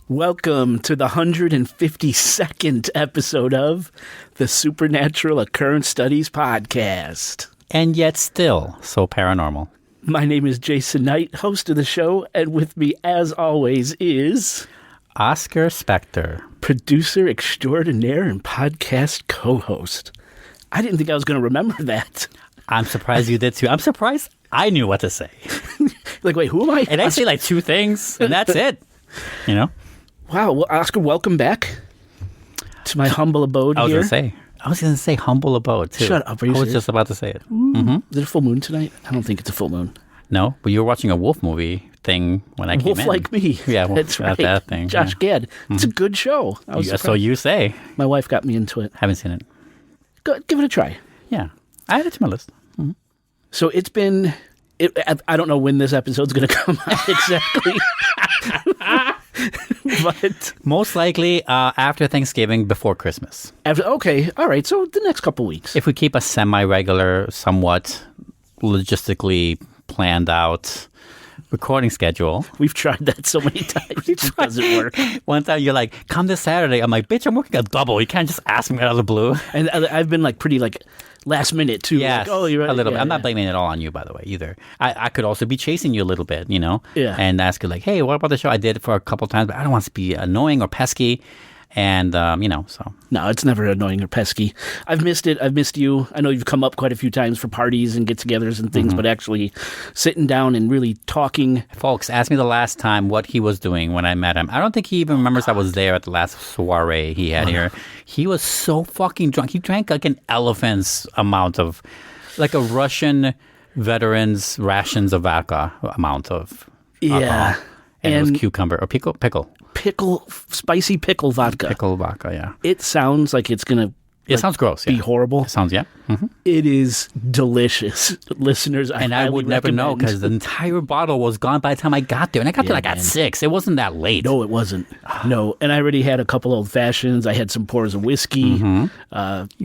Welcome to the 152nd episode of the Supernatural Occurrence Studies Podcast. And yet still so paranormal. My name is Jason Knight, host of the show, and with me, as always, is... Oscar Spector. Producer extraordinaire and podcast co-host. I didn't think I was going to remember that. I'm surprised you did too. I'm surprised I knew what to say. Like, wait, who am I? And I say like two things, and that's it. You know? Wow. Well, Oscar, welcome back to my humble abode I was here. going to say humble abode, too. Shut up. Are you I was serious? just about to say it. Mm-hmm. Is it a full moon tonight? I don't think it's a full moon. No, but you were watching a wolf movie thing when I came in. Wolf Like Me. Yeah, that's right. That thing. Josh Gad. It's a good show. So you say. My wife got me into it. Haven't seen it. Go, give it a try. Yeah. I added it to my list. Mm-hmm. So it's been... I don't know when this episode's going to come out exactly. But most likely after Thanksgiving, before Christmas. Okay, all right. So the next couple weeks. If we keep a semi-regular, somewhat logistically planned out recording schedule. We've tried that so many times. It just doesn't work. One time you're like, come this Saturday. I'm like, bitch, I'm working a double. You can't just ask me out of the blue. And I've been like pretty like last minute too. Yes, like, oh, you're right. a little bit. Yeah, I'm not blaming it all on you, by the way, either. I could also be chasing you a little bit, you know? Yeah. And ask you like, hey, what about the show? I did it for a couple times, but I don't want to be annoying or pesky. And, so. No, it's never annoying or pesky. I've missed it. I've missed you. I know you've come up quite a few times for parties and get-togethers and things, but actually sitting down and really talking. Folks, ask me the last time what he was doing when I met him. I don't think he even remembers I was there at the last soiree he had here. He was so fucking drunk. He drank like an elephant's amount of, like a Russian veteran's rations of vodka amount of alcohol. And it was cucumber or pickle. Spicy pickle vodka. Pickle vodka, yeah. It sounds like it's going to It sounds gross, be horrible. It sounds, yeah. Mm-hmm. It is delicious. Listeners, and I would never know because the entire bottle was gone by the time I got there. And I got there like at 6. It wasn't that late. No, it wasn't. No. And I already had a couple old fashions. I had some pours of whiskey. You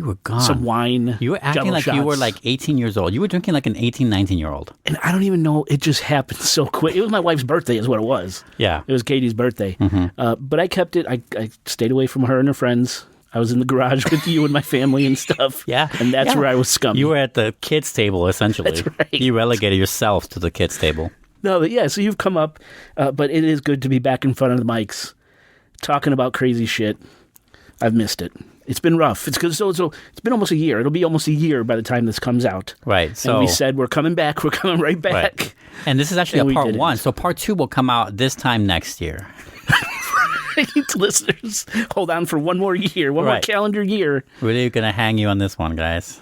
were gone. Some wine. You were acting like you were like 18 years old. You were drinking like an 18, 19-year-old. And I don't even know. It just happened so quick. It was my wife's birthday is what it was. Yeah. It was Katie's birthday. But I kept it. I stayed away from her and her friends. I was in the garage with you and my family and stuff. Yeah. And that's where I was scummy. You were at the kids' table, essentially. That's right. You relegated yourself to the kids' table. No, but yeah, so you've come up, but it is good to be back in front of the mics, talking about crazy shit. I've missed it. It's been rough. It's because so it's been almost a year. It'll be almost a year by the time this comes out. Right. So and we said we're coming back. We're coming right back. Right. And this is actually And a part didn't. 1. So part 2 will come out this time next year. Listeners, hold on for one more year, one more calendar year. Really gonna hang you on this one, guys.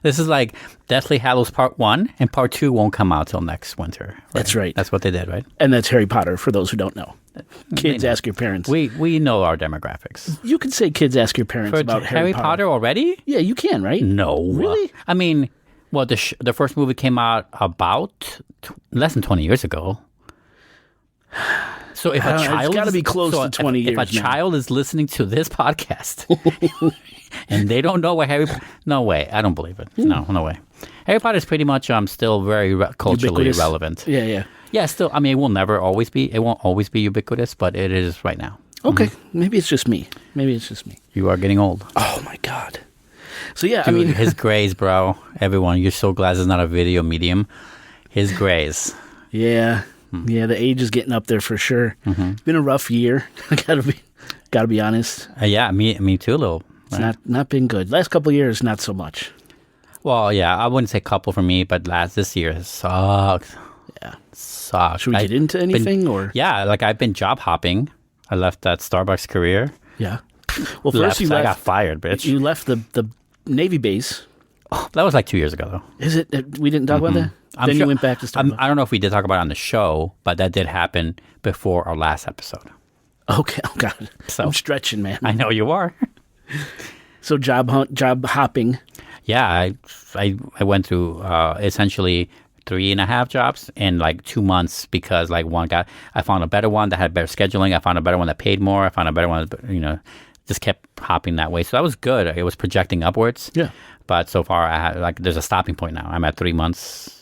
This is like Deathly Hallows Part 1, and Part 2 won't come out till next winter. Right? That's right. That's what they did, right? And that's Harry Potter, for those who don't know. Kids, ask your parents. We know our demographics. You can say kids ask your parents For about Harry Potter already? Yeah, you can, right? No. Really? I mean, well, the first movie came out about less than 20 years ago. So if a child... It's got to be close to 20 years If a child is listening to this podcast and they don't know what No way. I don't believe it. No way. Harry Potter is pretty much still very culturally Ubiquitous. relevant. Yeah. Yeah, still, I mean, it won't always be ubiquitous, but it is right now. Okay, maybe it's just me. You are getting old. Oh, my God. So, yeah, Dude, I mean... his grays, bro. Everyone, you're so glad it's not a video medium. His grays. Yeah. Yeah, the age is getting up there for sure. It's been a rough year. I gotta be honest. Yeah, me too, a little. It's not been good. Last couple of years, not so much. Well, yeah, I wouldn't say couple for me, but this year has sucked. Yeah, sucked. Should we get into anything or? Yeah, like I've been job hopping. I left that Starbucks career. Yeah. Well, first I got fired, bitch. You left the Navy base. Oh, that was like 2 years ago, though. Is it? We didn't talk about that. Then you went back to Starbucks. I don't know if we did talk about it on the show, but that did happen before our last episode. Okay. Oh God. So, I'm stretching, man. I know you are. So job hopping. Yeah, I went through essentially 3.5 jobs in like 2 months because like I found a better one that had better scheduling. I found a better one that paid more. I found a better one that, just kept hopping that way. So that was good. It was projecting upwards. Yeah. But so far, I had there's a stopping point now. I'm at 3 months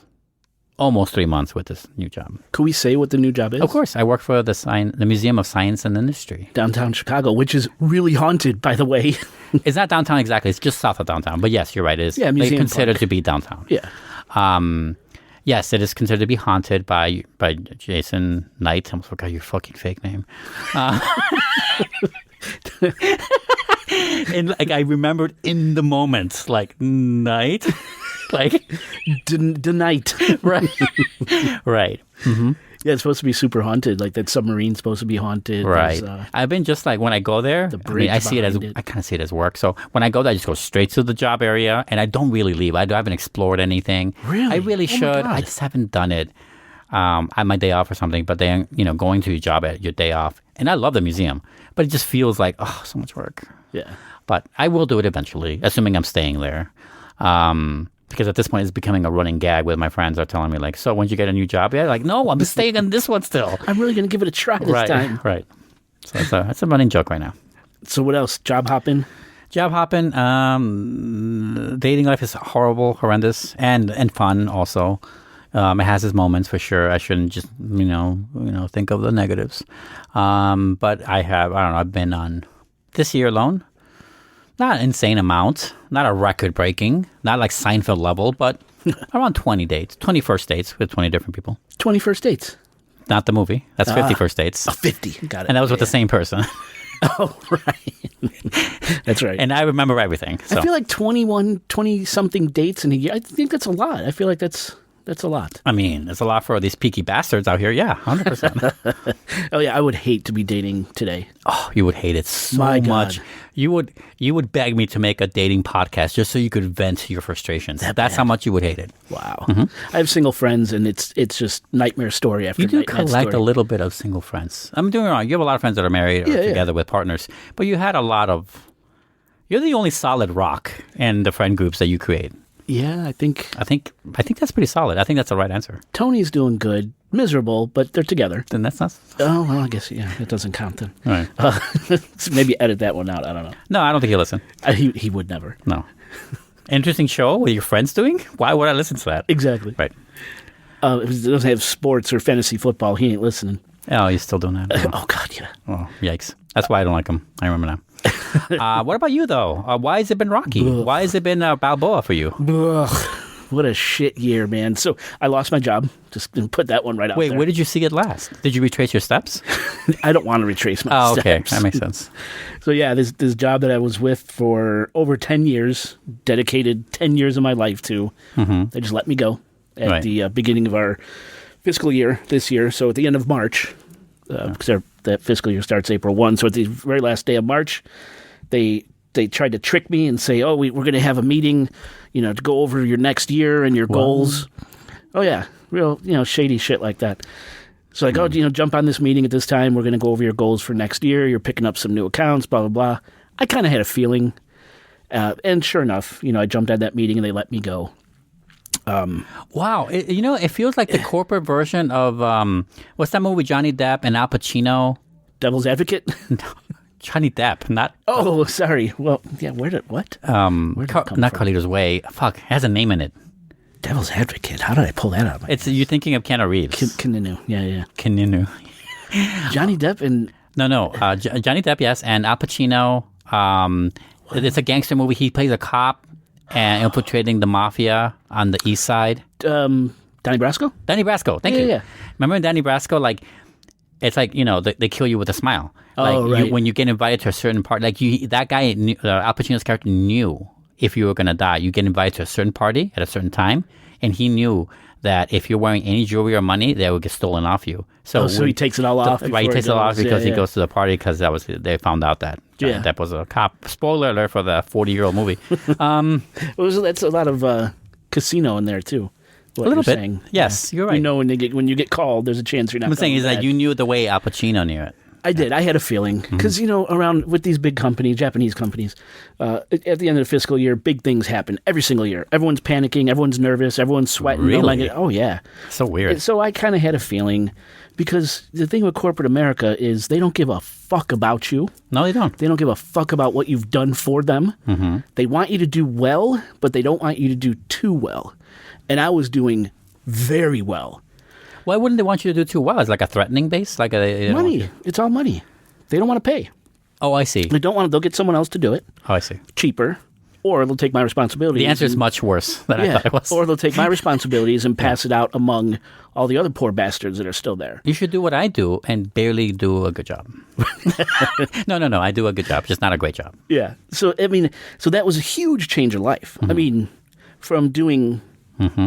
almost 3 months with this new job. Could we say what the new job is? Of course, I work for the Museum of Science and Industry. Downtown Chicago, which is really haunted, by the way. It's not downtown exactly. It's just south of downtown. But yes, you're right. It is Museum considered Park. to be downtown. Yeah. Yes, it is considered to be haunted by Jason Knight. I almost forgot your fucking fake name. And like I remembered in the moment, like Knight, like The night. right, right. Mm-hmm. Yeah, it's supposed to be super haunted. Like that submarine's supposed to be haunted. Right. There's, I've been just like when I go there, bridge I see it as behind it. I kind of see it as work. So when I go there, I just go straight to the job area, and I don't really leave. I haven't explored anything. Really? I really Oh my should. God. I just haven't done it. On my day off or something. But then going to your job at your day off, and I love the museum, but it just feels like so much work. Yeah. But I will do it eventually, assuming I'm staying there. Because at this point, it's becoming a running gag with my friends. Are telling me like, "So when did you get a new job?" Yeah, like, no, I'm staying on this one still. I'm really going to give it a try this time. Right. So that's a running joke right now. So what else? Job hopping? Job hopping, dating life is horrible, horrendous, and fun also. It has its moments for sure. I shouldn't just think of the negatives. But I've been on this year alone. Not an insane amount, not a record breaking, not like Seinfeld level, but around 20 first dates with 20 different people. 20 first dates. Not the movie. That's 50 first dates. 50. Got it. And that was with the same person. Oh, right. That's right. And I remember everything. So. I feel like 20-something dates in a year. I think that's a lot. I feel like that's a lot. I mean, it's a lot for these peaky bastards out here. Yeah, 100%. Oh, yeah. I would hate to be dating today. Oh, you would hate it so My God. much. You would beg me to make a dating podcast just so you could vent your frustrations. That's how much you would hate it. Wow. I have single friends, and it's just nightmare story after You do nightmare collect story. a little bit of single friends. I'm doing it wrong. You have a lot of friends that are married or together with partners, but you had a lot of. You're the only solid rock in the friend groups that you create. Yeah, I think I think that's pretty solid. I think that's the right answer. Tony's doing good. Miserable, but they're together. Then that's not. Oh, well, I guess, yeah, it doesn't count then. All right. So maybe edit that one out. I don't know. No, I don't think he'll listen. He would never. No. Interesting show. What are your friends doing? Why would I listen to that? Exactly. Right. If it doesn't have sports or fantasy football, he ain't listening. Oh, he's still doing that. Oh, God, yeah. Oh, yikes. That's why I don't like him. I remember now. What about you, though? Why has it been rocky? Why has it been Balboa for you? Ugh, what a shit year, man. So I lost my job. Just gonna put that one right out Wait, there. where did you see it last? Did you retrace your steps? I don't want to retrace my Oh, steps. okay. That makes sense. So yeah, this job that I was with for over 10 years, dedicated 10 years of my life to, they just let me go at the beginning of our fiscal year this year. So at the end of March, because that fiscal year starts April 1. So at the very last day of March, they tried to trick me and say, we're going to have a meeting, to go over your next year and your goals. Oh yeah, real, shady shit like that. So like, jump on this meeting at this time. We're going to go over your goals for next year. You're picking up some new accounts, blah, blah, blah. I kind of had a feeling. And sure enough, I jumped at that meeting and they let me go. Wow. It feels like the corporate version of, what's that movie with Johnny Depp and Al Pacino? Devil's Advocate? Johnny Depp, not... Oh, sorry. Well, yeah, where'd it come not from? Carlito's Way. Fuck, it has a name in it. Devil's Advocate. How did I pull that out? You're thinking of Keanu Reeves. Kininu. Yeah. Keanu. Johnny Depp and... No. Johnny Depp, yes, and Al Pacino. It's a gangster movie. He plays a cop and infiltrating the mafia on the east side. Donnie Brasco? Danny Brasco. Thank you. Yeah. Remember Danny Brasco? Like, it's like, they kill you with a smile. Oh, right. When you get invited to a certain part, like that guy, Al Pacino's character knew if you were going to die, you get invited to a certain party at a certain time, and he knew that if you're wearing any jewelry or money, that would get stolen off you. So he takes it all off. Right, he takes it all off because he goes to the party because they found out that Yeah. Depp was a cop. Spoiler alert for the 40-year-old movie. That's a lot of casino in there, too. A little bit. Saying. Yes, Yeah. you're right. When you get called, there's a chance you're not I'm saying coming is that back. you knew the way Al Pacino knew it. I did. I had a feeling because around with these big companies, Japanese companies, at the end of the fiscal year, big things happen every single year. Everyone's panicking, everyone's nervous, everyone's sweating. Really? Oh yeah. So weird. So I kind of had a feeling because the thing with corporate America is they don't give a fuck about you. No, they don't. They don't give a fuck about what you've done for them. They want you to do well, but they don't want you to do too well. And I was doing very well. Why wouldn't they want you to do too well? It's like a threatening base? Like Money. It's all money. They don't want to pay. Oh, I see. They don't want to. They'll get someone else to do it. Oh, I see. Cheaper. Or they'll take my responsibilities. The answer is much worse than I thought it was. Or they'll take my responsibilities and pass it out among all the other poor bastards that are still there. You should do what I do and barely do a good job. No. I do a good job, just not a great job. Yeah. So, I mean, that was a huge change in life. I mean, from doing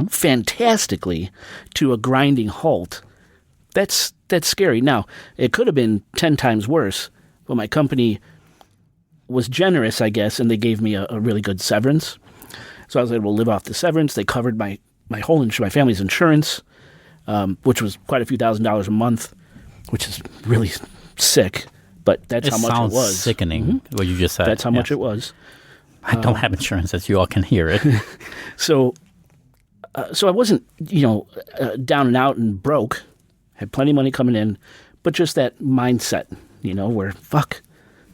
fantastically to a grinding halt, that's scary. Now, it could have been 10 times worse, but my company was generous, I guess, and they gave me a really good severance. So I was able to live off the severance. They covered my family's insurance, which was quite a few $1,000s a month, which is really sick. But that's how much it was. It sounds sickening, what you just said. That's how much it was. I don't have insurance, as you all can hear it. So I wasn't, down and out and broke. Had plenty of money coming in, but just that mindset, where, fuck,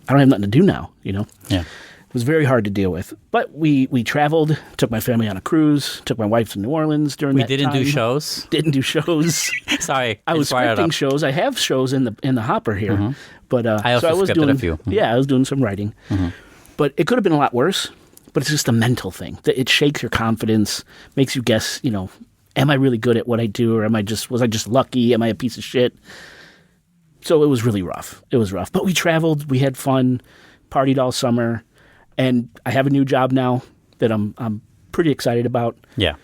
I don't have nothing to do now, Yeah. It was very hard to deal with. But we traveled, took my family on a cruise, took my wife to New Orleans during that time. We didn't do shows? Didn't do shows. Sorry. I was scripting shows. I have shows in the hopper here. But I also was scripted doing a few. Yeah, I was doing some writing. But it could have been a lot worse. But it's just a mental thing. It shakes your confidence, makes you guess, am I really good at what I do, or was I just lucky? Am I a piece of shit? So it was really rough. It was rough. But we traveled, we had fun, partied all summer, and I have a new job now that I'm pretty excited about. Yeah.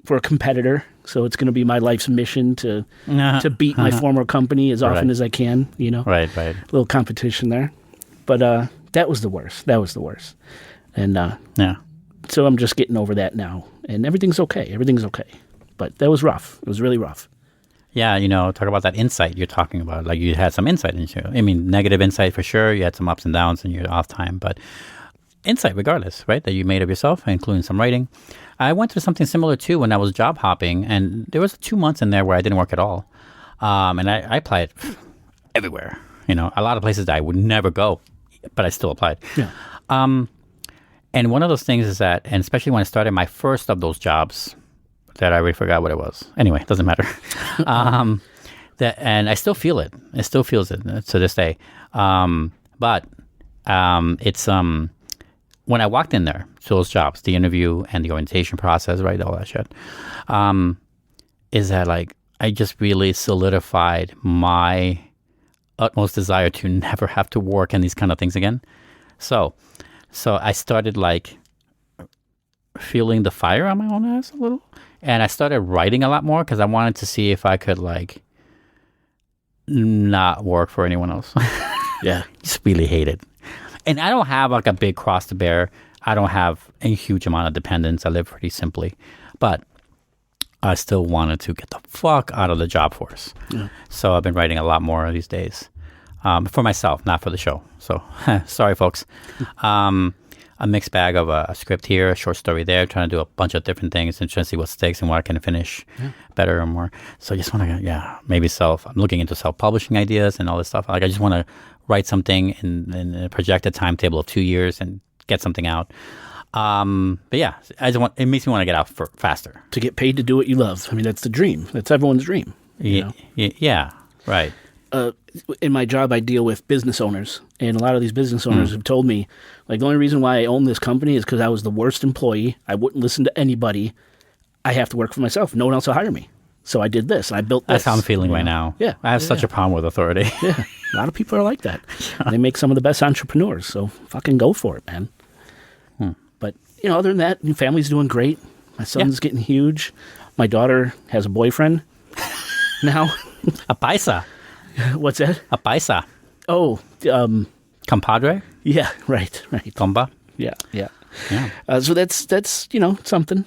For a competitor. So it's going to be my life's mission to beat my former company as often as I can, Right. A little competition there. But that was the worst. And so I'm just getting over that now. And everything's okay. But that was rough. It was really rough. Yeah, talk about that insight you're talking about. Like you had some insight into. I mean, negative insight for sure. You had some ups and downs in your off time, but insight regardless, right? That you made of yourself, including some writing. I went through something similar too when I was job hopping, and there was 2 months in there where I didn't work at all. And I applied everywhere. A lot of places that I would never go, but I still applied. Yeah. And one of those things is that, and especially when I started my first of those jobs, that I already forgot what it was. Anyway, it doesn't matter. And I still feel it. It still feels it to this day. But it's when I walked in there to those jobs, the interview and the orientation process, right, all that shit, is that like I just really solidified my utmost desire to never have to work and these kind of things again. So I started like feeling the fire on my own ass a little. And I started writing a lot more because I wanted to see if I could like not work for anyone else. Yeah. Just really hate it. And I don't have like a big cross to bear. I don't have a huge amount of dependence. I live pretty simply. But I still wanted to get the fuck out of the job force. Yeah. So I've been writing a lot more these days. For myself, not for the show. So sorry, folks. A mixed bag of a script here, a short story there, trying to do a bunch of different things and trying to see what sticks and what I can finish better or more. So I just want to, maybe I'm looking into self-publishing ideas and all this stuff. Like I just want to write something in a projected timetable of 2 years and get something out. But yeah, it makes me want to get out faster. To get paid to do what you love. I mean, that's the dream. That's everyone's dream. Yeah, right. In my job, I deal with business owners, and a lot of these business owners have told me, like, the only reason why I own this company is because I was the worst employee. I wouldn't listen to anybody. I have to work for myself. No one else will hire me. So I did this. I built this. That's how I'm feeling right now. Yeah. I have such a problem with authority. Yeah. A lot of people are like that. They make some of the best entrepreneurs. So fucking go for it, man. But, other than that, family's doing great. My son's getting huge. My daughter has a boyfriend now. A paisa. What's that? A paisa. Oh, compadre? Yeah, right. Comba? Yeah. So that's something.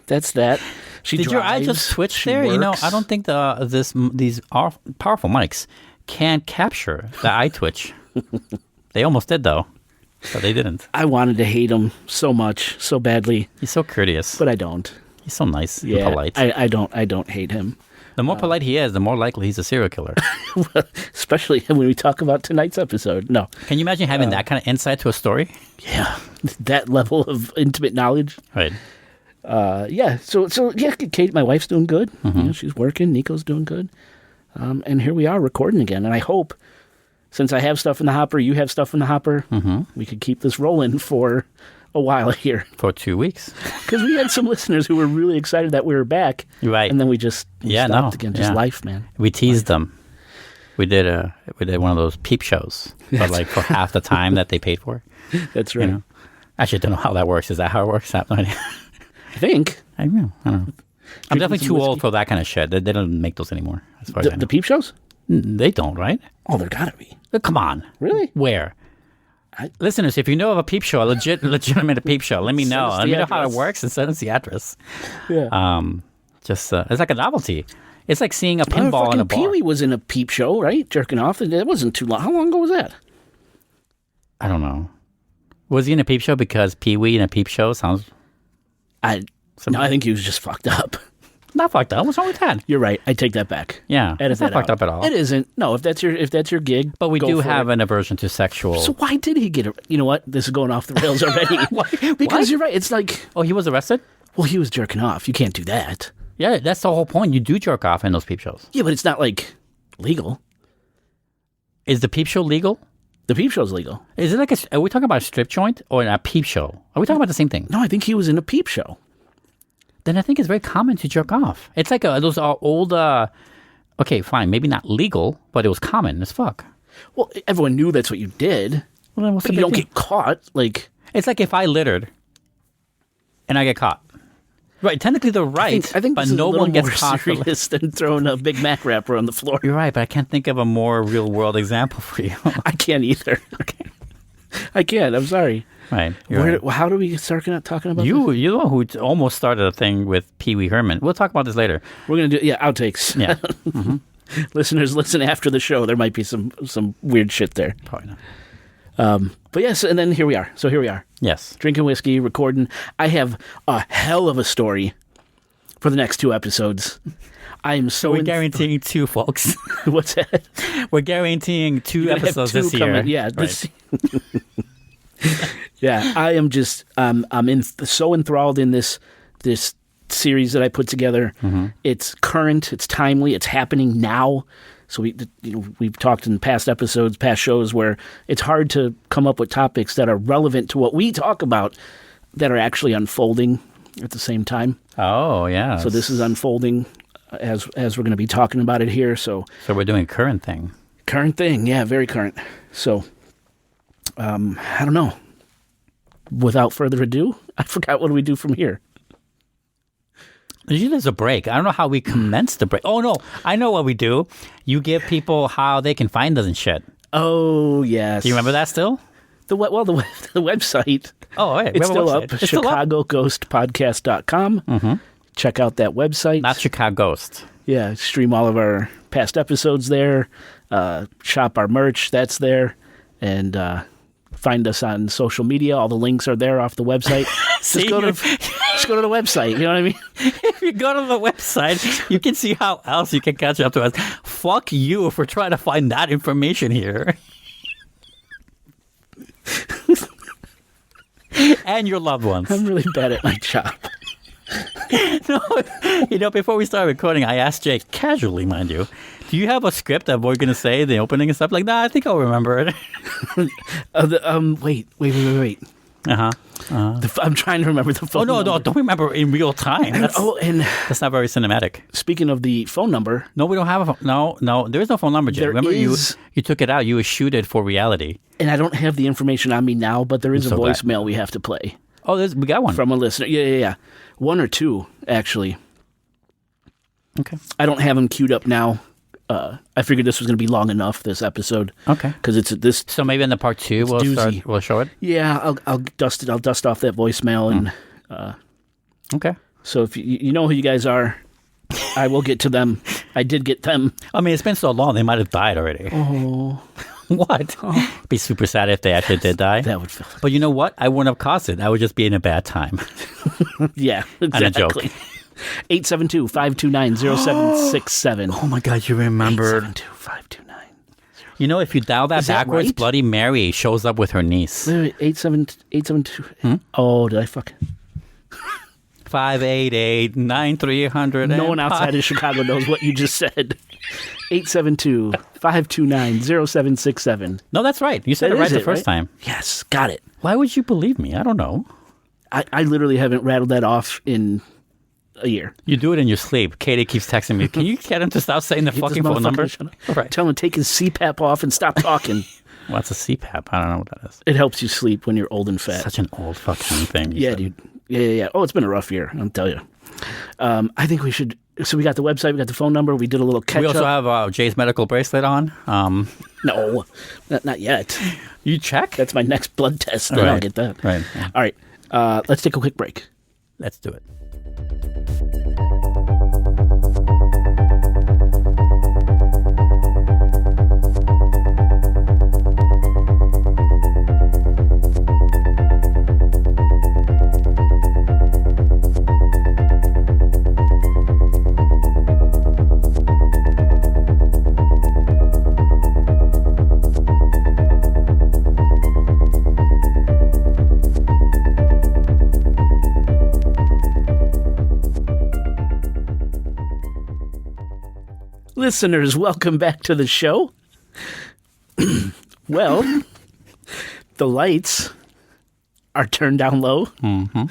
That's that. Did your eye just twitch there? Works. I don't think these powerful mics can capture the eye twitch. They almost did, though, but they didn't. I wanted to hate him so much, so badly. He's so courteous, but I don't. He's so nice and polite. I don't hate him. The more polite he is, the more likely he's a serial killer. Especially when we talk about tonight's episode. No. Can you imagine having that kind of insight to a story? Yeah. That level of intimate knowledge. Right. Yeah. So yeah, Kate, my wife's doing good. You know, she's working. Nico's doing good. And here we are recording again. And I hope, since I have stuff in the hopper, you have stuff in the hopper, we could keep this rolling for a while here. For 2 weeks. Because we had some listeners who were really excited that we were back. Right. And then we just stopped again. Just life, man. We teased them. We did one of those peep shows, but like for half the time that they paid for. That's right. You know? Actually, I don't know how that works. Is that how it works? I have no idea. I think. I don't know. I'm definitely too old for that kind of shit. They don't make those anymore, as far as I know. The peep shows? They don't, right? Oh, there gotta be. Come on. Really? Where? Listeners, if you know of a peep show, a legitimate peep show, let me know. Let me know how it works and send us the address. Yeah. It's like a novelty. It's like seeing a pinball in a bar. Pee-wee was in a peep show, right? Jerking off. It wasn't too long. How long ago was that? I don't know. Was he in a peep show? Because Pee-wee in a peep show sounds... No, I think he was just fucked up. Not fucked up. What's wrong with that? You're right. I take that back. Yeah. Edit it's not that fucked out. up at all. It isn't. No, if that's your gig. But we do have it. an aversion to sexual... So why did he get it? You know what? This is going off the rails already. Because you're right. It's like... Oh, he was arrested? Well, he was jerking off. You can't do that. Yeah, that's the whole point. You do jerk off in those peep shows. Yeah, but it's not like legal. Is the peep show legal? The peep show's legal. Is it like are we talking about a strip joint or a peep show? Are we talking about the same thing? No, I think he was in a peep show. Then I think it's very common to jerk off. It's like those are old, okay, fine, maybe not legal, but it was common as fuck. Well, everyone knew that's what you did. Well, then what's but the you don't big get caught. Like, it's like if I littered and I get caught. Right, technically they're right, I think but this is no a little one gets more caught. serious than throwing a Big Mac wrapper on the floor. You're right, but I can't think of a more real world example for you. I can't either. Okay. I can't. I'm sorry. Right. Right. How do we start talking about you? this? You know who almost started a thing with Pee Wee Herman. We'll talk about this later. We're going to do, outtakes. Yeah. Listeners, listen after the show. There might be some weird shit there. Probably not. But yes, and then here we are. So here we are. Yes. Drinking whiskey, recording. I have a hell of a story for the next 2 episodes. I am so... We're guaranteeing 2, folks. What's that? We're guaranteeing 2 episodes this year. Yeah. Right. Yeah, I am just... I'm so enthralled in this series that I put together. It's current. It's timely. It's happening now. So we've talked in past episodes, past shows, where it's hard to come up with topics that are relevant to what we talk about that are actually unfolding at the same time. Oh, yeah. So this is unfolding as we're going to be talking about it here. So we're doing current thing. Current thing, yeah, very current. So I don't know. Without further ado, I forgot what do we do from here. Usually there's a break. I don't know how we commence the break. Oh, no. I know what we do. You give people how they can find us and shit. Oh, yes. Do you remember that still? The website. Oh, right. It's still up. ChicagoGhostPodcast.com. Check out that website. Not Chicago Ghost. Yeah. Stream all of our past episodes there. Shop our merch. That's there. And find us on social media. All the links are there off the website. Just go to the website. You know what I mean? If you go to the website, you can see how else you can catch up to us. Fuck you for trying to find that information here. And your loved ones. I'm really bad at my job. No, before we start recording, I asked Jake, casually, mind you, do you have a script of what we're going to say, the opening and stuff? Like, nah, I think I'll remember it. Wait. I'm trying to remember the phone number. No, don't remember in real time. That's not very cinematic. Speaking of the phone number. No, we don't have a phone. No, there is no phone number, Jake. Remember, you took it out. You would shoot it for reality. And I don't have the information on me now, but there is a voicemail we have to play. Oh, we got one. From a listener. Yeah. 1 or 2, actually. Okay. I don't have them queued up now. I figured this was going to be long enough, this episode. Okay. Because it's this. So maybe in the part 2 we'll show it? Yeah, I'll dust it. I'll dust off that voicemail. And okay. So if you know who you guys are, I will get to them. I did get them. I mean, it's been so long, they might have died already. Oh. What? Oh. Be super sad if they actually did die. That would feel. But you know what? I wouldn't have caused it. I would just be in a bad time. Yeah, exactly. 872-529-0767. Oh my God, you remembered. 872-529. You know, if you dial that backwards, right? Bloody Mary shows up with her niece. Wait, 872. Oh, did I fuck? 858-9300. No one outside of Chicago knows what you just said. 872-529-0767. No, that's right. You said it right the first time. Yes, got it. Why would you believe me? I don't know. I literally haven't rattled that off in a year. You do it in your sleep. Katie keeps texting me. Can you get him to stop saying the fucking phone number? Right. Tell him to take his CPAP off and stop talking. What's a CPAP? I don't know what that is. It helps you sleep when you're old and fat. Such an old fucking thing. Yeah, dude. Yeah. Oh, it's been a rough year, I'll tell you. I think we should... So we got the website, we got the phone number, we did a little catch-up. We also have Jay's medical bracelet on. No, not yet. You check? That's my next blood test, then I'll get that. Right. All right. Let's take a quick break. Let's do it. Listeners, welcome back to the show. Well, the lights are turned down low. Mm-hmm.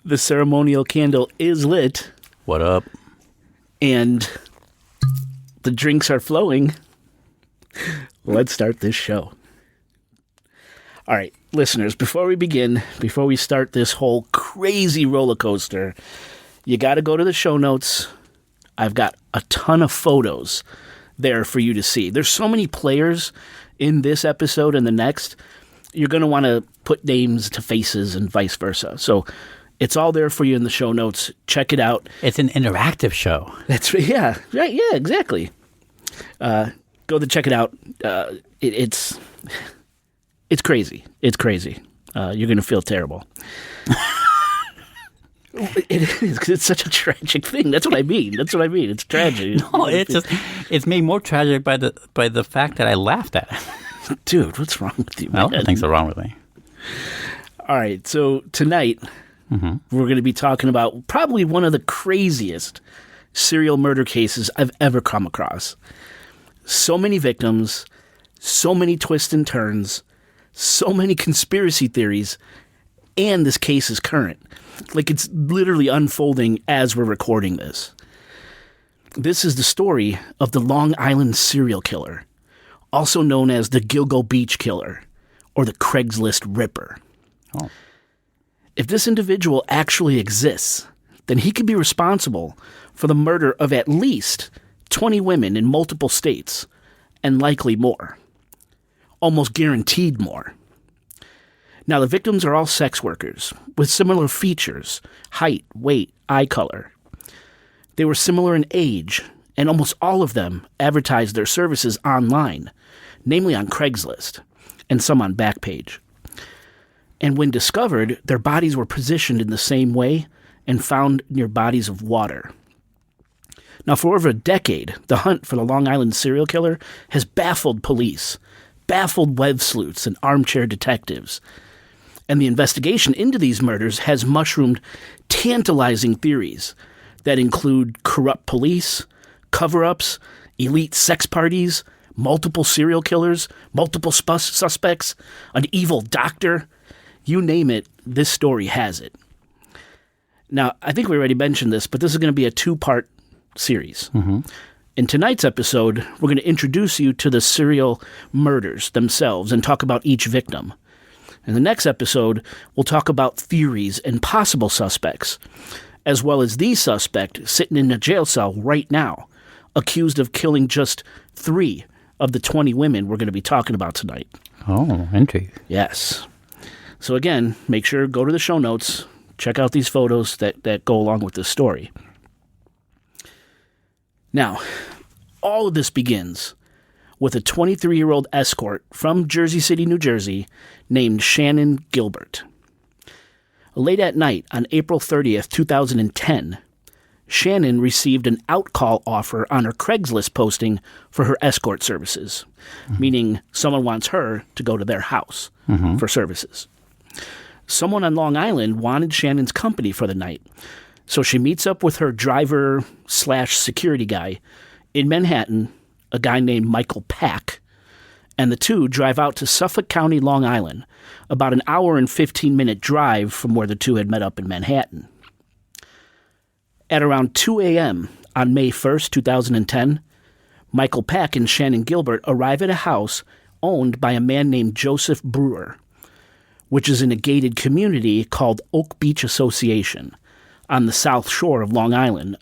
The ceremonial candle is lit. What up? And the drinks are flowing. Let's start this show. All right, listeners, before we start this whole crazy roller coaster, you got to go to the show notes. I've got a ton of photos there for you to see. There's so many players in this episode and the next. You're going to want to put names to faces and vice versa. So it's all there for you in the show notes. Check it out. It's an interactive show. That's right. Yeah, right. Yeah, exactly. Go to check it out. It's crazy. It's crazy. You're going to feel terrible. It is, because it's such a tragic thing. That's what I mean. It's tragic. No, it's made more tragic by the fact that I laughed at it. Dude, what's wrong with you, man? Things are wrong with me. All right, so tonight we're going to be talking about probably one of the craziest serial murder cases I've ever come across. So many victims, so many twists and turns, so many conspiracy theories, and this case is current. Like, it's literally unfolding as we're recording this. This is the story of the Long Island serial killer, also known as the Gilgo Beach Killer, or the Craigslist Ripper. Oh. If this individual actually exists, then he could be responsible for the murder of at least 20 women in multiple states, and likely more. Almost guaranteed more. Now, the victims are all sex workers with similar features, height, weight, eye color. They were similar in age, and almost all of them advertised their services online, namely on Craigslist, and some on Backpage. And when discovered, their bodies were positioned in the same way and found near bodies of water. Now, for over a decade, the hunt for the Long Island serial killer has baffled police, baffled web sleuths and armchair detectives. And the investigation into these murders has mushroomed tantalizing theories that include corrupt police, cover-ups, elite sex parties, multiple serial killers, multiple suspects, an evil doctor. You name it, this story has it. Now, I think we already mentioned this, but this is going to be a two-part series. Mm-hmm. In tonight's episode, we're going to introduce you to the serial murders themselves and talk about each victim. In the next episode, we'll talk about theories and possible suspects, as well as the suspect sitting in a jail cell right now, accused of killing just 3 of the 20 women we're going to be talking about tonight. Oh, intrigue. Yes. So again, make sure go to the show notes, check out these photos that go along with this story. Now, all of this begins with a 23-year-old escort from Jersey City, New Jersey, named Shannon Gilbert. Late at night on April 30th, 2010, Shannon received an outcall offer on her Craigslist posting for her escort services, meaning someone wants her to go to their house for services. Someone on Long Island wanted Shannon's company for the night, So she meets up with her driver/security guy in Manhattan, a guy named Michael Pack, and the two drive out to Suffolk County, Long Island, about an hour and 15-minute drive from where the two had met up in Manhattan. At around 2 a.m. on May 1st, 2010, Michael Pack and Shannon Gilbert arrive at a house owned by a man named Joseph Brewer, which is in a gated community called Oak Beach Association on the south shore of Long Island.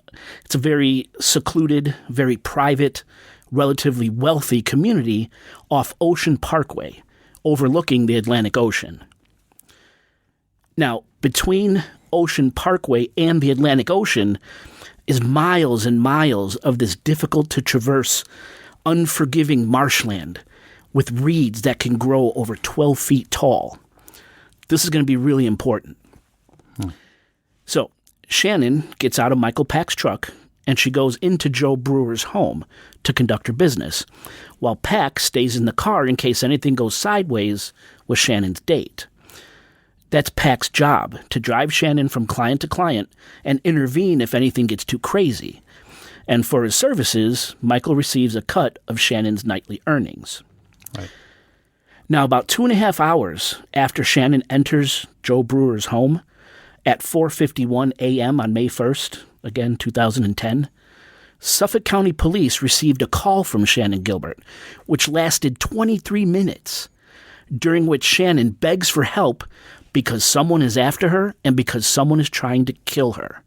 It's a very secluded, very private, relatively wealthy community off Ocean Parkway, overlooking the Atlantic Ocean. Now, between Ocean Parkway and the Atlantic Ocean is miles and miles of this difficult-to-traverse, unforgiving marshland with reeds that can grow over 12 feet tall. This is going to be really important. So, Shannon gets out of Michael Pack's truck, and she goes into Joe Brewer's home to conduct her business, while Pack stays in the car in case anything goes sideways with Shannon's date. That's Pack's job, to drive Shannon from client to client and intervene if anything gets too crazy. And for his services, Michael receives a cut of Shannon's nightly earnings. Right. Now, about 2.5 hours after Shannon enters Joe Brewer's home, at 4:51 a.m. on May 1st, again 2010, Suffolk County Police received a call from Shannon Gilbert, which lasted 23 minutes, during which Shannon begs for help because someone is after her and because someone is trying to kill her.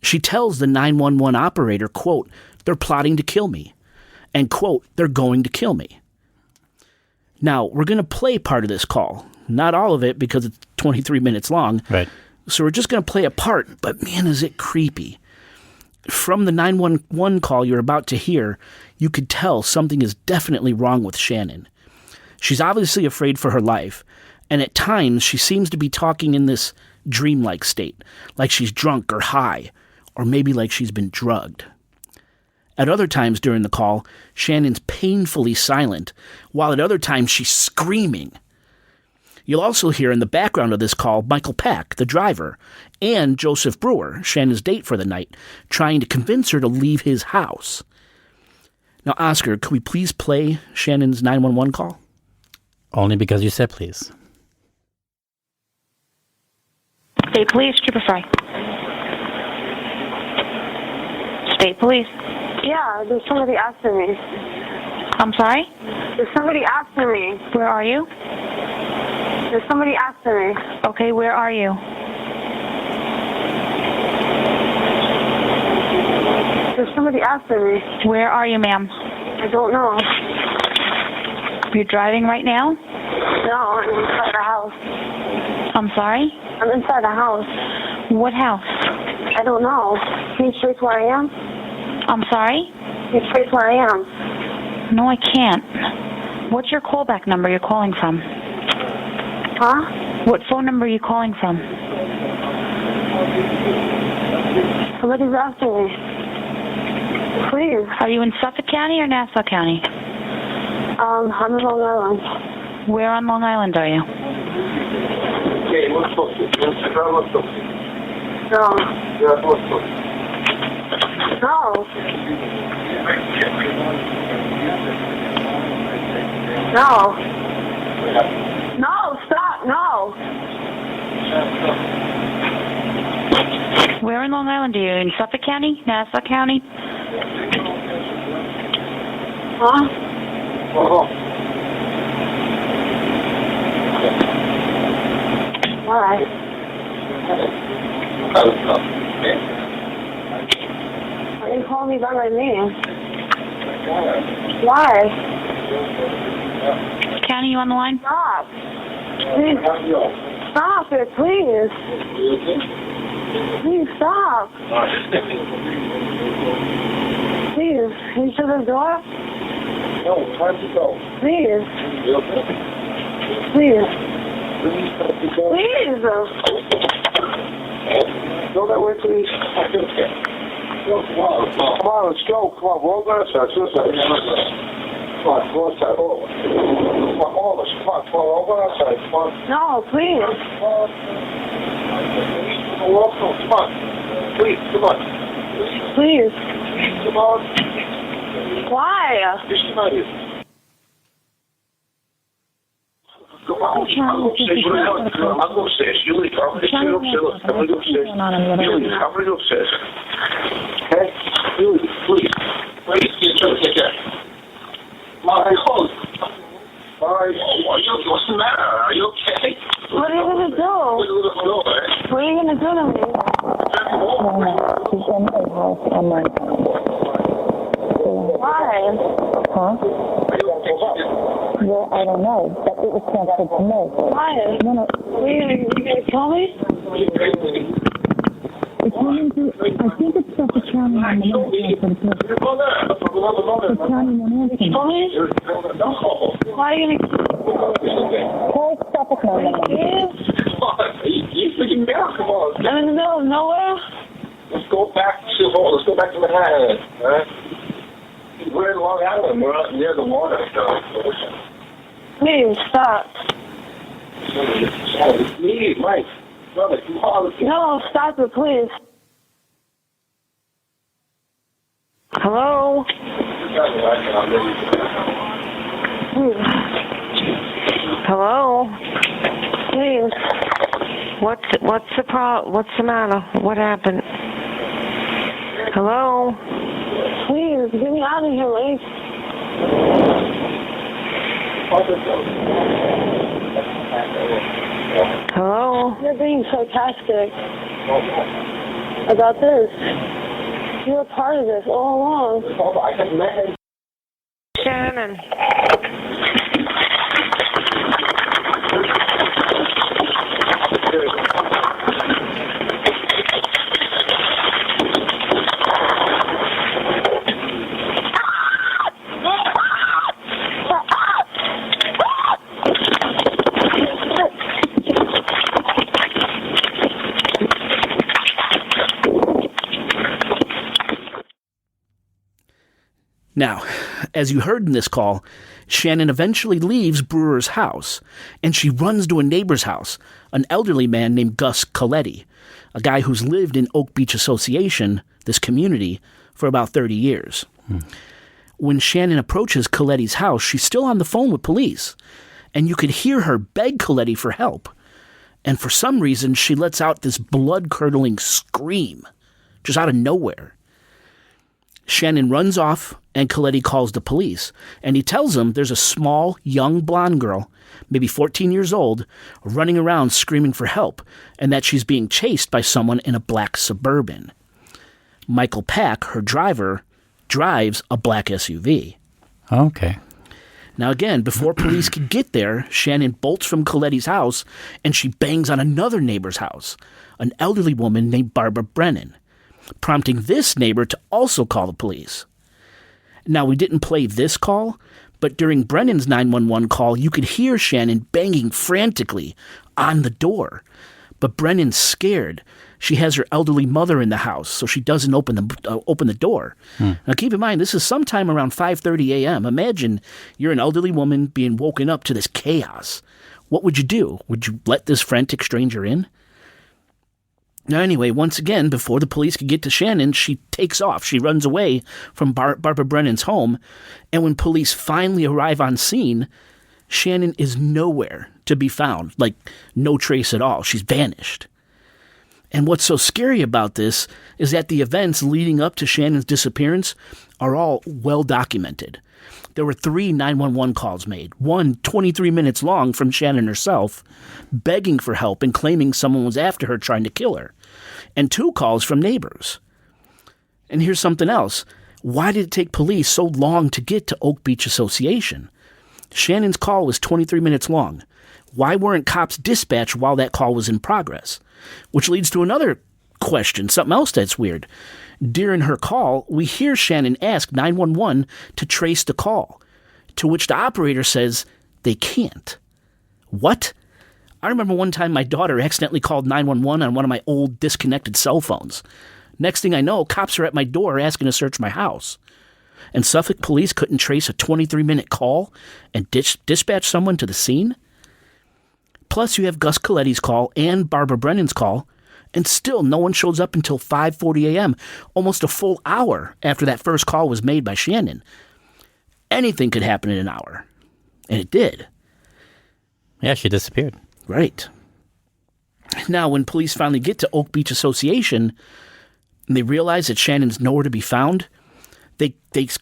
She tells the 911 operator, quote, "They're plotting to kill me," and, quote, "They're going to kill me." Now, we're going to play part of this call. Not all of it because it's 23 minutes long. Right. So we're just going to play a part, but man, is it creepy. From the 911 call you're about to hear, you could tell something is definitely wrong with Shannon. She's obviously afraid for her life, and at times she seems to be talking in this dreamlike state, like she's drunk or high, or maybe like she's been drugged. At other times during the call, Shannon's painfully silent, while at other times she's screaming. You'll also hear in the background of this call Michael Pack, the driver, and Joseph Brewer, Shannon's date for the night, trying to convince her to leave his house. Now, Oscar, could we please play Shannon's 911 call? Only because you said please. State Police, Trooper Fry. State Police. Yeah, there's somebody after me. I'm sorry? There's somebody after me. Where are you? There's somebody after me. Okay, where are you? There's somebody after me. Where are you, ma'am? I don't know. You're driving right now? No, I'm inside the house. I'm sorry? I'm inside the house. What house? I don't know. Can you trace where I am? I'm sorry? Can you trace where I am? No, I can't. What's your callback number you're calling from? Huh? What phone number are you calling from? Somebody's after me. Please. Are you in Suffolk County or Nassau County? I'm in Long Island. Where on Long Island are you? No. No. No. No, stop, no. Where in Long Island are you? In Suffolk County? Nassau County? Huh? Why? Why you call me by my name? Why? County, you on the line? Stop. Please. Stop it, please. Please stop. Please, can you shut the door? No, time to go. Please. Please. Please. Go that way, please. Come on, let's go. Come on, we're all going outside. Come on, go outside. Come on, all of us. Come on, we're all going outside. Come on. No, please. Come on. Come on. Please, come on. Please. Come on. Why? Just come out here. Come on. I'll go upstairs. I'll go upstairs. You leave. I'm going to sit upstairs. I'm going to go upstairs. You leave. I'm going to go upstairs. Okay? You leave. Please. Please. Take care. My hold. What's the matter? Are you okay? What are you going to do? What are you going to do to me? Why? Huh? Well, I don't know, but it was transferred to me. Why? No. Are you going to kill me? It's running through, I think it's Suffolk County on the north side for the person. Suffolk County Manorville. Kill me? Why are you going to kill me? Call Suffolk Manorville. You freaking me out. Come on. I'm in the middle of nowhere. Let's go back to Manhattan. All right? We're in Long Island. We're out near the water. Please, stop. Me, Mike. Brother, come on. No, stop it, please. Hello? Hello? Please. What's the matter? What happened? Hello? Please, get me out of here, Lee. Hello? You're being sarcastic about this. You were part of this all along. Shannon. Now, as you heard in this call, Shannon eventually leaves Brewer's house, and she runs to a neighbor's house, an elderly man named Gus Coletti, a guy who's lived in Oak Beach Association, this community, for about 30 years. When Shannon approaches Coletti's house, she's still on the phone with police, and you could hear her beg Coletti for help. And for some reason, she lets out this blood-curdling scream, just out of nowhere. Shannon runs off, and Coletti calls the police, and he tells them there's a small, young blonde girl, maybe 14 years old, running around screaming for help, and that she's being chased by someone in a black Suburban. Michael Pack, her driver, drives a black SUV. Okay. Now again, before police can get there, Shannon bolts from Coletti's house, and she bangs on another neighbor's house, an elderly woman named Barbara Brennan, prompting this neighbor to also call the police. Now, we didn't play this call, but during Brennan's 911 call, you could hear Shannon banging frantically on the door. But Brennan's scared. She has her elderly mother in the house, so she doesn't open the door. Now, keep in mind, this is sometime around 5:30 a.m. Imagine you're an elderly woman being woken up to this chaos. What would you do? Would you let this frantic stranger in? Now, anyway, once again, before the police could get to Shannon, she takes off. She runs away from Barbara Brennan's home. And when police finally arrive on scene, Shannon is nowhere to be found. Like, no trace at all. She's vanished. And what's so scary about this is that the events leading up to Shannon's disappearance are all well documented. There were 3 911 calls made, one 23 minutes long from Shannon herself, begging for help and claiming someone was after her trying to kill her, and 2 calls from neighbors. And here's something else. Why did it take police so long to get to Oak Beach Association? Shannon's call was 23 minutes long. Why weren't cops dispatched while that call was in progress? Which leads to another question, something else that's weird. During her call, we hear Shannon ask 911 to trace the call, to which the operator says they can't. What? I remember one time my daughter accidentally called 911 on one of my old disconnected cell phones. Next thing I know, cops are at my door asking to search my house. And Suffolk police couldn't trace a 23-minute call and dispatch someone to the scene? Plus, you have Gus Coletti's call and Barbara Brennan's call, And still, no one shows up until 5:40 a.m., almost a full hour after that first call was made by Shannon. Anything could happen in an hour. And it did. Yeah, she disappeared. Right. Now, when police finally get to Oak Beach Association, and they realize that Shannon's nowhere to be found, they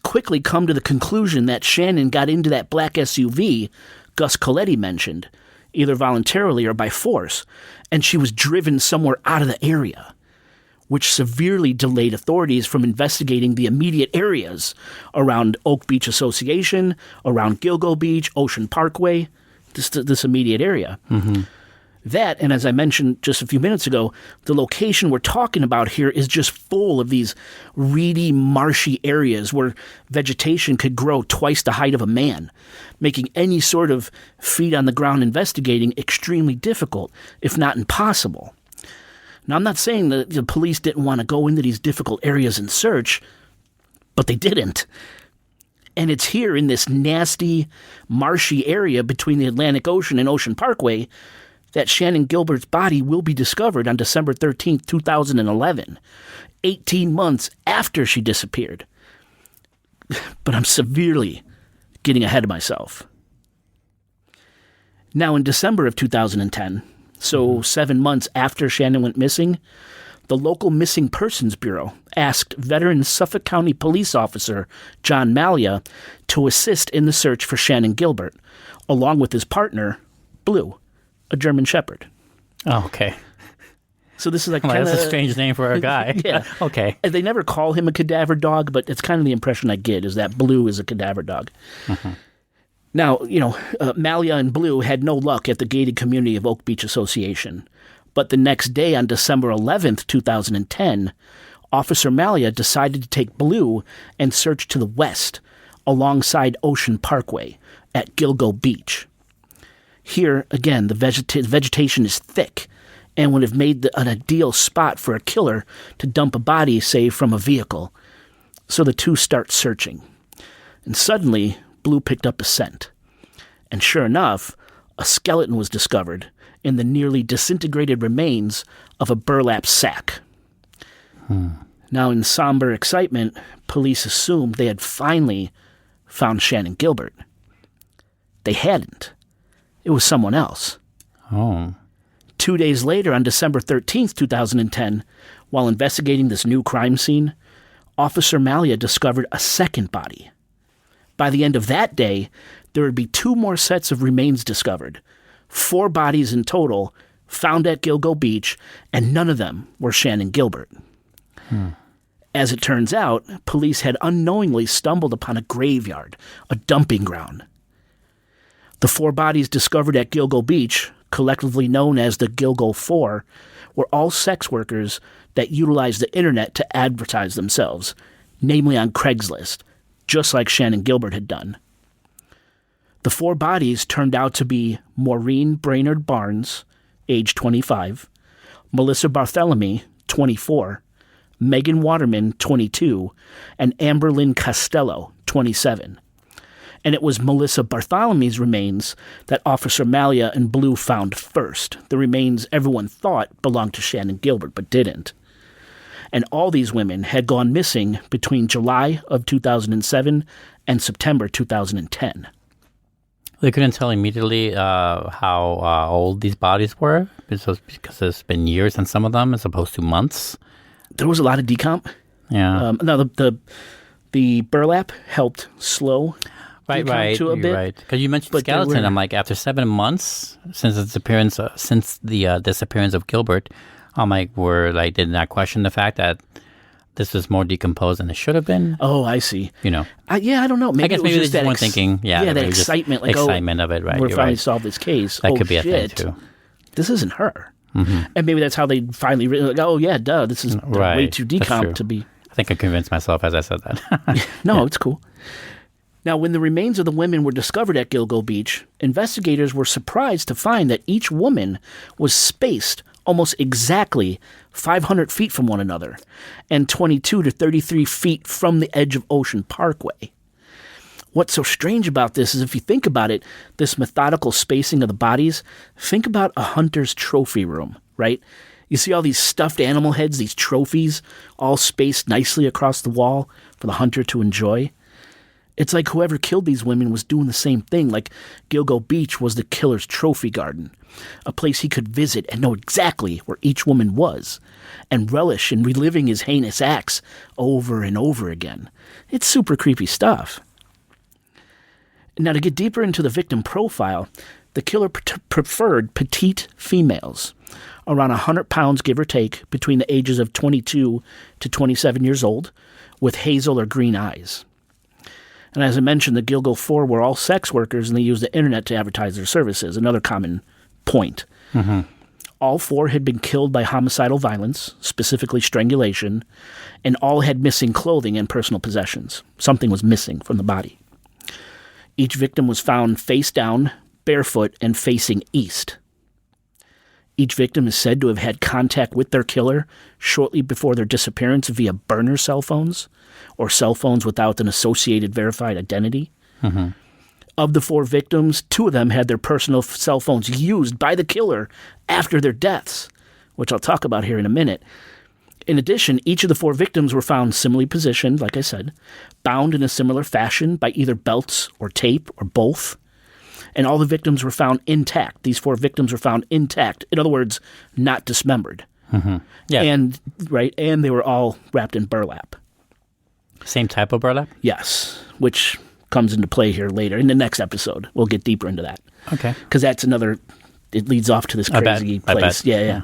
quickly come to the conclusion that Shannon got into that black SUV Gus Coletti mentioned, either voluntarily or by force, and she was driven somewhere out of the area, which severely delayed authorities from investigating the immediate areas around Oak Beach Association, around Gilgo Beach, Ocean Parkway, this immediate area. Mm-hmm. That, and as I mentioned just a few minutes ago, the location we're talking about here is just full of these reedy, marshy areas where vegetation could grow twice the height of a man, making any sort of feet-on-the-ground investigating extremely difficult, if not impossible. Now, I'm not saying that the police didn't want to go into these difficult areas and search, but they didn't. And it's here in this nasty, marshy area between the Atlantic Ocean and Ocean Parkway that Shannon Gilbert's body will be discovered on December 13th, 2011, 18 months after she disappeared. But I'm severely getting ahead of myself. Now, in December of 2010, so 7 months after Shannon went missing, the local Missing Persons Bureau asked veteran Suffolk County police officer John Malia to assist in the search for Shannon Gilbert, along with his partner, Blue, a German Shepherd. Oh, okay. So this is like Well, kind of that's a strange name for a guy. Yeah. Okay. And they never call him a cadaver dog, but it's kind of the impression I get is that Blue is a cadaver dog. Mm-hmm. Now, Malia and Blue had no luck at the gated community of Oak Beach Association. But the next day, on December 11th, 2010, Officer Malia decided to take Blue and search to the west, alongside Ocean Parkway, at Gilgo Beach. Here, again, the vegetation is thick and would have made an ideal spot for a killer to dump a body, say, from a vehicle. So the two start searching. And suddenly, Blue picked up a scent. And sure enough, a skeleton was discovered in the nearly disintegrated remains of a burlap sack. Now, in somber excitement, police assumed they had finally found Shannon Gilbert. They hadn't. It was someone else. Oh. 2 days later, on December 13th, 2010, while investigating this new crime scene, Officer Malia discovered a second body. By the end of that day, there would be 2 more sets of remains discovered, 4 bodies in total, found at Gilgo Beach, and none of them were Shannon Gilbert. As it turns out, police had unknowingly stumbled upon a graveyard, a dumping ground. The 4 bodies discovered at Gilgo Beach, collectively known as the Gilgo 4, were all sex workers that utilized the internet to advertise themselves, namely on Craigslist, just like Shannon Gilbert had done. The 4 bodies turned out to be Maureen Brainerd Barnes, age 25, Melissa Bartholomew, 24, Megan Waterman, 22, and Amber Lynn Costello, 27. And it was Melissa Bartholomew's remains that Officer Malia and Blue found first. The remains everyone thought belonged to Shannon Gilbert, but didn't. And all these women had gone missing between July of 2007 and September 2010. They couldn't tell immediately how old these bodies were because it's been years on some of them as opposed to months. There was a lot of decomp. Yeah. Now, the burlap helped slow Right, to a bit. Right. Because you mentioned skeleton. I'm like, after 7 months since the disappearance of Gilbert, I'm like, did not question the fact that this was more decomposed than it should have been. Oh, I see. I don't know. I guess maybe they just weren't thinking. Yeah, that excitement, like excitement of it. Right, we're finally solved this case. That could be a thing too. This isn't her. Mm-hmm. And maybe that's how they finally this is way too decomp to be. I think I convinced myself as I said that. No, it's cool. Now, when the remains of the women were discovered at Gilgo Beach, investigators were surprised to find that each woman was spaced almost exactly 500 feet from one another and 22 to 33 feet from the edge of Ocean Parkway. What's so strange about this is if you think about it, this methodical spacing of the bodies, think about a hunter's trophy room, right? You see all these stuffed animal heads, these trophies, all spaced nicely across the wall for the hunter to enjoy. It's like whoever killed these women was doing the same thing, like Gilgo Beach was the killer's trophy garden, a place he could visit and know exactly where each woman was, and relish in reliving his heinous acts over and over again. It's super creepy stuff. Now, to get deeper into the victim profile, the killer preferred petite females, around 100 pounds, give or take, between the ages of 22 to 27 years old, with hazel or green eyes. And as I mentioned, the Gilgo 4 were all sex workers, and they used the internet to advertise their services, another common point. Mm-hmm. All 4 had been killed by homicidal violence, specifically strangulation, and all had missing clothing and personal possessions. Something was missing from the body. Each victim was found face down, barefoot, and facing east. Each victim is said to have had contact with their killer shortly before their disappearance via burner cell phones or cell phones without an associated verified identity. Mm-hmm. Of the 4 victims, 2 of them had their personal cell phones used by the killer after their deaths, which I'll talk about here in a minute. In addition, each of the 4 victims were found similarly positioned, like I said, bound in a similar fashion by either belts or tape or both. And all the victims were found intact. These 4 victims were found intact. In other words, not dismembered. Mm-hmm. Yeah. And they were all wrapped in burlap. Same type of burlap? Yes, which comes into play here later. In the next episode, we'll get deeper into that. Okay. Because that's another, it leads off to this crazy place. Yeah.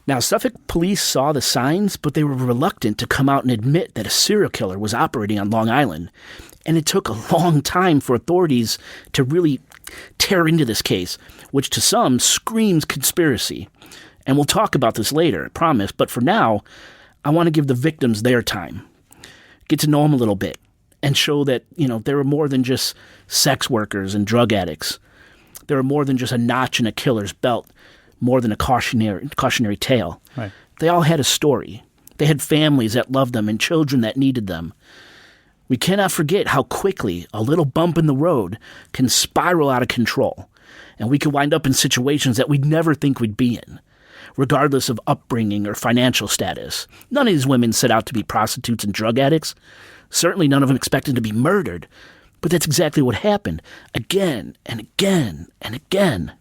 Now, Suffolk police saw the signs, but they were reluctant to come out and admit that a serial killer was operating on Long Island. And it took a long time for authorities to really tear into this case, which to some screams conspiracy. And we'll talk about this later, I promise. But for now, I want to give the victims their time. Get to know them a little bit and show that, they were more than just sex workers and drug addicts. They were more than just a notch in a killer's belt, more than a cautionary tale. Right. They all had a story. They had families that loved them and children that needed them. We cannot forget how quickly a little bump in the road can spiral out of control, and we could wind up in situations that we'd never think we'd be in, regardless of upbringing or financial status. None of these women set out to be prostitutes and drug addicts. Certainly none of them expected to be murdered, but that's exactly what happened, again and again and again.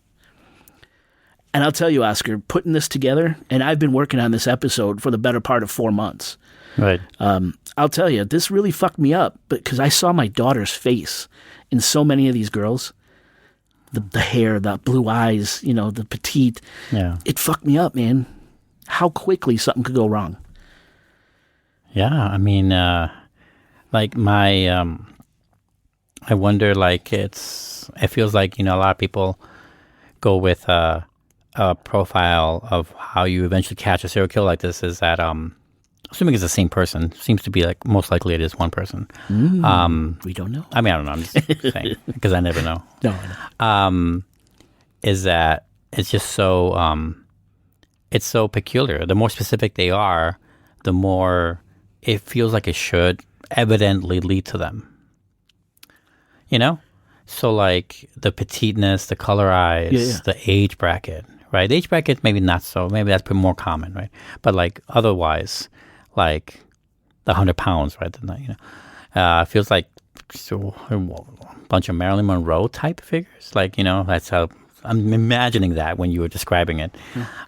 And I'll tell you, Oscar, putting this together, and I've been working on this episode for the better part of 4 months. Right. I'll tell you, this really fucked me up because I saw my daughter's face in so many of these girls. The hair, the blue eyes, the petite. Yeah. It fucked me up, man. How quickly something could go wrong. Yeah, I mean, like my, I wonder, like it feels like, a lot of people go with a profile of how you eventually catch a serial killer like this is that, assuming it's the same person, seems to be like most likely it is one person. We don't know. I mean, I don't know. I'm just saying because I never know. No, I know. Is that it's just so it's so peculiar. The more specific they are, the more it feels like it should evidently lead to them. So like the petiteness, the color eyes, the age bracket, right? The age bracket maybe not so. Maybe that's more common, right? But like otherwise. Like the 100 pounds, right? Feels like a bunch of Marilyn Monroe type figures. Like, that's how I'm imagining that when you were describing it.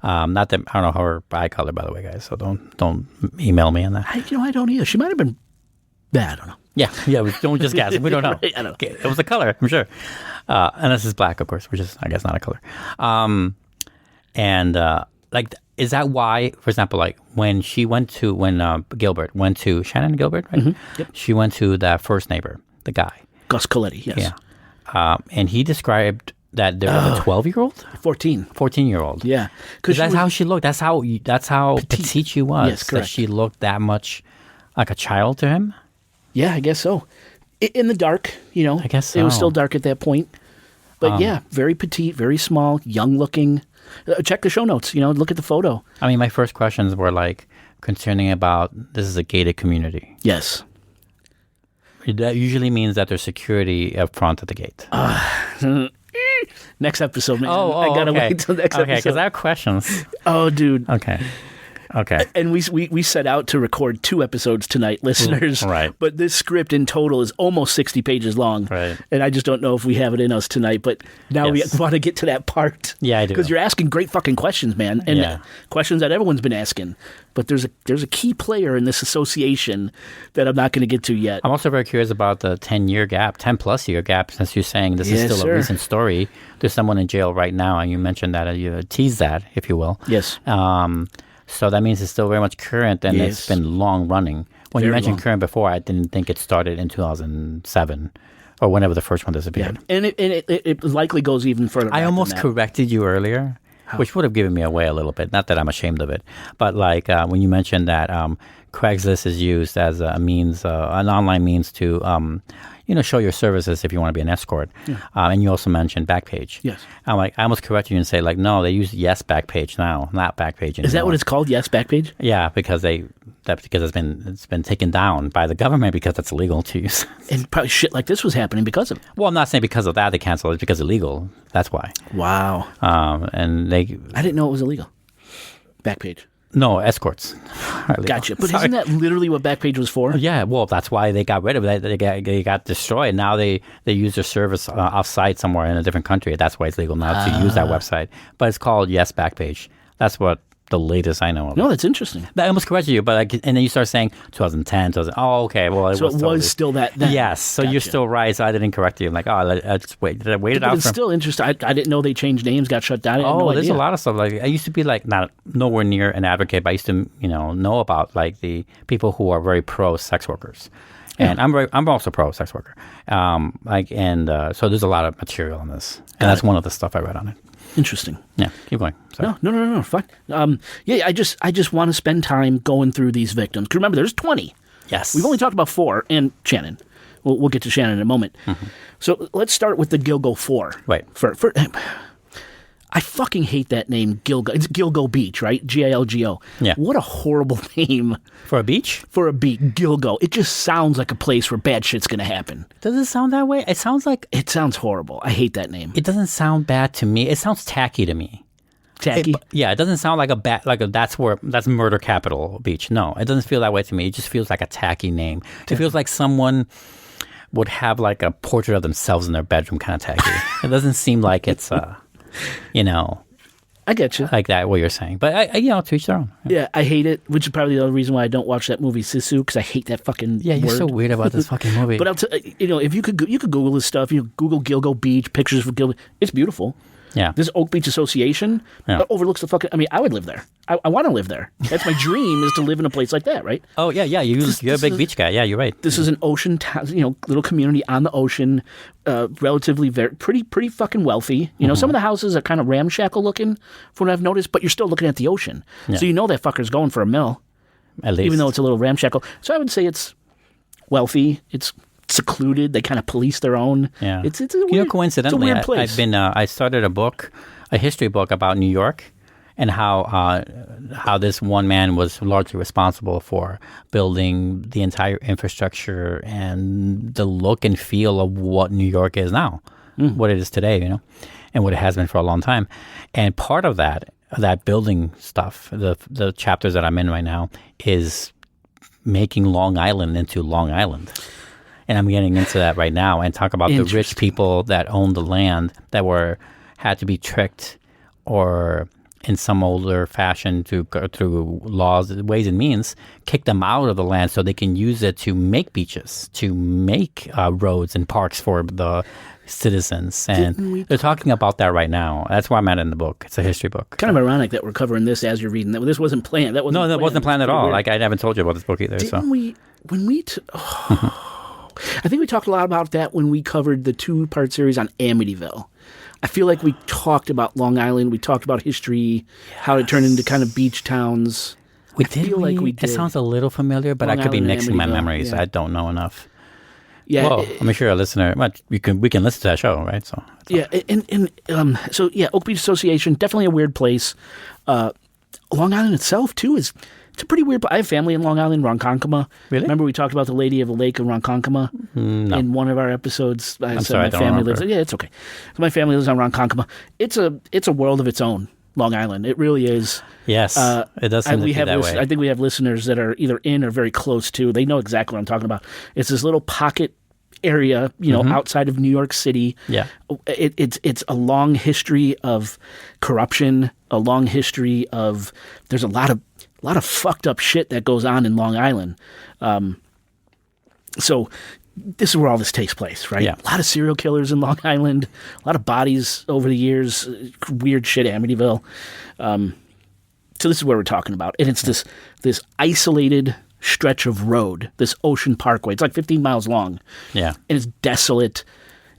Not that I don't know her eye color, by the way, guys. So don't email me on that. I don't either. She might have been bad. I don't know. Yeah. Don't just guess. We don't know. Right, I don't know. Okay, it was a color, I'm sure. Unless it's black, of course, which is I guess not a color. Like. Is that why, for example, like when Gilbert went to Shannon Gilbert, right? Mm-hmm. Yep. She went to that first neighbor, the guy. Gus Coletti, yes. Yeah. And he described that there was a 12-year-old? 14. 14-year-old. Yeah. Because that's how she looked. That's how petite she was. Yes, correct. That she looked that much like a child to him? Yeah, I guess so. In the dark, I guess so. It was still dark at that point. But very petite, very small, young looking. Check the show notes, look at the photo. I mean, my first questions were like concerning about this is a gated community. Yes. That usually means that there's security up front at the gate. No, Next episode, man. Oh, I gotta okay. wait till next Okay, because episode. I have questions. Oh, dude. Okay. And we set out to record 2 episodes tonight, listeners. Right. But this script in total is almost 60 pages long. Right. And I just don't know if we have it in us tonight. But now Yes. we want to get to that part. Yeah, I do. Because you're asking great fucking questions, man. And Yeah. questions that everyone's been asking. But there's a key player in this association that I'm not going to get to yet. I'm also very curious about the 10+ year gap, since you're saying this is Yes, still sir. a recent story. There's someone in jail right now, and you mentioned that, you teased that, if you will. Yes. So that means it's still very much current, and Yes. it's been long running. When you Very mentioned long. current before, I didn't think it started in 2007 or whenever the first one disappeared. And it likely goes even further back I than almost that. corrected you earlier, which would have given me away a little bit. Not that I'm ashamed of it, but like when you mentioned that Craigslist is used as a means, an online means to, show your services if you want to be an escort. And you also mentioned Backpage. Yes. I'm like, I almost corrected you and say like, no, they use Yes Backpage now, not Backpage anymore. Is that what it's called? Yes, Backpage? Yeah, because it's been taken down by the government because it's illegal to use. And probably shit like this was happening because of it. Well, I'm not saying because of that they canceled it, because it's illegal. That's why. Wow. And they I didn't know it was illegal. Backpage. no escorts. are illegal. Gotcha. But Sorry. isn't that literally what Backpage was for? Yeah, well, that's why they got rid of it. They got destroyed. Now they use their service off-site somewhere in a different country. That's why it's legal now to use that website. But it's called Yes Backpage. That's what the latest I know of. No, that's interesting. I almost corrected you, but and then you start saying 2010, 2000. Oh, okay. Well, So it was still that then. Yes. So you're Gotcha. still right. So I didn't correct you. I'm like, let's wait. Did I wait it But out? it's still interesting. I didn't know they changed names, got shut down. I had no there's idea. a lot of stuff. Like I used to be like not nowhere near an advocate, but I used to know about like the people who are very pro sex workers, and I'm also pro sex worker. So there's a lot of material on this, and that's one of the stuff I read on it. Interesting. Yeah, keep going. Sorry. No. Fuck. I just want to spend time going through these victims. 'Cause remember, there's 20. Yes, We've only talked about 4, and Shannon. We'll get to Shannon in a moment. So let's start with the Gilgo 4. Right. I fucking hate that name, Gilgo. It's Gilgo Beach, right? Gilgo. Yeah. What a horrible name for a beach. for a beach, Gilgo. It just sounds like a place where bad shit's going to happen. Does it sound that way? It sounds like It sounds horrible. I hate that name. it doesn't sound bad to me. It sounds tacky to me. Tacky. It doesn't sound like that's murder capital beach. No, it doesn't feel that way to me. It just feels like a tacky name. It feels like someone would have like a portrait of themselves in their bedroom, kind of tacky. It doesn't seem like it's I get you. like that what you're saying. But to each their own. Yeah, I hate it, which is probably the other reason why I don't watch that movie Sisu, because I hate that fucking Yeah, you're word. so weird about this fucking movie. But I'll if you could Google this stuff, Google Gilgo Beach, pictures of Gilgo. It's beautiful. yeah, This Oak Beach Association overlooks the fucking. I mean, I would live there. I want to live there. That's my dream, is to live in a place like that, right? oh yeah, you're a this big is- beach guy. Yeah, you're right. This is an ocean town, little community on the ocean, relatively pretty fucking wealthy. Some of the houses are kind of ramshackle looking, from what I've noticed, but you're still looking at the ocean, so that fucker's going for a mill, At least, even though it's a little ramshackle. So I would say it's wealthy. It's secluded. They kind of police their own. yeah. It's a weird, coincidentally, it's a weird place. I started a history book about New York, and how this one man was largely responsible for building the entire infrastructure and the look and feel of what New York is now, what it is today, and what it has been for a long time. And part of that building stuff, the chapters that I'm in right now, is making Long Island into Long Island. And I'm getting into that right now, and talk about the rich people that owned the land that had to be tricked or in some older fashion to go through laws, ways and means, kick them out of the land so they can use it to make beaches, to make roads and parks for the citizens. And they're talking about that right now. That's why I'm at in the book. It's a history book. Kind of ironic that we're covering this as you're reading. This wasn't planned. That wasn't planned at all. Weird. Like I haven't told you about this book either. Didn't we? I think we talked a lot about that when we covered the 2-part series on Amityville. I feel like we talked about Long Island. We talked about history, how it turned into kind of beach towns. We did. we It did. sounds a little familiar, but Long I could be Island and mixing my Amityville, memories. yeah. I don't know enough. Yeah, Well, I'm sure a listener. We can listen to that show, right? So Oak Beach Association, definitely a weird place. Long Island itself too is It's a pretty weird. I have family in Long Island, Ronkonkoma. Really? Remember we talked about the Lady of the Lake in Ronkonkoma No. in one of our episodes? I said sorry, my I don't family remember. lives. Yeah, it's okay. So my family lives on Ronkonkoma. It's a world of its own. Long Island. It really is. Yes, it does seem to be that way. I think we have listeners that are either in or very close to. They know exactly what I'm talking about. It's this little pocket area, outside of New York City. Yeah. It's a long history of corruption, a long history of there's a lot of fucked up shit that goes on in Long Island. So this is where all this takes place, right? Yeah. A lot of serial killers in Long Island, a lot of bodies over the years, weird shit, Amityville. So this is where we're talking about. And it's this isolated stretch of road, this Ocean Parkway. It's like 15 miles long. Yeah. And it's desolate.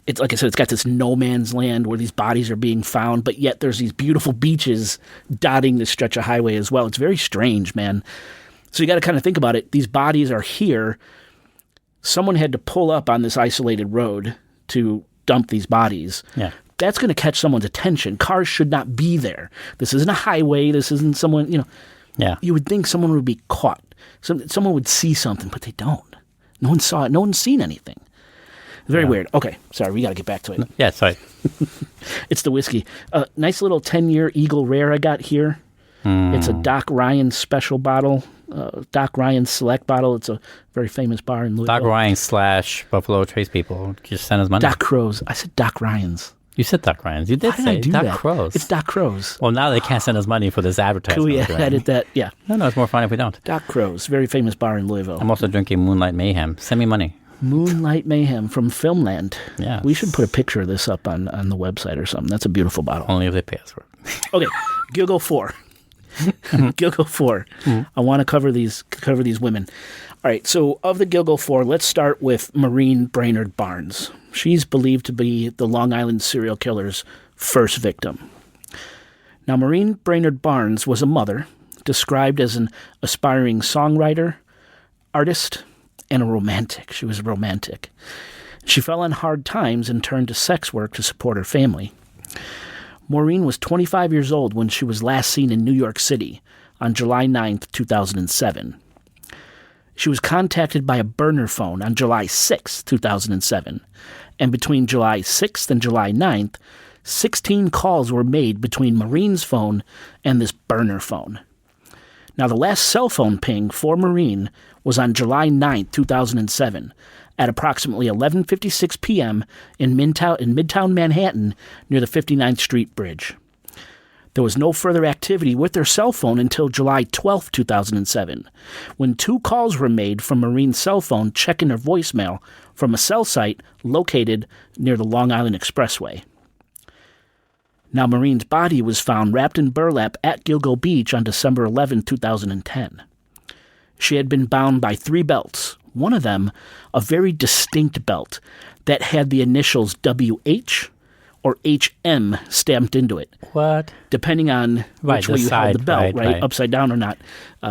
It's like I said, it's got this no man's land where these bodies are being found, but yet there's these beautiful beaches dotting this stretch of highway as well. It's very strange, man. So you got to kind of think about it. These bodies are here. Someone had to pull up on this isolated road to dump these bodies. Yeah. That's going to catch someone's attention. Cars should not be there. This isn't a highway. This isn't someone, Yeah. You would think someone would be caught. Someone would see something, but they don't. No one saw it. No one's seen anything. Very weird. Okay, sorry, we got to get back to it. Yeah, sorry. It's the whiskey. Nice little 10-year Eagle Rare I got here. It's a Doc Ryan special bottle, Doc Ryan Select bottle. It's a very famous bar in Louisville. Doc Ryan / Buffalo Trace people just send us money. Doc Crow's. I said Doc Ryan's. You said Doc Ryan's. You did Why did say I do Doc that? Crow's. It's Doc Crow's. Well, now they can't send us money for this advertisement. Can we edit that? Yeah. No, it's more fun if we don't. Doc Crow's, very famous bar in Louisville. I'm also drinking Moonlight Mayhem. Send me money. Moonlight Mayhem from Filmland. Yeah. We should put a picture of this up on the website or something. That's a beautiful bottle. Only if they pay us for it. Okay, Gilgo 4. Gilgo 4. I want to cover these women. All right, so of the Gilgo 4, let's start with Maureen Brainerd Barnes. She's believed to be the Long Island serial killer's first victim. Now, Maureen Brainerd Barnes was a mother, described as an aspiring songwriter, artist, and a romantic. She was romantic. She fell on hard times and turned to sex work to support her family. Maureen was 25 years old when she was last seen in New York City on July 9th, 2007. She was contacted by a burner phone on July 6th, 2007, and between July 6th and July 9th, 16 calls were made between Maureen's phone and this burner phone. Now, the last cell phone ping for Maureen was on July 9th, 2007, at approximately 11:56 p.m. in Midtown Manhattan near the 59th Street Bridge. There was no further activity with her cell phone until July 12th, 2007, when 2 calls were made from Maureen's cell phone checking her voicemail from a cell site located near the Long Island Expressway. Now, Maureen's body was found wrapped in burlap at Gilgo Beach on December 11, 2010. She had been bound by 3 belts, one of them a very distinct belt that had the initials WH or HM stamped into it. What? Depending on which way you held the belt, right? Upside down or not.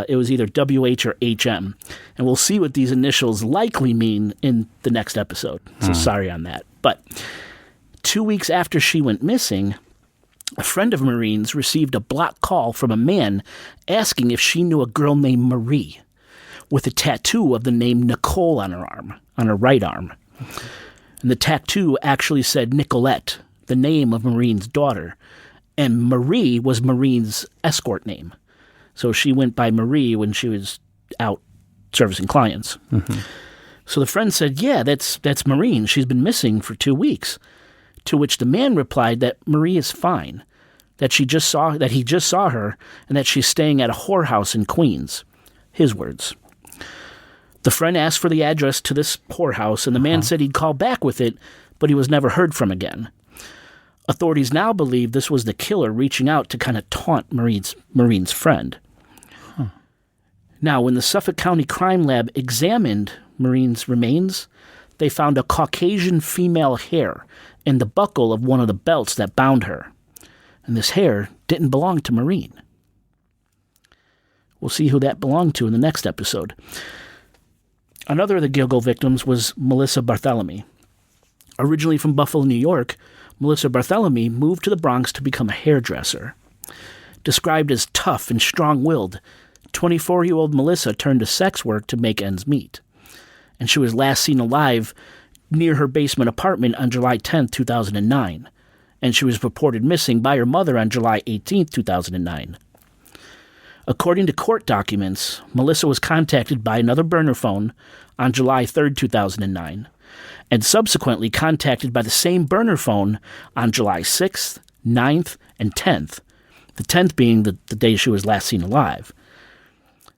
It was either WH or HM. And we'll see what these initials likely mean in the next episode. So sorry on that. But 2 weeks after she went missing, a friend of Maureen's received a block call from a man asking if she knew a girl named Marie with a tattoo of the name Nicole on her arm, on her right arm. And the tattoo actually said Nicolette, the name of Maureen's daughter. And Marie was Maureen's escort name. So she went by Marie when she was out servicing clients. Mm-hmm. So the friend said, yeah, that's Maureen. She's been missing for 2 weeks. To which the man replied that Marie is fine, that he just saw her, and that she's staying at a whorehouse in Queens. His words. The friend asked for the address to this whorehouse, and the man said he'd call back with it, but he was never heard from again. Authorities now believe this was the killer reaching out to kind of taunt Maureen's friend. Huh. Now, when the Suffolk County Crime Lab examined Maureen's remains, they found a Caucasian female hair in the buckle of one of the belts that bound her. And this hair didn't belong to Maureen. We'll see who that belonged to in the next episode. Another of the Gilgo victims was Melissa Barthélemy. Originally from Buffalo, New York, Melissa Barthélemy moved to the Bronx to become a hairdresser. Described as tough and strong-willed, 24-year-old Melissa turned to sex work to make ends meet, and she was last seen alive near her basement apartment on July 10, 2009, and she was reported missing by her mother on July 18, 2009. According to court documents, Melissa was contacted by another burner phone on July 3, 2009, and subsequently contacted by the same burner phone on July 6th, 9th, and 10th, the 10th being the day she was last seen alive.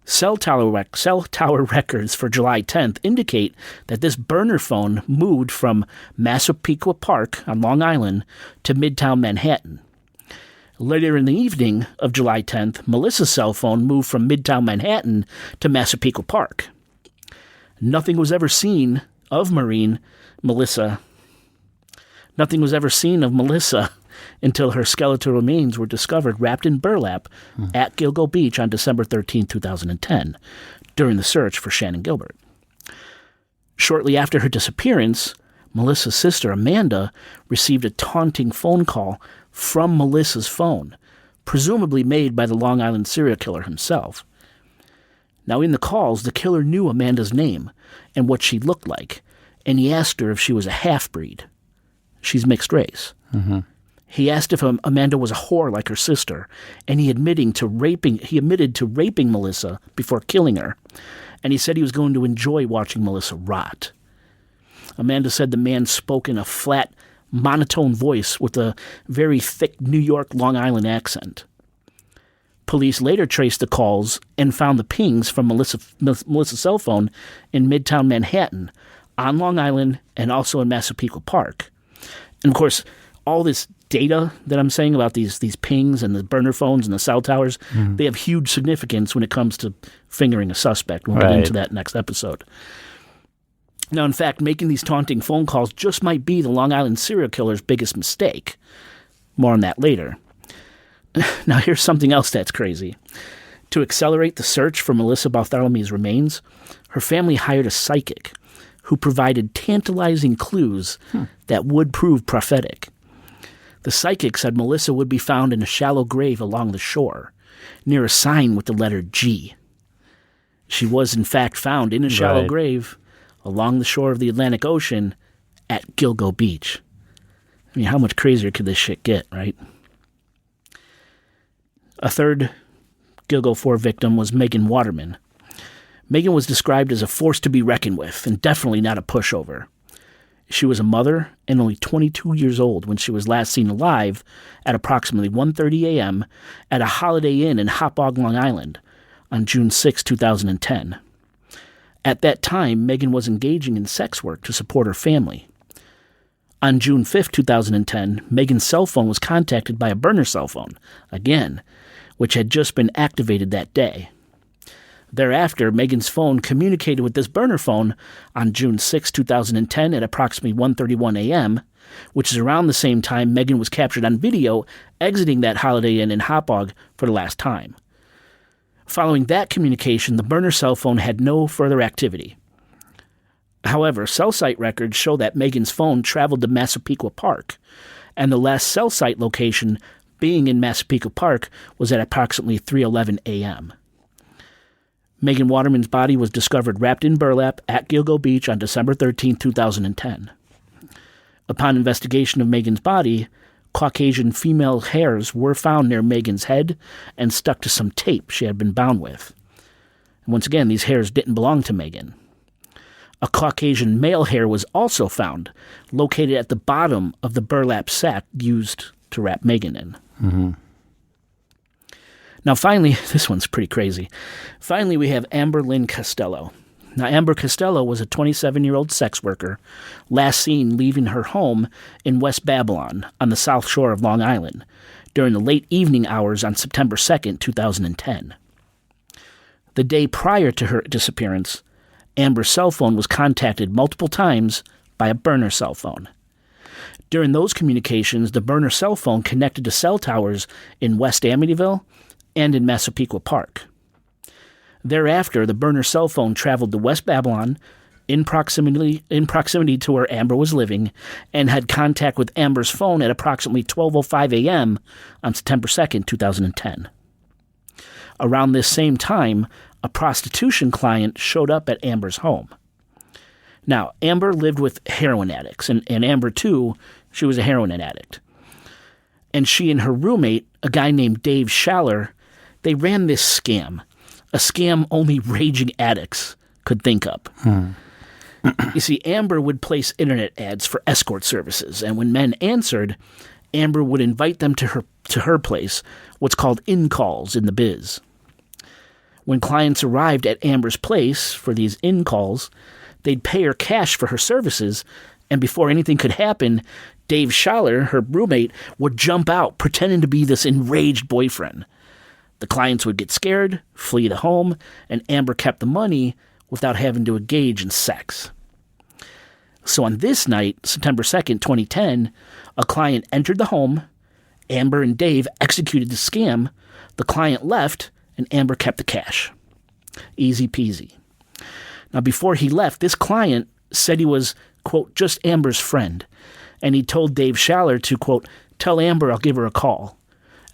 Cell tower records for July 10th indicate that this burner phone moved from Massapequa Park on Long Island to Midtown Manhattan. Later in the evening of July 10th, Melissa's cell phone moved from Midtown Manhattan to Massapequa Park. Nothing was ever seen of Melissa until her skeletal remains were discovered wrapped in burlap at Gilgo Beach on December 13, 2010, during the search for Shannon Gilbert. Shortly after her disappearance, Melissa's sister, Amanda, received a taunting phone call from Melissa's phone, presumably made by the Long Island serial killer himself. Now, in the calls, the killer knew Amanda's name and what she looked like, and he asked her if she was a half-breed. She's mixed race. Mm-hmm. He asked if Amanda was a whore like her sister, and he admitted to raping Melissa before killing her, and he said he was going to enjoy watching Melissa rot. Amanda said the man spoke in a flat, monotone voice with a very thick New York, Long Island accent. Police later traced the calls and found the pings from Melissa's cell phone in Midtown Manhattan, on Long Island, and also in Massapequa Park. And, of course, all this data that I'm saying about these pings and the burner phones and the cell towers, they have huge significance when it comes to fingering a suspect. We'll get into that next episode. Now, in fact, making these taunting phone calls just might be the Long Island serial killer's biggest mistake. More on that later. Now, here's something else that's crazy. To accelerate the search for Melissa Barthelomew's remains, her family hired a psychic who provided tantalizing clues that would prove prophetic. The psychic said Melissa would be found in a shallow grave along the shore, near a sign with the letter G. She was, in fact, found in a shallow grave along the shore of the Atlantic Ocean at Gilgo Beach. I mean, how much crazier could this shit get, right? A third Gilgo 4 victim was Megan Waterman. Megan was described as a force to be reckoned with, and definitely not a pushover. She was a mother and only 22 years old when she was last seen alive at approximately 1:30 a.m. at a Holiday Inn in Hauppauge, Long Island, on June 6, 2010. At that time, Megan was engaging in sex work to support her family. On June 5, 2010, Megan's cell phone was contacted by a burner cell phone, again, which had just been activated that day. Thereafter, Megan's phone communicated with this burner phone on June 6, 2010 at approximately 1:31 a.m., which is around the same time Megan was captured on video exiting that Holiday Inn in Hauppauge for the last time. Following that communication, the burner cell phone had no further activity. However, cell site records show that Megan's phone traveled to Massapequa Park, and the last cell site location being in Massapequa Park was at approximately 3:11 a.m. Megan Waterman's body was discovered wrapped in burlap at Gilgo Beach on December 13, 2010. Upon investigation of Megan's body, Caucasian female hairs were found near Megan's head and stuck to some tape she had been bound with. And once again, these hairs didn't belong to Megan. A Caucasian male hair was also found, located at the bottom of the burlap sack used to wrap Megan in. Mm-hmm. Now, finally, this one's pretty crazy. Finally, we have Amber Lynn Costello. Now, Amber Costello was a 27-year-old sex worker, last seen leaving her home in West Babylon on the south shore of Long Island during the late evening hours on September 2nd, 2010. The day prior to her disappearance, Amber's cell phone was contacted multiple times by a burner cell phone. During those communications, the burner cell phone connected to cell towers in West Amityville and in Massapequa Park. Thereafter, the burner cell phone traveled to West Babylon in proximity to where Amber was living and had contact with Amber's phone at approximately 12:05 a.m. on September 2nd, 2010. Around this same time, a prostitution client showed up at Amber's home. Now, Amber lived with heroin addicts, and Amber, too, she was a heroin addict. And she and her roommate, a guy named Dave Schaller, they ran this scam, a scam only raging addicts could think up. You see, Amber would place internet ads for escort services, and when men answered, Amber would invite them to her place, what's called in-calls in the biz. When clients arrived at Amber's place for these in-calls, they'd pay her cash for her services, and before anything could happen, Dave Schaller, her roommate, would jump out pretending to be this enraged boyfriend. The clients would get scared, flee the home, and Amber kept the money without having to engage in sex. So on this night, September 2nd, 2010, a client entered the home, Amber and Dave executed the scam, the client left, and Amber kept the cash. Easy peasy. Now, before he left, this client said he was, quote, just Amber's friend, and he told Dave Schaller to, quote, tell Amber I'll give her a call,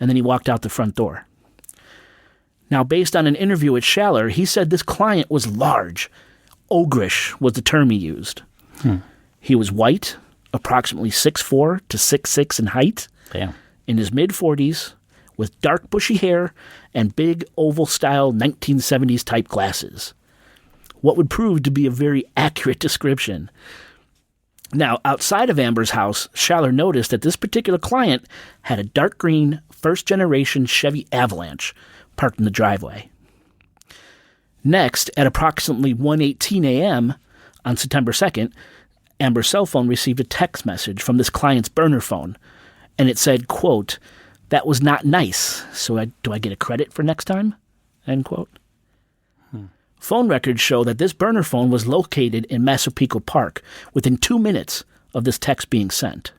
and then he walked out the front door. Now, based on an interview with Schaller, he said this client was large. Ogrish was the term he used. He was white, approximately 6'4" to 6'6" in height, Damn. in his mid-40s, with dark bushy hair and big oval-style 1970s type glasses. What would prove to be a very accurate description. Now, outside of Amber's house, Schaller noticed that this particular client had a dark green, first-generation Chevy Avalanche parked in the driveway. Next, at approximately 1:18 a.m. on September 2nd, Amber's cell phone received a text message from this client's burner phone, and it said, quote, that was not nice, so do I get a credit for next time? End quote. Phone records show that this burner phone was located in Massapequa Park within 2 minutes of this text being sent.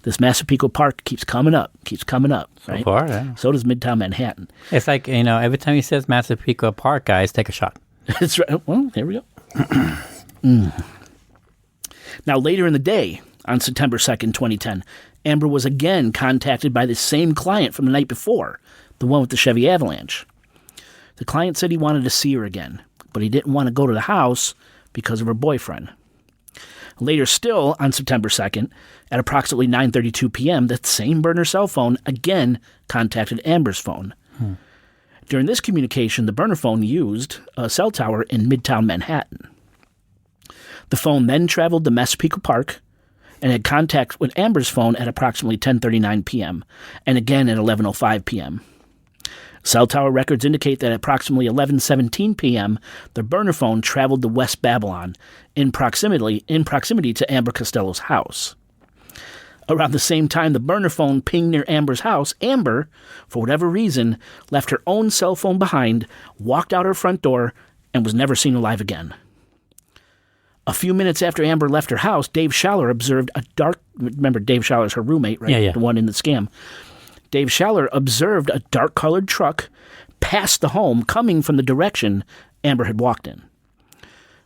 This Massapequa Park keeps coming up, right? So far, yeah. So does Midtown Manhattan. It's like, every time he says Massapequa Park, guys, take a shot. That's right. Well, here we go. Now, later in the day, on September 2nd, 2010, Amber was again contacted by the same client from the night before, the one with the Chevy Avalanche. The client said he wanted to see her again, but he didn't want to go to the house because of her boyfriend. Later still, on September 2nd, at approximately 9:32 p.m., that same burner cell phone again contacted Amber's phone. During this communication, the burner phone used a cell tower in Midtown Manhattan. The phone then traveled to Massapequa Park and had contact with Amber's phone at approximately 10:39 p.m. and again at 11:05 p.m. Cell tower records indicate that at approximately 11:17 p.m., the burner phone traveled to West Babylon in proximity to Amber Costello's house. Around the same time the burner phone pinged near Amber's house, Amber, for whatever reason, left her own cell phone behind, walked out her front door, and was never seen alive again. A few minutes after Amber left her house, Dave Schaller observed remember Dave Schaller's her roommate, right? Yeah. The one in the scam. Dave Schaller observed a dark-colored truck pass the home coming from the direction Amber had walked in.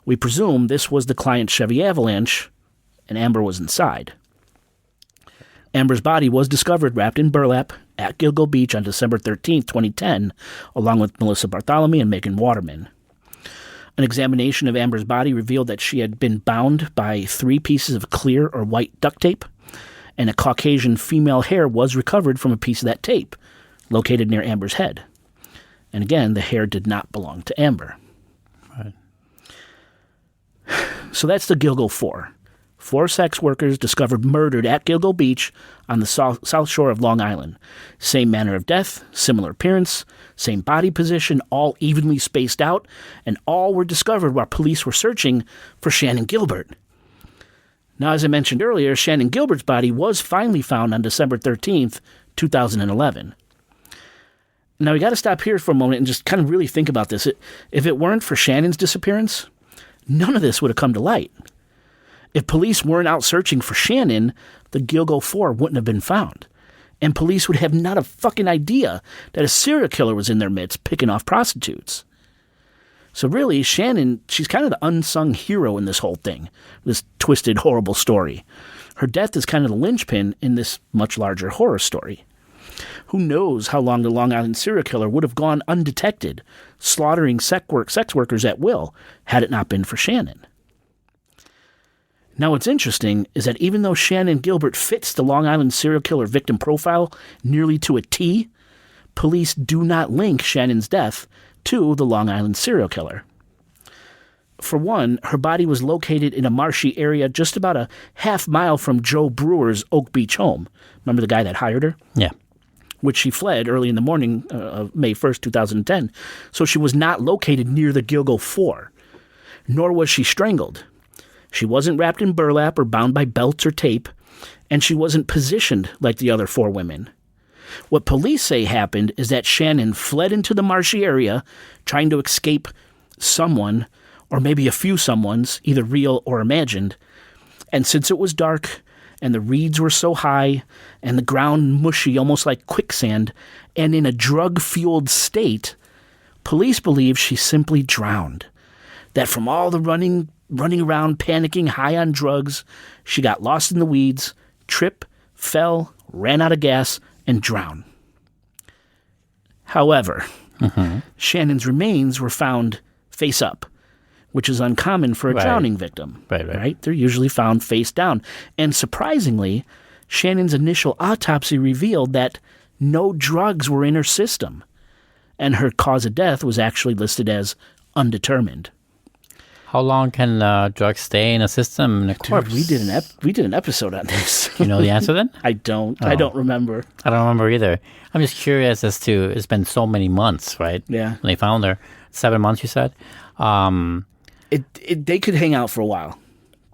We presume this was the client's Chevy Avalanche, and Amber was inside. Amber's body was discovered wrapped in burlap at Gilgo Beach on December 13th, 2010, along with Melissa Bartholomew and Megan Waterman. An examination of Amber's body revealed that she had been bound by 3 pieces of clear or white duct tape, and a Caucasian female hair was recovered from a piece of that tape, located near Amber's head. And again, the hair did not belong to Amber. Right. So that's the Gilgo 4. 4 sex workers discovered murdered at Gilgo Beach on the south shore of Long Island. Same manner of death, similar appearance, same body position, all evenly spaced out, and all were discovered while police were searching for Shannon Gilbert. Now, as I mentioned earlier, Shannon Gilbert's body was finally found on December 13th, 2011. Now, we got to stop here for a moment and just kind of really think about this. If it weren't for Shannon's disappearance, none of this would have come to light. If police weren't out searching for Shannon, the Gilgo 4 wouldn't have been found. And police would have not a fucking idea that a serial killer was in their midst picking off prostitutes. So really, Shannon, she's kind of the unsung hero in this whole thing, this twisted, horrible story. Her death is kind of the linchpin in this much larger horror story. Who knows how long the Long Island serial killer would have gone undetected, slaughtering sex workers at will, had it not been for Shannon. Now, what's interesting is that even though Shannon Gilbert fits the Long Island serial killer victim profile nearly to a T, police do not link Shannon's death to the Long Island serial killer. For one, her body was located in a marshy area just about a half mile from Joe Brewer's Oak Beach home. Remember the guy that hired her? Yeah. Which she fled early in the morning of May 1st, 2010. So she was not located near the Gilgo 4, nor was she strangled. She wasn't wrapped in burlap or bound by belts or tape, and she wasn't positioned like the other 4 women. What police say happened is that Shannon fled into the marshy area, trying to escape someone, or maybe a few someones, either real or imagined. And since it was dark, and the reeds were so high, and the ground mushy, almost like quicksand, and in a drug-fueled state, police believe she simply drowned. That from all the running around, panicking, high on drugs, she got lost in the weeds, tripped, fell, ran out of gas, and drowned. However, Shannon's remains were found face up, which is uncommon for a drowning victim. Right? They're usually found face down. And surprisingly, Shannon's initial autopsy revealed that no drugs were in her system, and her cause of death was actually listed as undetermined. How long can drugs stay in a system in a corpse? Dude, we did an episode on this. You know the answer then? I don't. I don't remember. I don't remember either. I'm just curious as to, it's been so many months, right? Yeah. When they found her. 7 months, you said? They could hang out for a while.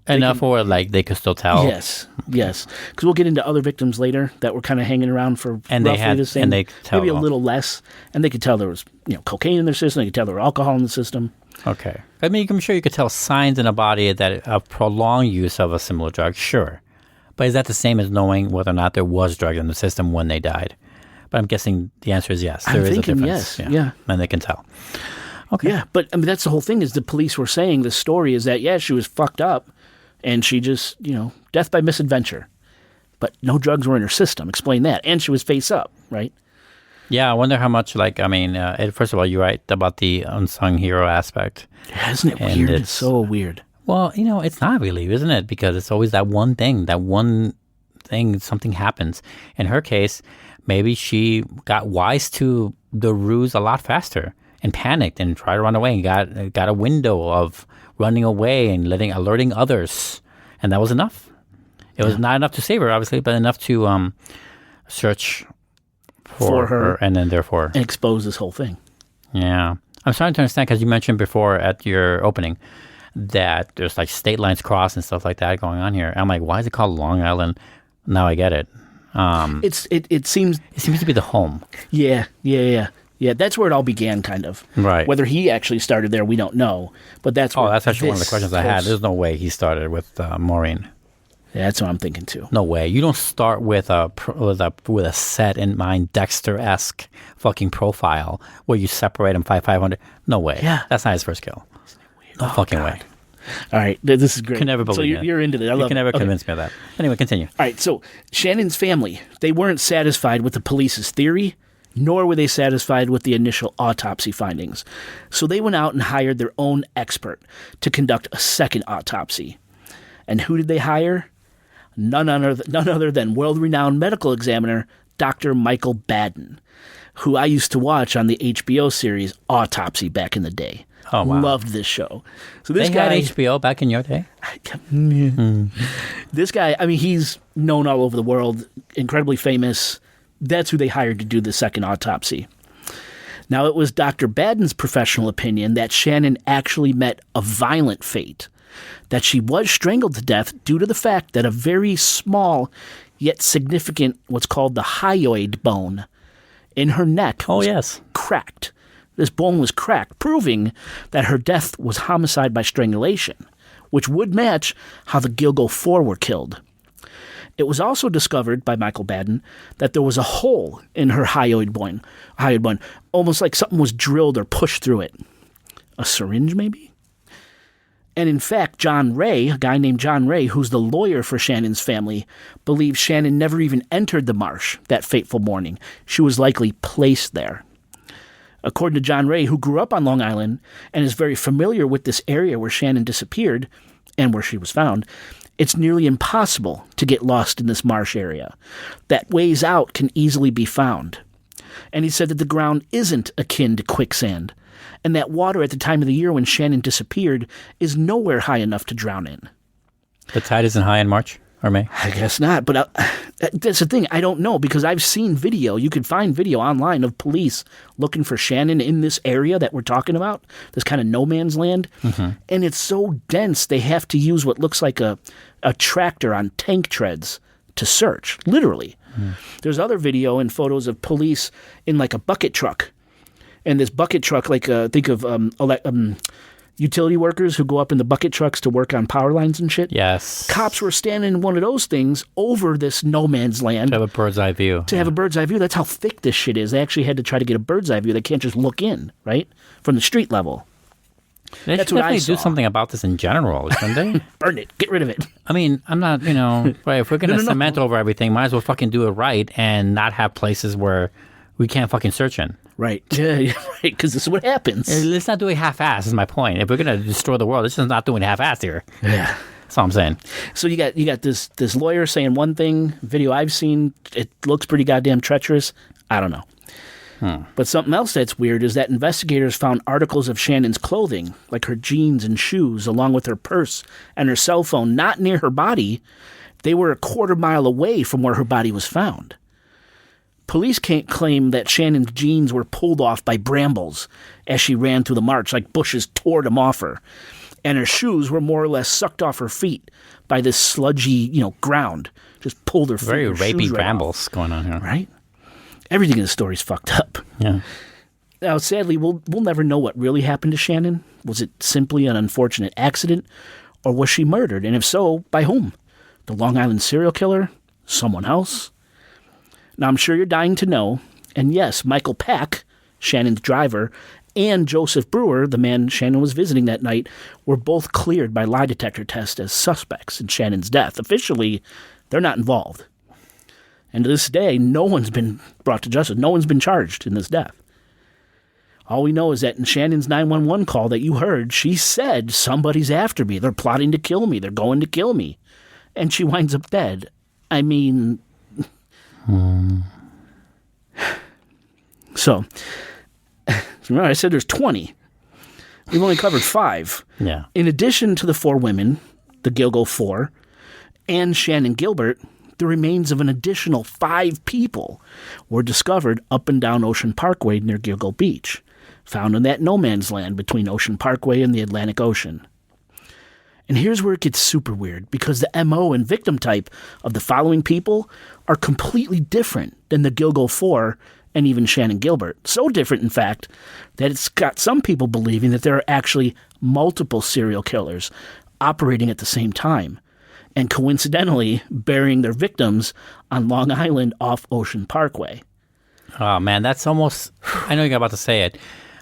Enough where like they could still tell. Yes. Because we'll get into other victims later that were kind of hanging around for roughly the same. And they could tell maybe a little less, and they could tell there was cocaine in their system. They could tell there was alcohol in the system. Okay. I mean, I'm sure you could tell signs in a body that of prolonged use of a similar drug. Sure, but is that the same as knowing whether or not there was drugs in the system when they died? But I'm guessing the answer is yes. There is a difference. Yes. Yeah. And they can tell. Okay. Yeah, but I mean that's the whole thing. Is the police were saying the story is that she was fucked up, and she just death by misadventure, but no drugs were in her system. Explain that, and she was face up, right? Yeah, I wonder how much. First of all, you're right about the unsung hero aspect. Yeah, isn't it weird? It's so weird. Well, it's not really, isn't it? Because it's always that one thing. Something happens. In her case, maybe she got wise to the ruse a lot faster and panicked and tried to run away and got a window of running away and alerting others, and that was enough. It was not enough to save her, obviously, but enough to search for her, and then therefore and expose this whole thing. Yeah, I'm starting to understand because you mentioned before at your opening that there's like state lines crossed and stuff like that going on here. I'm like, why is it called Long Island? Now I get it. It seems to be the home. Yeah. That's where it all began, kind of. Right. Whether he actually started there, we don't know. But that's that's actually one of the questions I had. There's no way he started with Maureen. Yeah, that's what I'm thinking too. No way. You don't start with a set in mind Dexter-esque fucking profile where you separate him 500. No way. Yeah. That's not his first kill. No fucking way. All right, this is great. Can never believe so you're into this. I love you can never convince me of that. Anyway, continue. All right, so Shannon's family, they weren't satisfied with the police's theory, nor were they satisfied with the initial autopsy findings. So they went out and hired their own expert to conduct a second autopsy. And who did they hire? None other than world-renowned medical examiner Dr. Michael Baden, who I used to watch on the HBO series Autopsy back in the day. Oh, wow. Loved this show. So this they guy had HBO back in your day? This guy, I mean, he's known all over the world, incredibly famous. That's who they hired to do the second autopsy. Now, it was Dr. Baden's professional opinion that Shannon actually met a violent fate, that she was strangled to death due to the fact that a very small yet significant, what's called the hyoid bone in her neck was cracked. This bone was cracked, proving that her death was homicide by strangulation, which would match how the Gilgo 4 were killed. It was also discovered by Michael Baden that there was a hole in her hyoid bone, almost like something was drilled or pushed through it. A syringe, maybe? And in fact, John Ray, a guy named John Ray, who's the lawyer for Shannon's family, believes Shannon never even entered the marsh that fateful morning. She was likely placed there. According to John Ray, who grew up on Long Island and is very familiar with this area where Shannon disappeared and where she was found, it's nearly impossible to get lost in this marsh area. That ways out can easily be found. And he said that the ground isn't akin to quicksand, and that water at the time of the year when Shannon disappeared is nowhere high enough to drown in. The tide isn't high in March or May? I guess not, but that's the thing. I don't know, because I've seen video. You could find video online of police looking for Shannon in this area that we're talking about, this kind of no man's land, and it's so dense they have to use what looks like a tractor on tank treads to search, literally. There's other video and photos of police in like a bucket truck. And this bucket truck, like think of utility workers who go up in the bucket trucks to work on power lines and shit. Yes. Cops were standing in one of those things over this no man's land. To have a bird's eye view. To have a bird's eye view. That's how thick this shit is. They actually had to try to get a bird's eye view. They can't just look in, right? From the street level. They That's should what I definitely do saw. something about this in general, shouldn't they? Burn it. Get rid of it. I mean, I'm not, right, if we're going to No. cement over everything, might as well fucking do it right and not have places where we can't fucking search in. Right. Yeah, right. Because this is what happens. Let's not do it half-assed is my point. If we're going to destroy the world, let's just not do it half-assed here. Yeah. That's all I'm saying. So you got this lawyer saying one thing. Video I've seen, it looks pretty goddamn treacherous. I don't know. But something else that's weird is that investigators found articles of Shannon's clothing, like her jeans and shoes, along with her purse and her cell phone, not near her body. They were a quarter mile away from where her body was found. Police can't claim that Shannon's jeans were pulled off by brambles as she ran through the march, like bushes tore them off her. And her shoes were more or less sucked off her feet by this sludgy, ground. Just pulled her feet. Very her shoes rapey right brambles off. going on here. Right? Everything in the story's fucked up. Yeah. Now, sadly, we'll never know what really happened to Shannon. Was it simply an unfortunate accident, or was she murdered? And if so, by whom? The Long Island serial killer? Someone else? Now, I'm sure you're dying to know. And yes, Michael Pack, Shannon's driver, and Joseph Brewer, the man Shannon was visiting that night, were both cleared by lie detector tests as suspects in Shannon's death. Officially, they're not involved. And to this day, no one's been brought to justice. No one's been charged in this death. All we know is that in Shannon's 911 call that you heard, she said, somebody's after me. They're plotting to kill me. They're going to kill me. And she winds up dead. I mean... So, remember I said there's 20. We've only covered 5. Yeah. In addition to the 4 women, the Gilgo 4, and Shannon Gilbert, the remains of an additional 5 people were discovered up and down Ocean Parkway near Gilgo Beach, found in that no man's land between Ocean Parkway and the Atlantic Ocean. And here's where it gets super weird, because the MO and victim type of the following people are completely different than the Gilgo 4 and even Shannon Gilbert. So different, in fact, that it's got some people believing that there are actually multiple serial killers operating at the same time, and coincidentally burying their victims on Long Island off Ocean Parkway. Oh, man, that's almost... I know you're about to say it,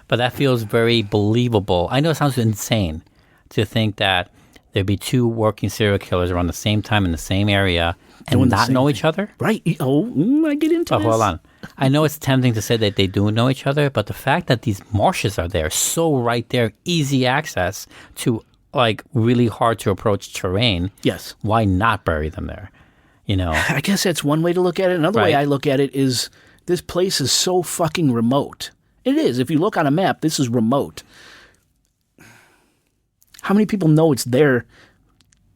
but that feels very believable. I know it sounds insane to think that there'd be 2 working serial killers around the same time in the same area and Doing the not same know thing. each other. Right. Oh, I get into Oh, this. hold on. I know it's tempting to say that they do know each other, but the fact that these marshes are there, so right there, easy access to like really hard to approach terrain. Yes. Why not bury them there? I guess that's one way to look at it. Another way Right. I look at it is this place is so fucking remote. It is. If you look on a map, this is remote. How many people know it's there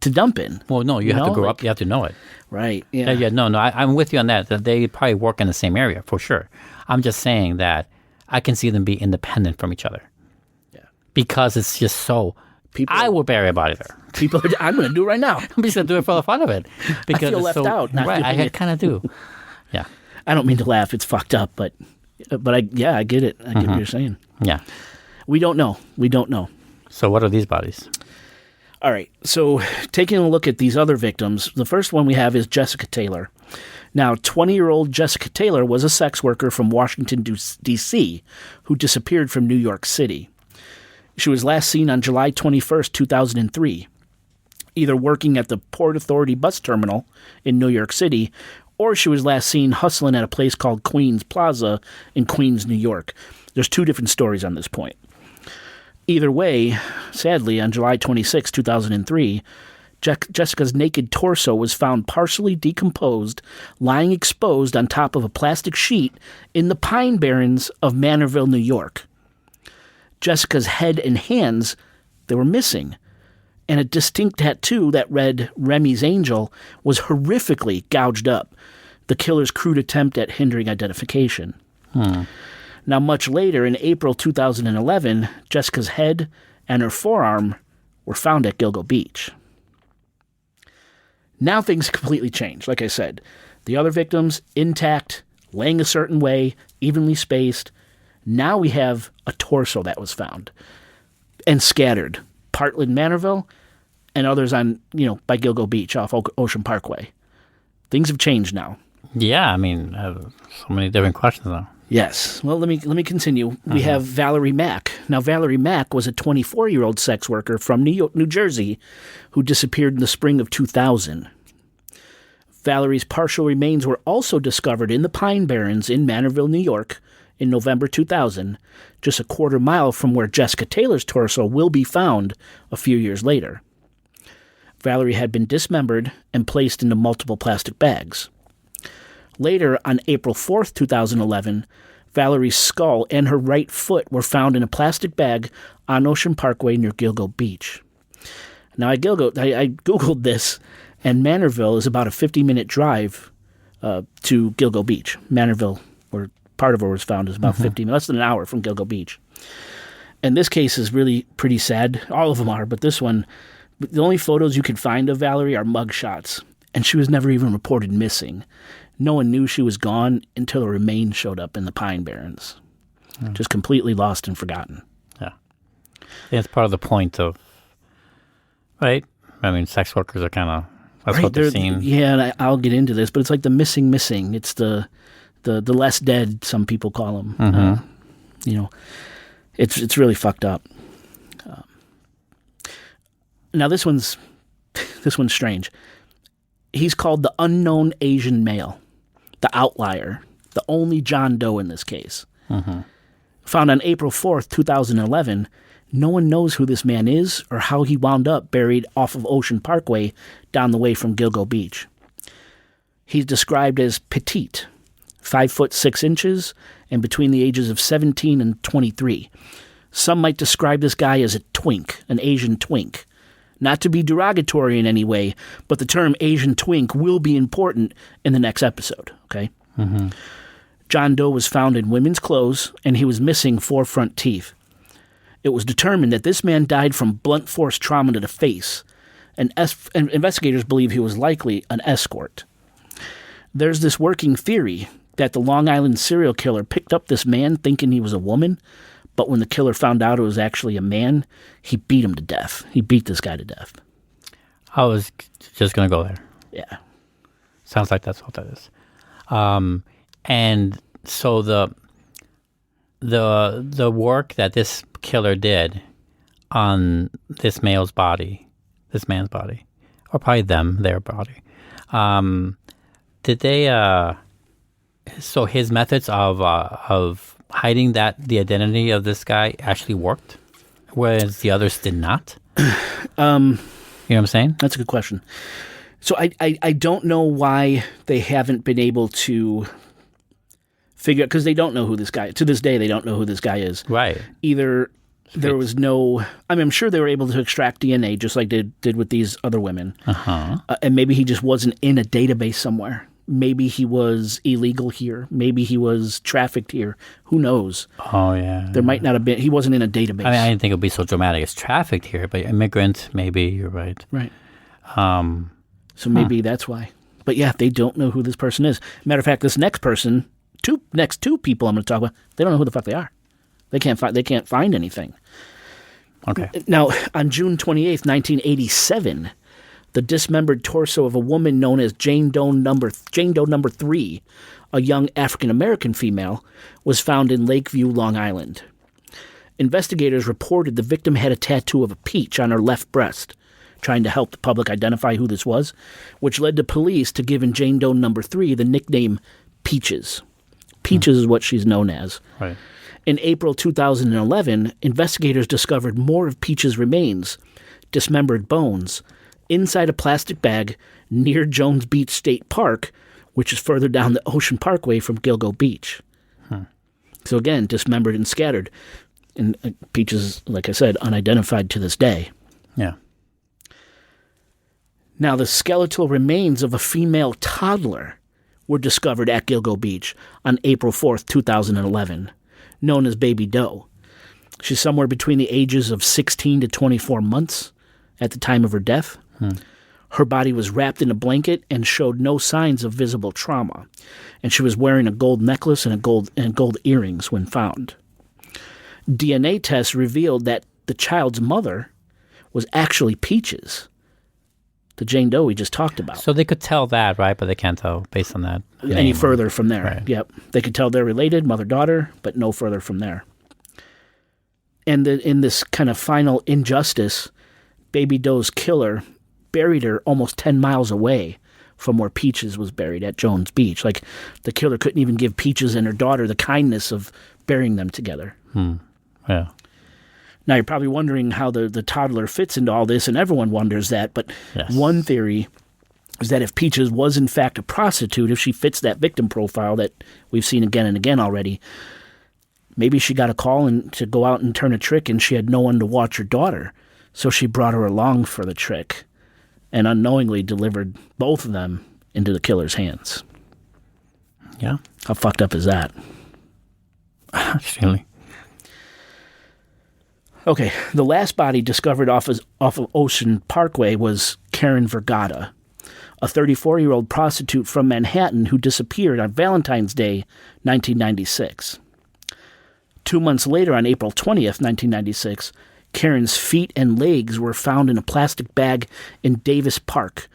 to dump in? Well, no, you have to know, grow like- up. You have to know it. Right. Yeah. Yeah, no, I'm with you on that. That they probably work in the same area for sure. I'm just saying that I can see them be independent from each other. Yeah. Because it's just so. People- I will bury a body there. People are, I'm going to do it right now. I'm just gonna do it for the fun of it. Because feel it's left so, out not right, doing I it. kind of do. Yeah, I don't mean to laugh. It's fucked up, but I get it. I get what you're saying. yeah. We don't know. We don't know. So what are these bodies? All right, so taking a look at these other victims, the first one we have is Jessica Taylor. Now, 20-year-old Jessica Taylor was a sex worker from Washington, D.C., who disappeared from New York City. She was last seen on July 21st, 2003, either working at the Port Authority bus terminal in New York City, or she was last seen hustling at a place called Queens Plaza in Queens, New York. There's two different stories on this point. Either way, sadly, on July 26, 2003, Jessica's naked torso was found partially decomposed, lying exposed on top of a plastic sheet in the Pine Barrens of Manorville, New York. Jessica's head and hands, they were missing, and a distinct tattoo that read Remy's Angel was horrifically gouged up, the killer's crude attempt at hindering identification. Now, much later, in April 2011, Jessica's head and her forearm were found at Gilgo Beach. Now things completely changed. Like I said, the other victims, intact, laying a certain way, evenly spaced. Now we have a torso that was found and scattered, partly in Manorville and others on, by Gilgo Beach off Ocean Parkway. Things have changed now. Yeah, I mean, so many different questions now. Yes. Well, let me continue. We have Valerie Mack. Now, Valerie Mack was a 24-year-old sex worker from New Jersey who disappeared in the spring of 2000. Valerie's partial remains were also discovered in the Pine Barrens in Manorville, New York, in November 2000, just a quarter mile from where Jessica Taylor's torso will be found a few years later. Valerie had been dismembered and placed into multiple plastic bags. Later, on April 4th, 2011, Valerie's skull and her right foot were found in a plastic bag on Ocean Parkway near Gilgo Beach. Now, I Googled this, and Manorville is about a 50-minute drive to Gilgo Beach. Manorville, where part of her was found, is about less than an hour from Gilgo Beach. And this case is really pretty sad. All of them are, but this one, the only photos you could find of Valerie are mugshots, and she was never even reported missing. No one knew she was gone until her remains showed up in the Pine Barrens. Just completely lost and forgotten. Yeah. It's part of the point of, right? I mean, sex workers are kind of, that's what they're seeing. Yeah, and I'll get into this, but it's like the missing. It's the less dead, some people call them. It's really fucked up. Now this one's strange. He's called the unknown Asian male, the outlier, the only John Doe in this case. Found on April 4th, 2011, no one knows who this man is or how he wound up buried off of Ocean Parkway down the way from Gilgo Beach. He's described as petite, 5 foot 6 inches, and between the ages of 17 and 23. Some might describe this guy as a twink, an Asian twink. Not to be derogatory in any way, but the term Asian twink will be important in the next episode, okay? John Doe was found in women's clothes, and he was missing 4 front teeth. It was determined that this man died from blunt force trauma to the face, and investigators believe he was likely an escort. There's this working theory that the Long Island serial killer picked up this man thinking he was a woman, but when the killer found out it was actually a man, he beat him to death. He beat this guy to death. I was just going to go there. Yeah. Sounds like that's what that is. And so the work that this killer did on this man's body, or probably their body, did they? So his methods of hiding the identity of this guy actually worked, whereas the others did not. You know what I'm saying? That's a good question. So I don't know why they haven't been able to figure out, because they don't know who this guy, to this day, they don't know who this guy is. Right. Either there was no, I'm sure they were able to extract DNA just like they did with these other women. And maybe he just wasn't in a database somewhere. Maybe he was illegal here. Maybe he was trafficked here. Who knows? Oh, yeah. There might not have been, he wasn't in a database. I didn't think it would be so dramatic as trafficked here, but immigrant, maybe, you're right. Right. So maybe that's why. But yeah, they don't know who this person is. Matter of fact, this next person, next two people I'm going to talk about, they don't know who the fuck they are. They can't find anything. Okay. Now, on June 28th, 1987, the dismembered torso of a woman known as Jane Doe number 3, a young African-American female, was found in Lakeview, Long Island. Investigators reported the victim had a tattoo of a peach on her left breast, trying to help the public identify who this was, which led to police to giving Jane Doe number 3 the nickname Peaches. Peaches is what she's known as. Right. In April 2011, investigators discovered more of Peach's remains, dismembered bones, inside a plastic bag near Jones Beach State Park, which is further down the Ocean Parkway from Gilgo Beach. So again, dismembered and scattered. And Peaches, like I said, unidentified to this day. Yeah. Now, the skeletal remains of a female toddler were discovered at Gilgo Beach on April 4th, 2011, known as Baby Doe. She's somewhere between the ages of 16 to 24 months at the time of her death. Her body was wrapped in a blanket and showed no signs of visible trauma, and she was wearing a gold necklace and gold earrings when found. DNA tests revealed that the child's mother was actually Peaches, the Jane Doe we just talked about. So they could tell that, right? But they can't tell based on that Any name. further from there. Right. Yep. They could tell they're related, mother-daughter, but no further from there. And in this kind of final injustice, Baby Doe's killer buried her almost 10 miles away from where Peaches was buried at Jones Beach. Like, the killer couldn't even give Peaches and her daughter the kindness of burying them together. Yeah. Now, you're probably wondering how the toddler fits into all this, and everyone wonders that, but Yes. one theory is that if Peaches was in fact a prostitute, if she fits that victim profile that we've seen again and again already, maybe she got a call to go out and turn a trick, and she had no one to watch her daughter, so she brought her along for the trick and unknowingly delivered both of them into the killer's hands. Yeah. How fucked up is that? Extremely. Okay, the last body discovered off of Ocean Parkway was Karen Vergata, a 34-year-old prostitute from Manhattan who disappeared on Valentine's Day, 1996. 2 months later, on April 20th, 1996, Karen's feet and legs were found in a plastic bag in Davis Park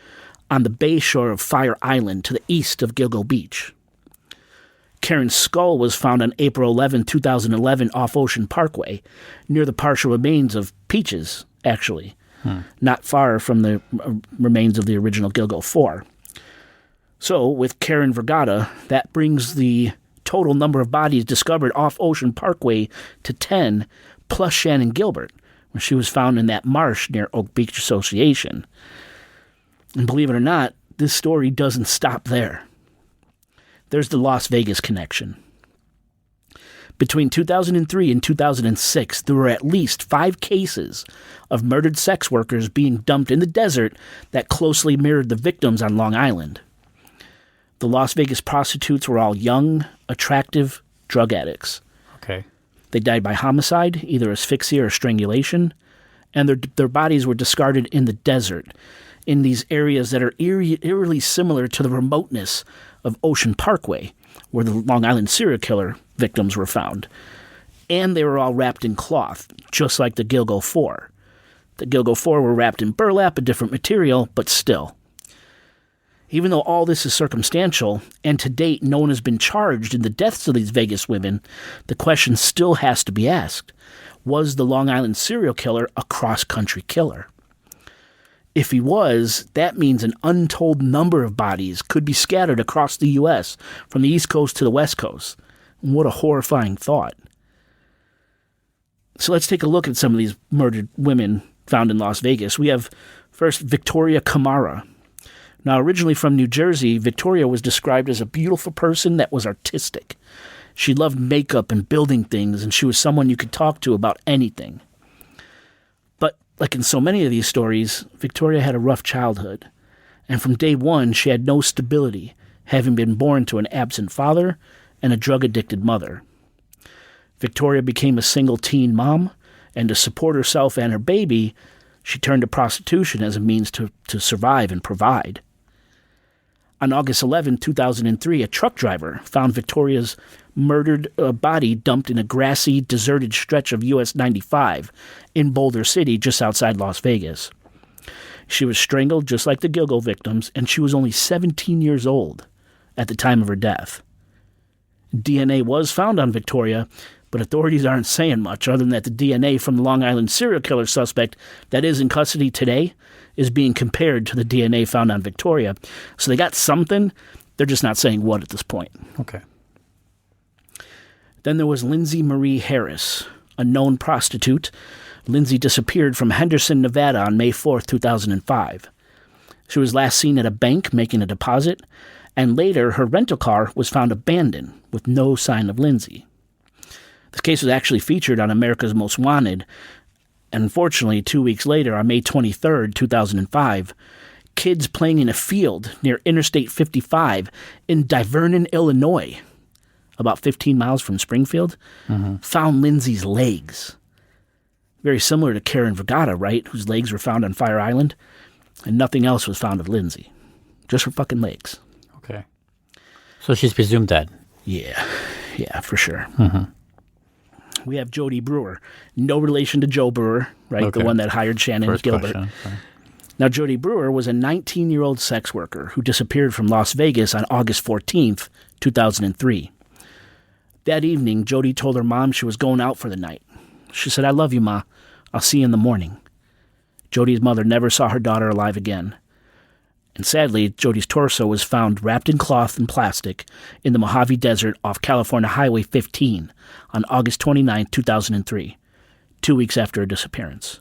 on the bay shore of Fire Island to the east of Gilgo Beach. Karen's skull was found on April 11, 2011 off Ocean Parkway, near the partial remains of Peaches, actually, not far from the remains of the original Gilgo 4. So, with Karen Vergata, that brings the total number of bodies discovered off Ocean Parkway to 10, plus Shannon Gilbert, when she was found in that marsh near Oak Beach Association. And believe it or not, this story doesn't stop there. There's the Las Vegas connection. Between 2003 and 2006, there were at least 5 cases of murdered sex workers being dumped in the desert that closely mirrored the victims on Long Island. The Las Vegas prostitutes were all young, attractive drug addicts. Okay. They died by homicide, either asphyxia or strangulation, and their bodies were discarded in the desert, in these areas that are eerily similar to the remoteness of Ocean Parkway, where the Long Island serial killer victims were found. And they were all wrapped in cloth, just like the Gilgo 4. The Gilgo 4 were wrapped in burlap, a different material, but still. Even though all this is circumstantial, and to date no one has been charged in the deaths of these Vegas women, the question still has to be asked. Was the Long Island serial killer a cross-country killer? If he was, that means an untold number of bodies could be scattered across the U.S., from the East Coast to the West Coast. What a horrifying thought. So let's take a look at some of these murdered women found in Las Vegas. We have, first, Victoria Camara. Now, originally from New Jersey, Victoria was described as a beautiful person that was artistic. She loved makeup and building things, and she was someone you could talk to about anything. But, like in so many of these stories, Victoria had a rough childhood. And from day one, she had no stability, having been born to an absent father and a drug-addicted mother. Victoria became a single teen mom, and to support herself and her baby, she turned to prostitution as a means to survive and provide. On August 11, 2003, a truck driver found Victoria's murdered body dumped in a grassy, deserted stretch of US 95 in Boulder City, just outside Las Vegas. She was strangled just like the Gilgo victims, and she was only 17 years old at the time of her death. DNA was found on Victoria, but authorities aren't saying much other than that the DNA from the Long Island serial killer suspect that is in custody today is being compared to the DNA found on Victoria. So they got something. They're just not saying what at this point. Okay. Then there was Lindsay Marie Harris, a known prostitute. Lindsay disappeared from Henderson, Nevada on May 4th, 2005. She was last seen at a bank making a deposit, and later her rental car was found abandoned with no sign of Lindsay. This case was actually featured on America's Most Wanted, and unfortunately, 2 weeks later, on May 23rd, 2005, kids playing in a field near Interstate 55 in Divernon, Illinois, about 15 miles from Springfield, found Lindsay's legs. Very similar to Karen Vergata, right, whose legs were found on Fire Island, and nothing else was found of Lindsay. Just her fucking legs. Okay. So she's presumed dead. Yeah, for sure. We have Jody Brewer. No relation to Joe Brewer, right? Okay. The one that hired Shannon First Gilbert. question. Okay. Now, Jody Brewer was a 19-year-old sex worker who disappeared from Las Vegas on August 14th, 2003. That evening, Jody told her mom she was going out for the night. She said, "I love you, Ma. I'll see you in the morning." Jody's mother never saw her daughter alive again. And sadly, Jody's torso was found wrapped in cloth and plastic in the Mojave Desert off California Highway 15 on August 29, 2003, 2 weeks after her disappearance.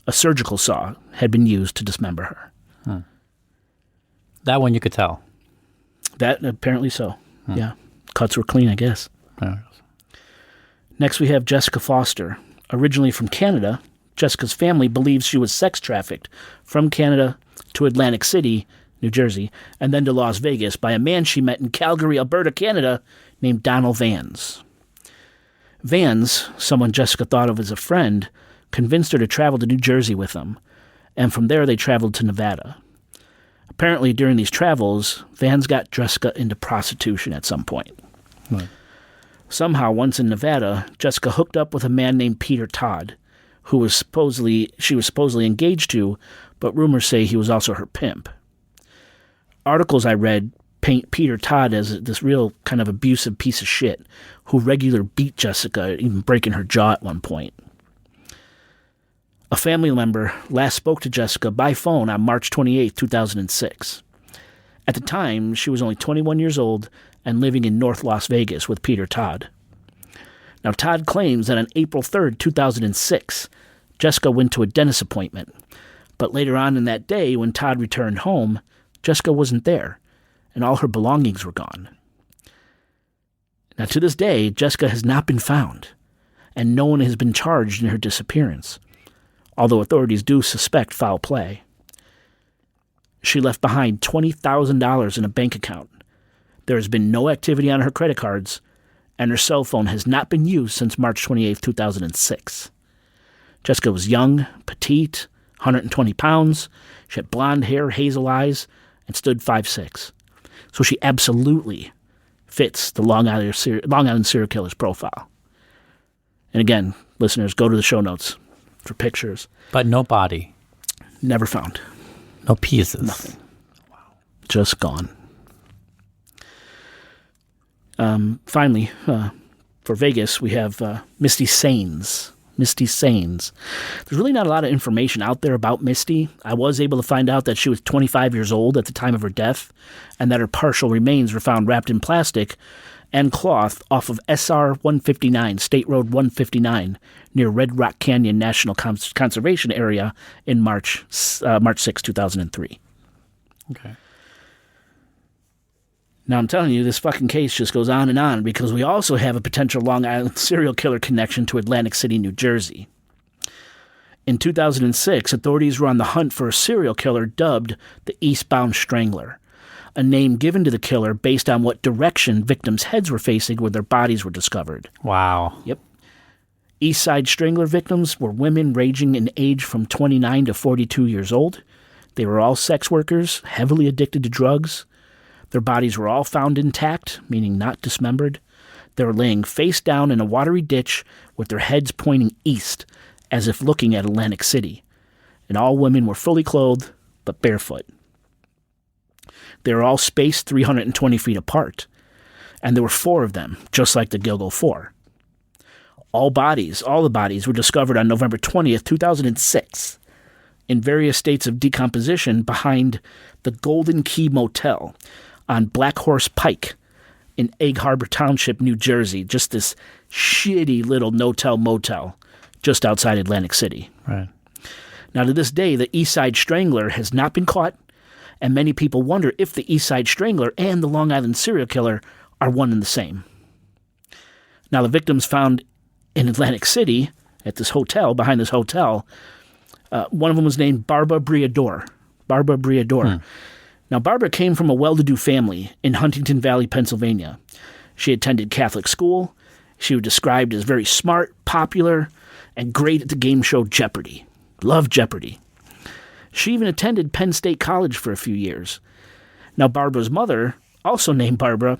A surgical saw had been used to dismember her. That one you could tell. That, apparently so. Yeah. Cuts were clean, I guess. Yeah. Next, we have Jessica Foster. Originally from Canada, Jessica's family believes she was sex trafficked from Canada to Atlantic City, New Jersey, and then to Las Vegas by a man she met in Calgary, Alberta, Canada, named Donald Vans. Vans, someone Jessica thought of as a friend, convinced her to travel to New Jersey with them, and from there they traveled to Nevada. Apparently, during these travels, Vans got Jessica into prostitution at some point. Right. Somehow, once in Nevada, Jessica hooked up with a man named Peter Todd, she was supposedly engaged to, but rumors say he was also her pimp. Articles I read paint Peter Todd as this real kind of abusive piece of shit who regularly beat Jessica, even breaking her jaw at one point. A family member last spoke to Jessica by phone on March 28, 2006. At the time, she was only 21 years old and living in North Las Vegas with Peter Todd. Now, Todd claims that on April 3rd, 2006, Jessica went to a dentist appointment. But later on in that day, when Todd returned home, Jessica wasn't there, and all her belongings were gone. Now, to this day, Jessica has not been found, and no one has been charged in her disappearance, although authorities do suspect foul play. She left behind $20,000 in a bank account. There has been no activity on her credit cards, and her cell phone has not been used since March 28, 2006. Jessica was young, petite, 120 pounds. She had blonde hair, hazel eyes, and stood 5'6". So she absolutely fits the Long Island serial killer's profile. And again, listeners, go to the show notes for pictures. But no body. Never found. No pieces. Nothing. Wow. Just gone. Finally, for Vegas, we have Misty Saines. Misty Saines. There's really not a lot of information out there about Misty. I was able to find out that she was 25 years old at the time of her death, and that her partial remains were found wrapped in plastic and cloth off of SR 159, State Road 159, near Red Rock Canyon National Conservation Area in March 6, 2003. Okay. Now, I'm telling you, this fucking case just goes on because we also have a potential Long Island serial killer connection to Atlantic City, New Jersey. In 2006, authorities were on the hunt for a serial killer dubbed the Eastbound Strangler, a name given to the killer based on what direction victims' heads were facing when their bodies were discovered. Wow. Yep. East Side Strangler victims were women ranging in age from 29 to 42 years old. They were all sex workers, heavily addicted to drugs. Their bodies were all found intact, meaning not dismembered. They were laying face down in a watery ditch with their heads pointing east, as if looking at Atlantic City. And all women were fully clothed, but barefoot. They were all spaced 320 feet apart. And there were 4 of them, just like the Gilgo 4. All the bodies were discovered on November 20th, 2006, in various states of decomposition behind the Golden Key Motel on Black Horse Pike in Egg Harbor Township, New Jersey. Just this shitty little no-tell motel just outside Atlantic City. Right. Now, to this day, the East Side Strangler has not been caught, and many people wonder if the East Side Strangler and the Long Island serial killer are one and the same. Now, the victims found in Atlantic City at this hotel, behind this hotel, one of them was named Barbara Briador. Now, Barbara came from a well-to-do family in Huntington Valley, Pennsylvania. She attended Catholic school. She was described as very smart, popular, and great at the game show Jeopardy! Loved Jeopardy! She even attended Penn State College for a few years. Now, Barbara's mother, also named Barbara,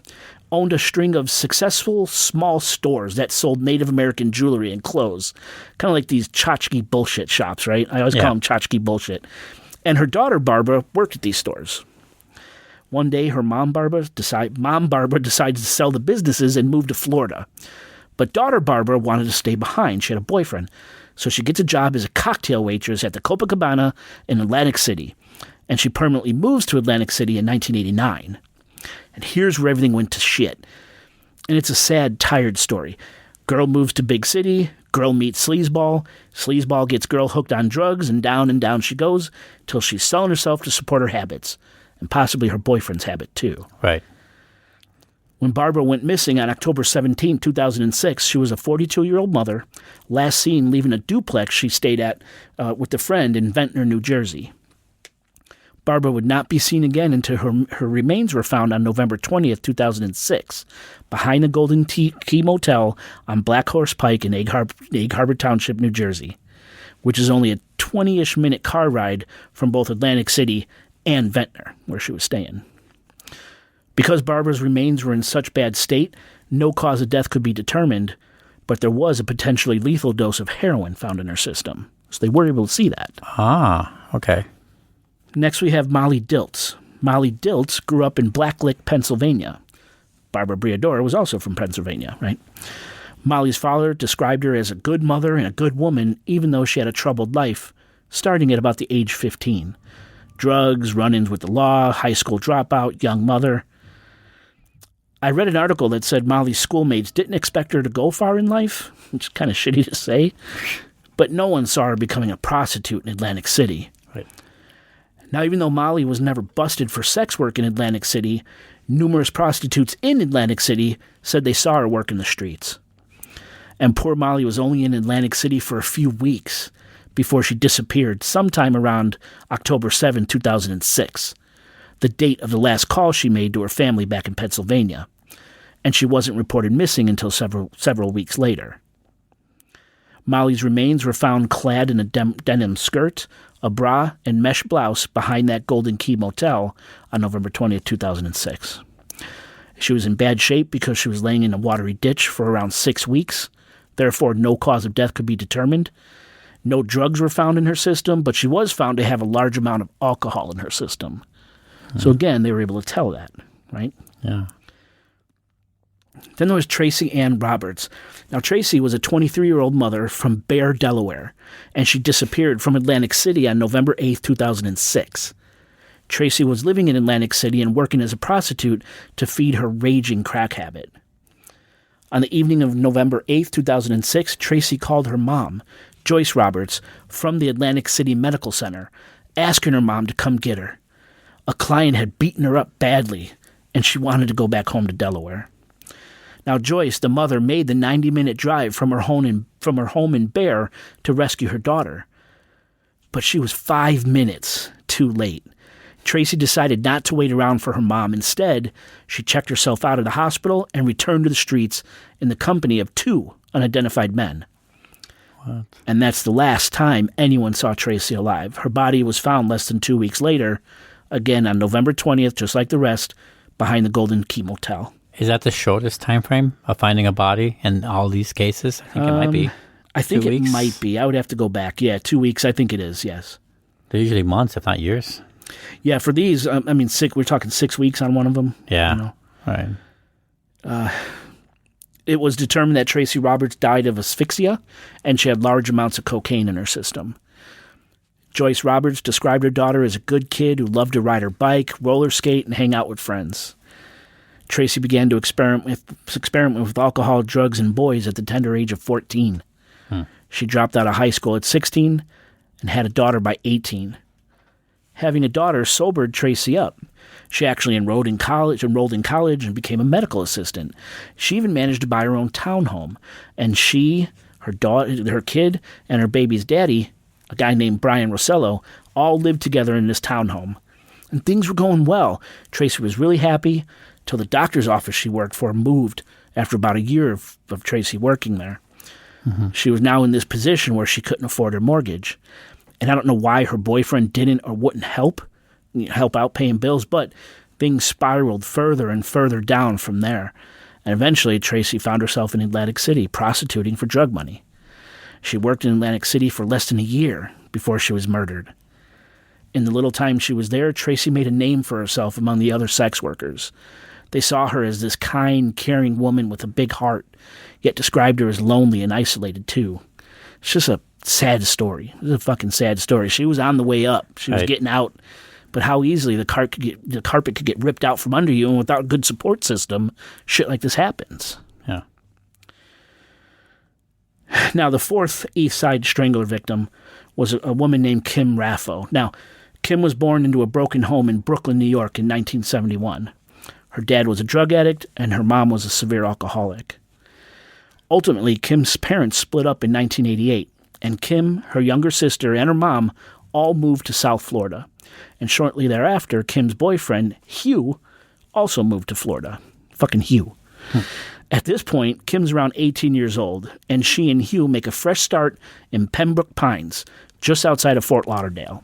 owned a string of successful small stores that sold Native American jewelry and clothes. Kind of like these tchotchke bullshit shops, right? I always call them tchotchke bullshit. And her daughter, Barbara, worked at these stores. One day, her mom, Barbara, decides to sell the businesses and move to Florida. But daughter Barbara wanted to stay behind. She had a boyfriend. So she gets a job as a cocktail waitress at the Copacabana in Atlantic City. And she permanently moves to Atlantic City in 1989. And here's where everything went to shit. And it's a sad, tired story. Girl moves to big city. Girl meets sleazeball. Sleazeball gets girl hooked on drugs, and down she goes till she's selling herself to support her habits. And possibly her boyfriend's habit, too. Right. When Barbara went missing on October 17, 2006, she was a 42-year-old mother, last seen leaving a duplex she stayed at with a friend in Ventnor, New Jersey. Barbara would not be seen again until her remains were found on November 20th, 2006, behind the Golden Key Motel on Black Horse Pike in Egg Harbor Township, New Jersey, which is only a 20-ish minute car ride from both Atlantic City and Ventnor, where she was staying. Because Barbara's remains were in such bad state, no cause of death could be determined, but there was a potentially lethal dose of heroin found in her system. So they were able to see that. Ah, okay. Next, we have Molly Dilts. Molly Dilts grew up in Blacklick, Pennsylvania. Barbara Briador was also from Pennsylvania, right? Molly's father described her as a good mother and a good woman, even though she had a troubled life, starting at about the age 15. Drugs, run-ins with the law, high school dropout, young mother. I read an article that said Molly's schoolmates didn't expect her to go far in life, which is kind of shitty to say, but no one saw her becoming a prostitute in Atlantic City. Right. Now, even though Molly was never busted for sex work in Atlantic City, numerous prostitutes in Atlantic City said they saw her work in the streets. And poor Molly was only in Atlantic City for a few weeks before she disappeared sometime around October 7, 2006, the date of the last call she made to her family back in Pennsylvania, and she wasn't reported missing until several weeks later. Molly's remains were found clad in a denim skirt, a bra, and mesh blouse behind that Golden Key Motel on November 20th, 2006. She was in bad shape because she was laying in a watery ditch for around 6 weeks. Therefore, no cause of death could be determined. No drugs were found in her system, but she was found to have a large amount of alcohol in her system. So again, they were able to tell that, right? Yeah. Then there was Tracy Ann Roberts. Now, Tracy was a 23-year-old mother from Bear, Delaware, and she disappeared from Atlantic City on November 8, 2006. Tracy was living in Atlantic City and working as a prostitute to feed her raging crack habit. On the evening of November 8, 2006, Tracy called her mom, Joyce Roberts, from the Atlantic City Medical Center, asking her mom to come get her. A client had beaten her up badly, and she wanted to go back home to Delaware. Now, Joyce, the mother, made the 90-minute drive from her home in Bear to rescue her daughter. But she was 5 minutes too late. Tracy decided not to wait around for her mom. Instead, she checked herself out of the hospital and returned to the streets in the company of 2 unidentified men. What? And that's the last time anyone saw Tracy alive. Her body was found less than 2 weeks later, again on November 20th, just like the rest, behind the Golden Key Motel. Is that the shortest time frame of finding a body in all these cases? I think it might be. I think 2 weeks? It might be. I would have to go back. Yeah, 2 weeks. I think it is, yes. They're usually months, if not years. Yeah, for these, we're talking 6 weeks on one of them. Yeah. You know? Right. It was determined that Tracy Roberts died of asphyxia, and she had large amounts of cocaine in her system. Joyce Roberts described her daughter as a good kid who loved to ride her bike, roller skate, and hang out with friends. Tracy began to experiment with alcohol, drugs, and boys at the tender age of 14. She dropped out of high school at 16 and had a daughter by 18. Having a daughter sobered Tracy up. She actually enrolled in college and became a medical assistant. She even managed to buy her own townhome. And she, her daughter, her kid, and her baby's daddy, a guy named Brian Rossello, all lived together in this townhome. And things were going well. Tracy was really happy till the doctor's office she worked for moved after about a year of Tracy working there. She was now in this position where she couldn't afford her mortgage. And I don't know why her boyfriend didn't or wouldn't help out paying bills, but things spiraled further and further down from there. And eventually, Tracy found herself in Atlantic City prostituting for drug money. She worked in Atlantic City for less than a year before she was murdered. In the little time she was there, Tracy made a name for herself among the other sex workers. They saw her as this kind, caring woman with a big heart, yet described her as lonely and isolated too. It's just a sad story. It's a fucking sad story. She was on the way up. She was getting out. But how easily the carpet could get ripped out from under you, and without a good support system, shit like this happens. Yeah. Now, the fourth East Side Strangler victim was a woman named Kim Raffo. Now, Kim was born into a broken home in Brooklyn, New York in 1971. Her dad was a drug addict, and her mom was a severe alcoholic. Ultimately, Kim's parents split up in 1988, and Kim, her younger sister, and her mom all moved to South Florida. And shortly thereafter, Kim's boyfriend, Hugh, also moved to Florida. Fucking Hugh. At this point, Kim's around 18 years old, and she and Hugh make a fresh start in Pembroke Pines, just outside of Fort Lauderdale.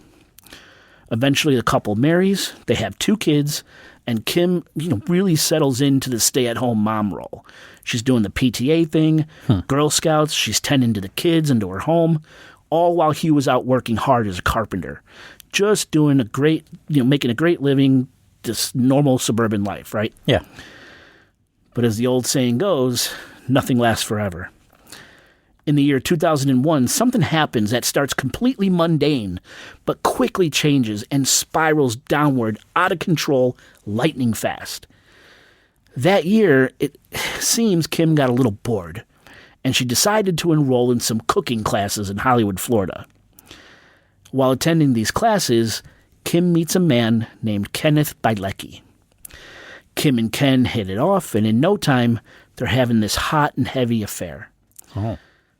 Eventually, the couple marries, they have 2 kids, and Kim, really settles into the stay-at-home mom role. She's doing the PTA thing, Girl Scouts, she's tending to the kids and to her home, all while Hugh was out working hard as a carpenter. Just doing making a great living, this normal suburban life, right? Yeah. But as the old saying goes, nothing lasts forever. In the year 2001, something happens that starts completely mundane, but quickly changes and spirals downward, out of control, lightning fast. That year, it seems Kim got a little bored, and she decided to enroll in some cooking classes in Hollywood, Florida. While attending these classes, Kim meets a man named Kenneth Bilecki. Kim and Ken hit it off, and in no time, they're having this hot and heavy affair. Oh.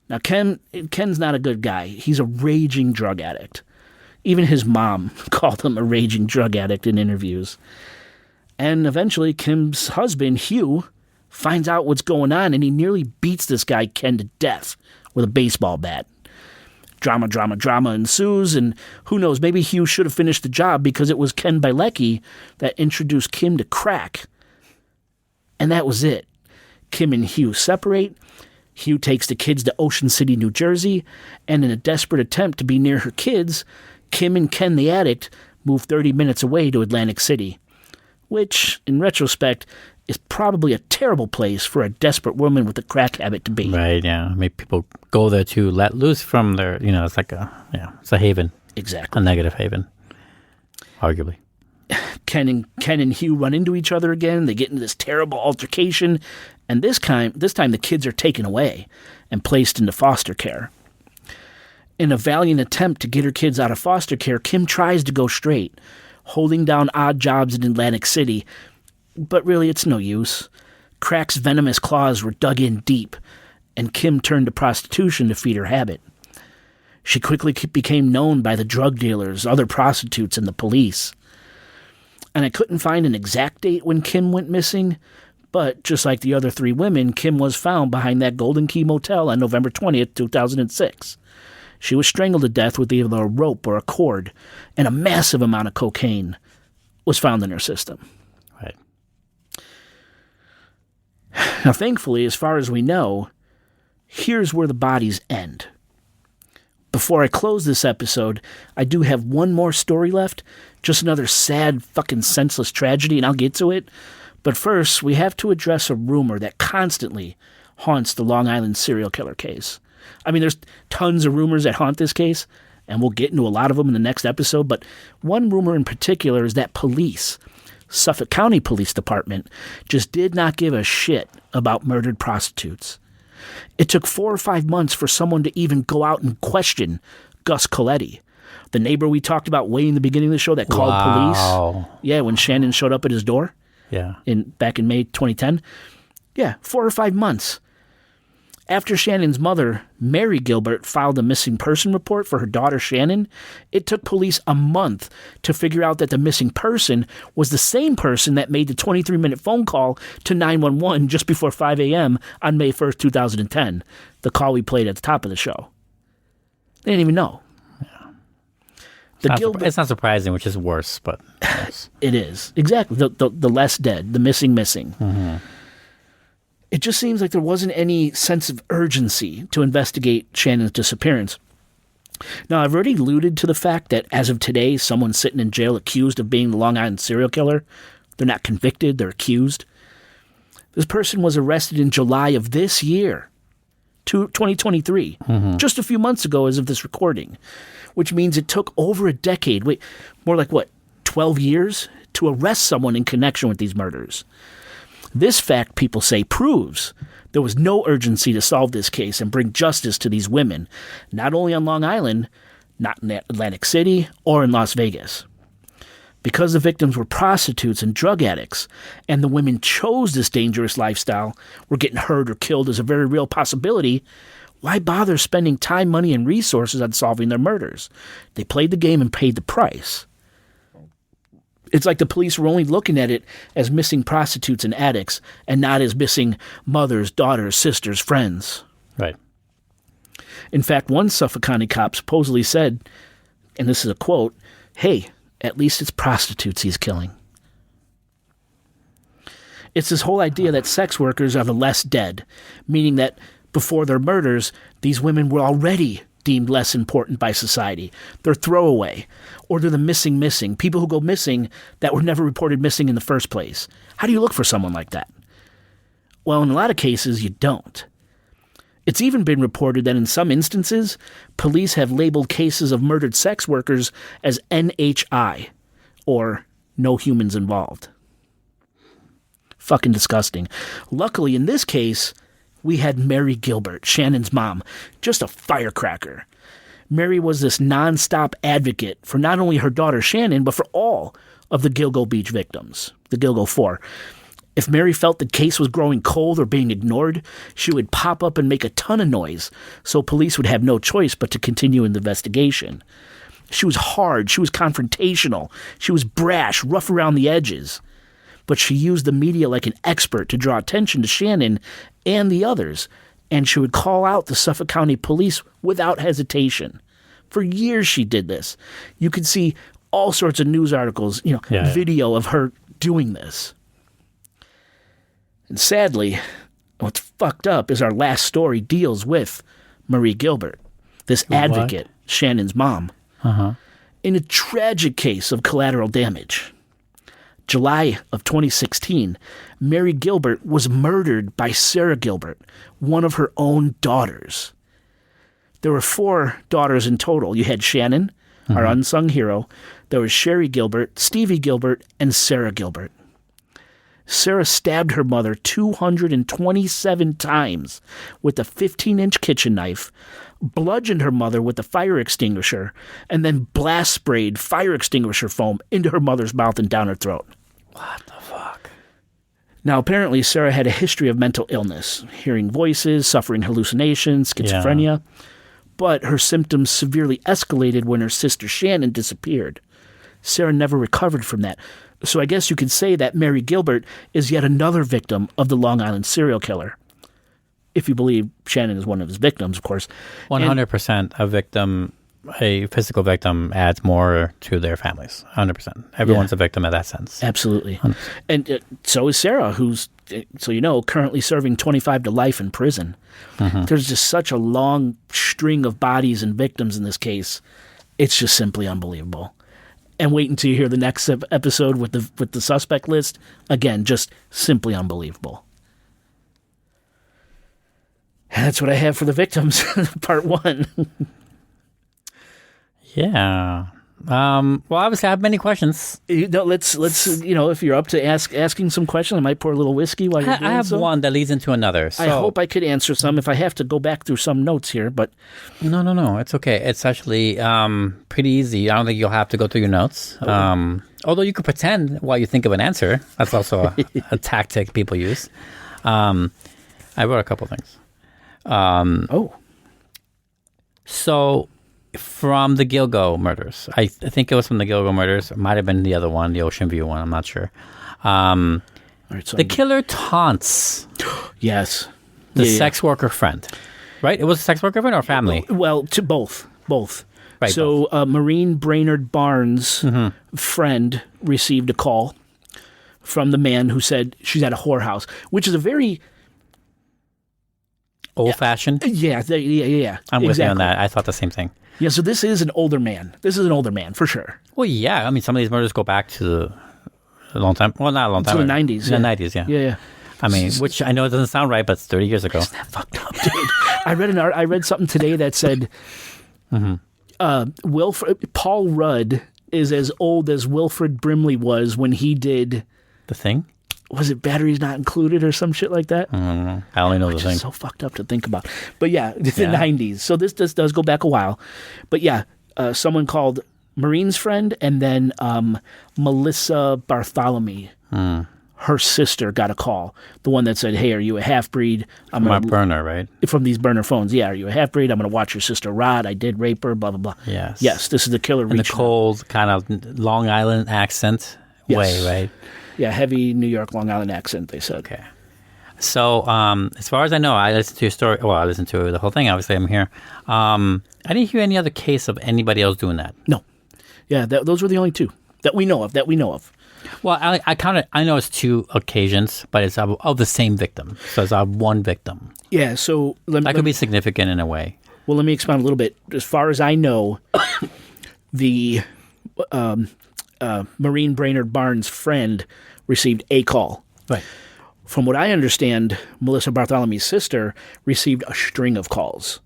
Now, Ken's not a good guy. He's a raging drug addict. Even his mom called him a raging drug addict in interviews. And eventually, Kim's husband, Hugh, finds out what's going on, and he nearly beats this guy, Ken, to death with a baseball bat. Drama ensues, and who knows, maybe Hugh should have finished the job because it was Ken Bilecki that introduced Kim to crack. And that was it. Kim and Hugh separate. Hugh takes the kids to Ocean City, New Jersey, and in a desperate attempt to be near her kids, Kim and Ken the addict move 30 minutes away to Atlantic City, which, in retrospect, is probably a terrible place for a desperate woman with a crack habit to be. Right, yeah. Maybe people go there to let loose from their, it's like it's a haven. Exactly. A negative haven, arguably. Ken and Hugh run into each other again. They get into this terrible altercation, and this time the kids are taken away and placed into foster care. In a valiant attempt to get her kids out of foster care, Kim tries to go straight, holding down odd jobs in Atlantic City, but really it's no use. Crack's venomous claws were dug in deep, and Kim turned to prostitution to feed her habit. She quickly became known by the drug dealers, other prostitutes, and the police. And I couldn't find an exact date when Kim went missing, but just like the other 3 women, Kim was found behind that Golden Key Motel on November 20th, 2006. She was strangled to death with either a rope or a cord, and a massive amount of cocaine was found in her system. Right. Now, thankfully, as far as we know, here's where the bodies end. Before I close this episode, I do have one more story left, just another sad, fucking senseless tragedy, and I'll get to it. But first, we have to address a rumor that constantly, haunts the Long Island serial killer case. I mean, there's tons of rumors that haunt this case, and we'll get into a lot of them in the next episode, but one rumor in particular is that police, Suffolk County Police Department, just did not give a shit about murdered prostitutes. It took 4 or 5 months for someone to even go out and question Gus Coletti, the neighbor we talked about way in the beginning of the show that called police. Yeah, when Shannon showed up at his door. Yeah. Back in May 2010. Yeah, 4 or 5 months. After Shannon's mother, Mary Gilbert, filed a missing person report for her daughter Shannon, it took police a month to figure out that the missing person was the same person that made the 23-minute phone call to 911 just before 5 a.m. on May 1st, 2010, the call we played at the top of the show. They didn't even know. Yeah. It's not surprising, which is worse, but yes. It is. Exactly. The less dead, the missing. Mm-hmm. It just seems like there wasn't any sense of urgency to investigate Shannon's disappearance. Now, I've already alluded to the fact that as of today, someone's sitting in jail accused of being the Long Island serial killer. They're not convicted, they're accused. This person was arrested in July of this year, 2023, just a few months ago as of this recording, which means it took over a decade, more like 12 years, to arrest someone in connection with these murders. This fact, people say, proves there was no urgency to solve this case and bring justice to these women, not only on Long Island, not in Atlantic City, or in Las Vegas. Because the victims were prostitutes and drug addicts, and the women chose this dangerous lifestyle, were getting hurt or killed as a very real possibility, why bother spending time, money, and resources on solving their murders? They played the game and paid the price. It's like the police were only looking at it as missing prostitutes and addicts and not as missing mothers, daughters, sisters, friends. Right. In fact, one Suffolk County cop supposedly said, and this is a quote, "Hey, at least it's prostitutes he's killing." It's this whole idea that sex workers are the less dead, meaning that before their murders, these women were already deemed less important by society. They're throwaway, or they're the missing, people who go missing that were never reported missing in the first place. How do you look for someone like that? Well, in a lot of cases, you don't. It's even been reported that in some instances, police have labeled cases of murdered sex workers as NHI, or no humans involved. Fucking disgusting. Luckily, in this case, we had Mary Gilbert, Shannon's mom, just a firecracker. Mary was this nonstop advocate for not only her daughter Shannon, but for all of the Gilgo Beach victims, the Gilgo 4. If Mary felt the case was growing cold or being ignored, she would pop up and make a ton of noise, so police would have no choice but to continue in the investigation. She was hard, she was confrontational, she was brash, rough around the edges. But she used the media like an expert to draw attention to Shannon and the others, and she would call out the Suffolk County Police without hesitation. For years she did this. You could see all sorts of news articles, video of her doing this. And sadly, what's fucked up is our last story deals with Marie Gilbert, this advocate, Shannon's mom, in a tragic case of collateral damage. July of 2016, Mary Gilbert was murdered by Sarah Gilbert, one of her own daughters. There were 4 daughters in total. You had Shannon, our unsung hero. There was Sherry Gilbert, Stevie Gilbert, and Sarah Gilbert. Sarah stabbed her mother 227 times with a 15-inch kitchen knife, bludgeoned her mother with a fire extinguisher, and then blast sprayed fire extinguisher foam into her mother's mouth and down her throat. What the fuck? Now, apparently, Sarah had a history of mental illness, hearing voices, suffering hallucinations, schizophrenia, but her symptoms severely escalated when her sister Shannon disappeared. Sarah never recovered from that. So I guess you could say that Mary Gilbert is yet another victim of the Long Island serial killer. If you believe Shannon is one of his victims, of course. 100% a physical victim adds more to their families. 100%. Everyone's a victim in that sense. Absolutely. 100%. And so is Sarah, who's, currently serving 25 to life in prison. There's just such a long string of bodies and victims in this case. It's just simply unbelievable. And wait until you hear the next episode with the suspect list. Again, just simply unbelievable. That's what I have for the victims, part 1. Yeah. Well, obviously, I have many questions. Let's if you're up to asking some questions, I might pour a little whiskey while you're doing I have so. one that leads into another. So. I hope I could answer some if I have to go back through some notes here, but... No. It's okay. It's actually pretty easy. I don't think you'll have to go through your notes. Although you could pretend while you think of an answer. That's also a tactic people use. I wrote a couple things. So... From the Gilgo murders. I think it was from the Gilgo murders. It might have been the other one, the Ocean View one. I'm not sure. The killer taunts. Yes. The sex worker friend. Right? It was a sex worker friend or family? Well, to both. Right, so Maureen Brainerd Barnes' friend received a call from the man who said she's at a whorehouse, which is a very... Old-fashioned? Yeah. I'm with you on that. I thought the same thing. Yeah, so this is an older man. For sure. Well, yeah. I mean, some of these murders go back to a long time. Well, not a long time. To the 90s. The 90s, yeah. Yeah. I mean, which I know it doesn't sound right, but it's 30 years ago. Isn't that fucked up, dude? I read something today that said Paul Rudd is as old as Wilfred Brimley was when he did... The Thing? Was it Batteries Not Included or some shit like that? I don't know. I only know The Thing. It's so fucked up to think about. But yeah, the 90s. So this does go back a while. But yeah, someone called Maureen's friend and then Melissa Bartholomew. Her sister got a call. The one that said, hey, are you a half-breed? My burner, right? From these burner phones. Yeah, are you a half-breed? I'm going to watch your sister rot. I did rape her, blah, blah, blah. Yes. Yes, this is the killer. And the cold kind of Long Island accent way, right? Yeah, heavy New York, Long Island accent, they said. Okay. So, as far as I know, I listened to your story. Well, I listened to the whole thing. Obviously, I'm here. I didn't hear any other case of anybody else doing that. No. Yeah, those were the only two that we know of. Well, I know it's 2 occasions, but it's of the same victim. So it's one victim. Yeah, so... That could be significant in a way. Well, let me expound a little bit. As far as I know, the... Maureen Brainerd Barnes' friend received a call. Right. From what I understand, Melissa Bartholomew's sister received a string of calls.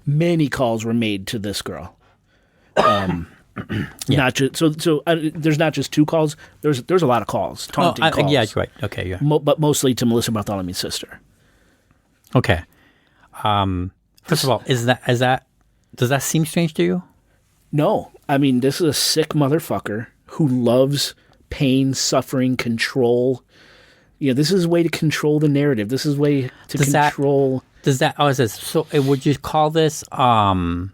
Many calls were made to this girl. Not just there's not just 2 calls. There's a lot of calls. Taunting calls. Yeah, you're right. Okay, yeah. But mostly to Melissa Bartholomew's sister. Okay. First of all, does that seem strange to you? No, I mean this is a sick motherfucker who loves pain, suffering, control. This is a way to control the narrative. This is a way to control. Would you call this like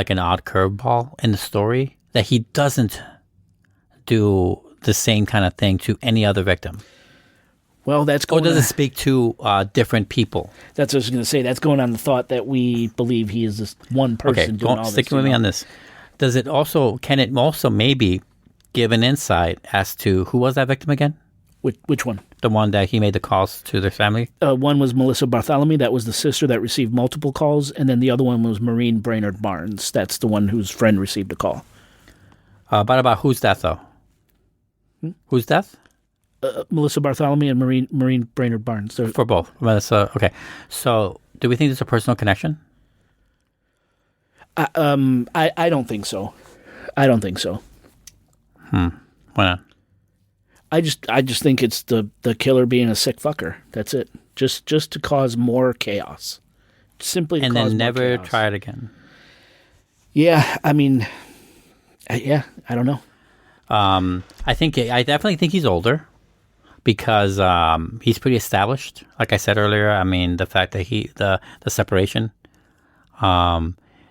an odd curveball in the story that he doesn't do the same kind of thing to any other victim? Well, that's going. Or does it speak to different people? That's what I was going to say. That's going on the thought that we believe he is this one person doing all this. Sticking with me on this. Can it also maybe give an insight as to who was that victim again? Which one? The one that he made the calls to their family? One was Melissa Bartholomew. That was the sister that received multiple calls. And then the other one was Maureen Brainerd Barnes. That's the one whose friend received a call. But about whose death, though? Whose death? Melissa Bartholomew and Maureen Brainerd Barnes. For both. Melissa. Okay. So do we think there's a personal connection? I don't think so. I don't think so. Why not? I just think it's the killer being a sick fucker. That's it. Just to cause more chaos. Simply to and cause then more never chaos. try it again. Yeah, I mean, I don't know. I definitely think he's older because he's pretty established. Like I said earlier, I mean the fact that the separation.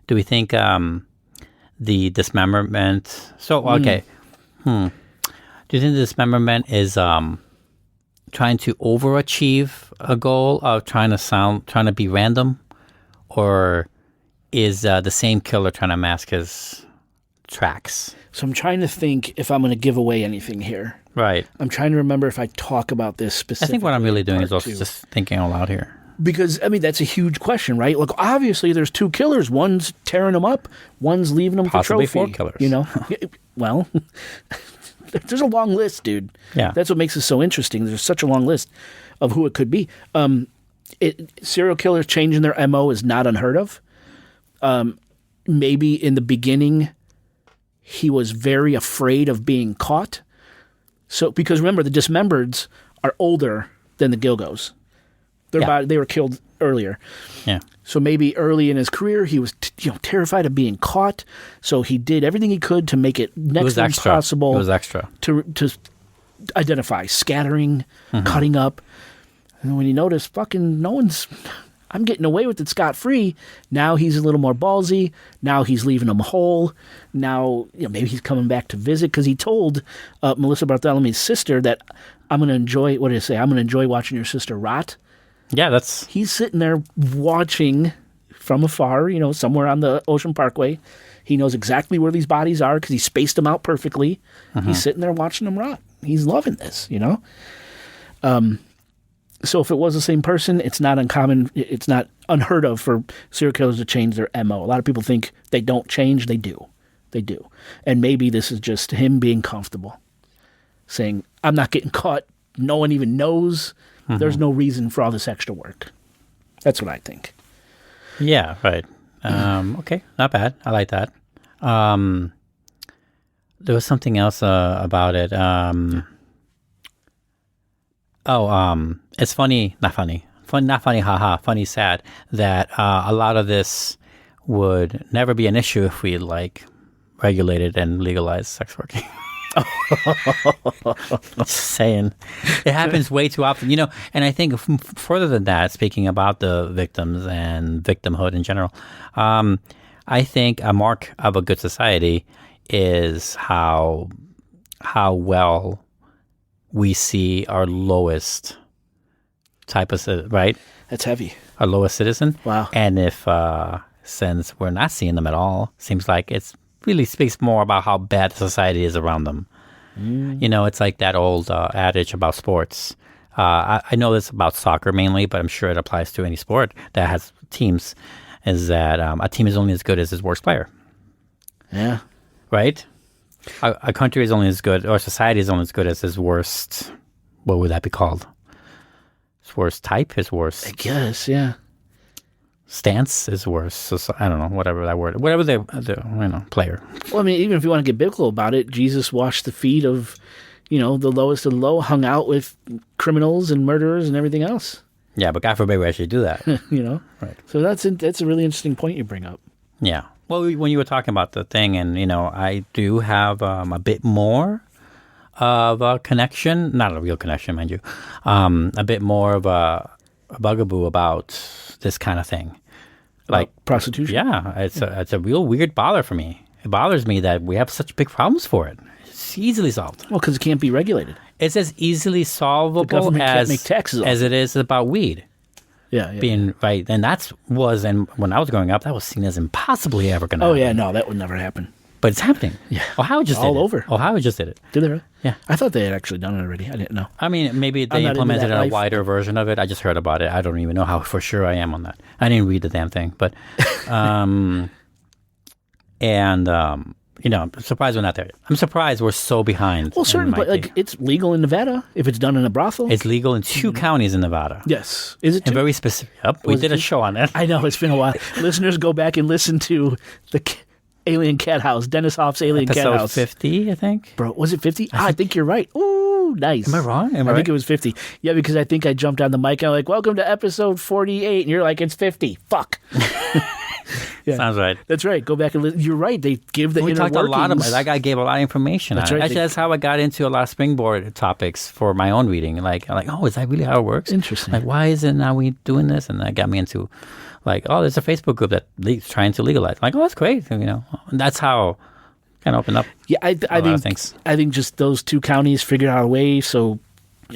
Do we think the dismemberment? So okay. Do you think the dismemberment is trying to overachieve a goal of trying to be random, or is the same killer trying to mask his tracks? So I'm trying to think if I'm going to give away anything here. Right. I'm trying to remember if I talk about this specifically. I think what I'm really doing is also two. just thinking out loud here. Because, I mean, that's a huge question, right? Like, obviously, there's 2 killers. One's tearing them up. One's leaving them Possibly for trophy. 4 killers. You know? Well, there's a long list, dude. Yeah. That's what makes it so interesting. There's such a long list of who it could be. serial killers changing their MO is not unheard of. Maybe in the beginning, he was very afraid of being caught. So, because remember, the dismembereds are older than the Gilgos. They were killed earlier. Yeah. So maybe early in his career, he was terrified of being caught. So he did everything he could to make it next to impossible. It was extra. To identify, scattering, cutting up. And when you notice, fucking I'm getting away with it scot-free. Now he's a little more ballsy. Now he's leaving them whole. Now, maybe he's coming back to visit because he told Melissa Barthelomew's sister that I'm going to enjoy, what did he say? I'm going to enjoy watching your sister rot. Yeah, He's sitting there watching from afar, somewhere on the Ocean Parkway. He knows exactly where these bodies are because he spaced them out perfectly. He's sitting there watching them rot. He's loving this, So if it was the same person, it's not uncommon. It's not unheard of for serial killers to change their MO. A lot of people think they don't change. They do. They do. And maybe this is just him being comfortable, saying, I'm not getting caught. No one even knows. There's no reason for all this extra work. That's what I think. Yeah, right. Okay, not bad. I like that. There was something else about it. It's funny, not funny, haha, funny, sad, that a lot of this would never be an issue if we regulated and legalized sex working. Just saying, it happens way too often, and I think further than that, speaking about the victims and victimhood in general, I think a mark of a good society is how well we see our lowest type of, right? That's heavy. Our lowest citizen. Wow. And if, since we're not seeing them at all, seems like it's really speaks more about how bad the society is around them. It's like that old adage about sports. I know this about soccer mainly, but I'm sure it applies to any sport that has teams, is that a team is only as good as its worst player. Yeah. Right? A country is only as good, or society is only as good as its worst, what would that be called? Its worst type, its worst... I guess, yeah. Stance is worse. So, I don't know, whatever that word, whatever the player. Well, I mean, even if you want to get biblical about it, Jesus washed the feet of, the lowest of the low, hung out with criminals and murderers and everything else. Yeah, but God forbid we actually do that. Right. So that's a really interesting point you bring up. Yeah. Well, when you were talking about the thing, and I do have a bit more of a connection, not a real connection, mind you, a bit more of a bugaboo about this kind of thing. Like prostitution? Yeah, it's a real weird bother for me. It bothers me that we have such big problems for it. It's easily solved. Well, because it can't be regulated. It's as easily solvable can't make taxes as it is about weed. Yeah. Being right, and and when I was growing up, that was seen as impossibly ever going to happen. Oh yeah, no, that would never happen. But it's happening. Yeah. Ohio just did it. All over. Ohio just did it. Did they really? Yeah. I thought they had actually done it already. I didn't know. I mean, maybe they implemented a wider version of it. I just heard about it. I don't even know how for sure I am on that. I didn't read the damn thing, but I'm surprised we're not there. I'm surprised we're so behind. Well, certainly, but it's legal in Nevada if it's done in a brothel. It's legal in 2 counties in Nevada. Yes. Is it 2? And very specific. Yep. We did a show on that. I know, it's been a while. Listeners, go back and listen to the Alien Cat House, Dennis Hoff's Alien Cat House. Episode 50, I think. Bro, was it 50? I think you're right. Ooh, nice. Am I wrong? I think it was 50. Yeah, because I think I jumped on the mic and I'm like, welcome to episode 48. And you're like, it's 50. Fuck. Yeah. Sounds right. That's right. Go back and listen. You're right. They give the inner workings. We talked a lot about it. That guy gave a lot of information. That's right. Actually, that's how I got into a lot of springboard topics for my own reading. Like, oh, is that really how it works? Interesting. Like, why is it now we doing this? And that got me into, there's a Facebook group that trying to legalize. Like, oh, that's great. And that's how kind of open up. Yeah, I think just those 2 counties figured out a way so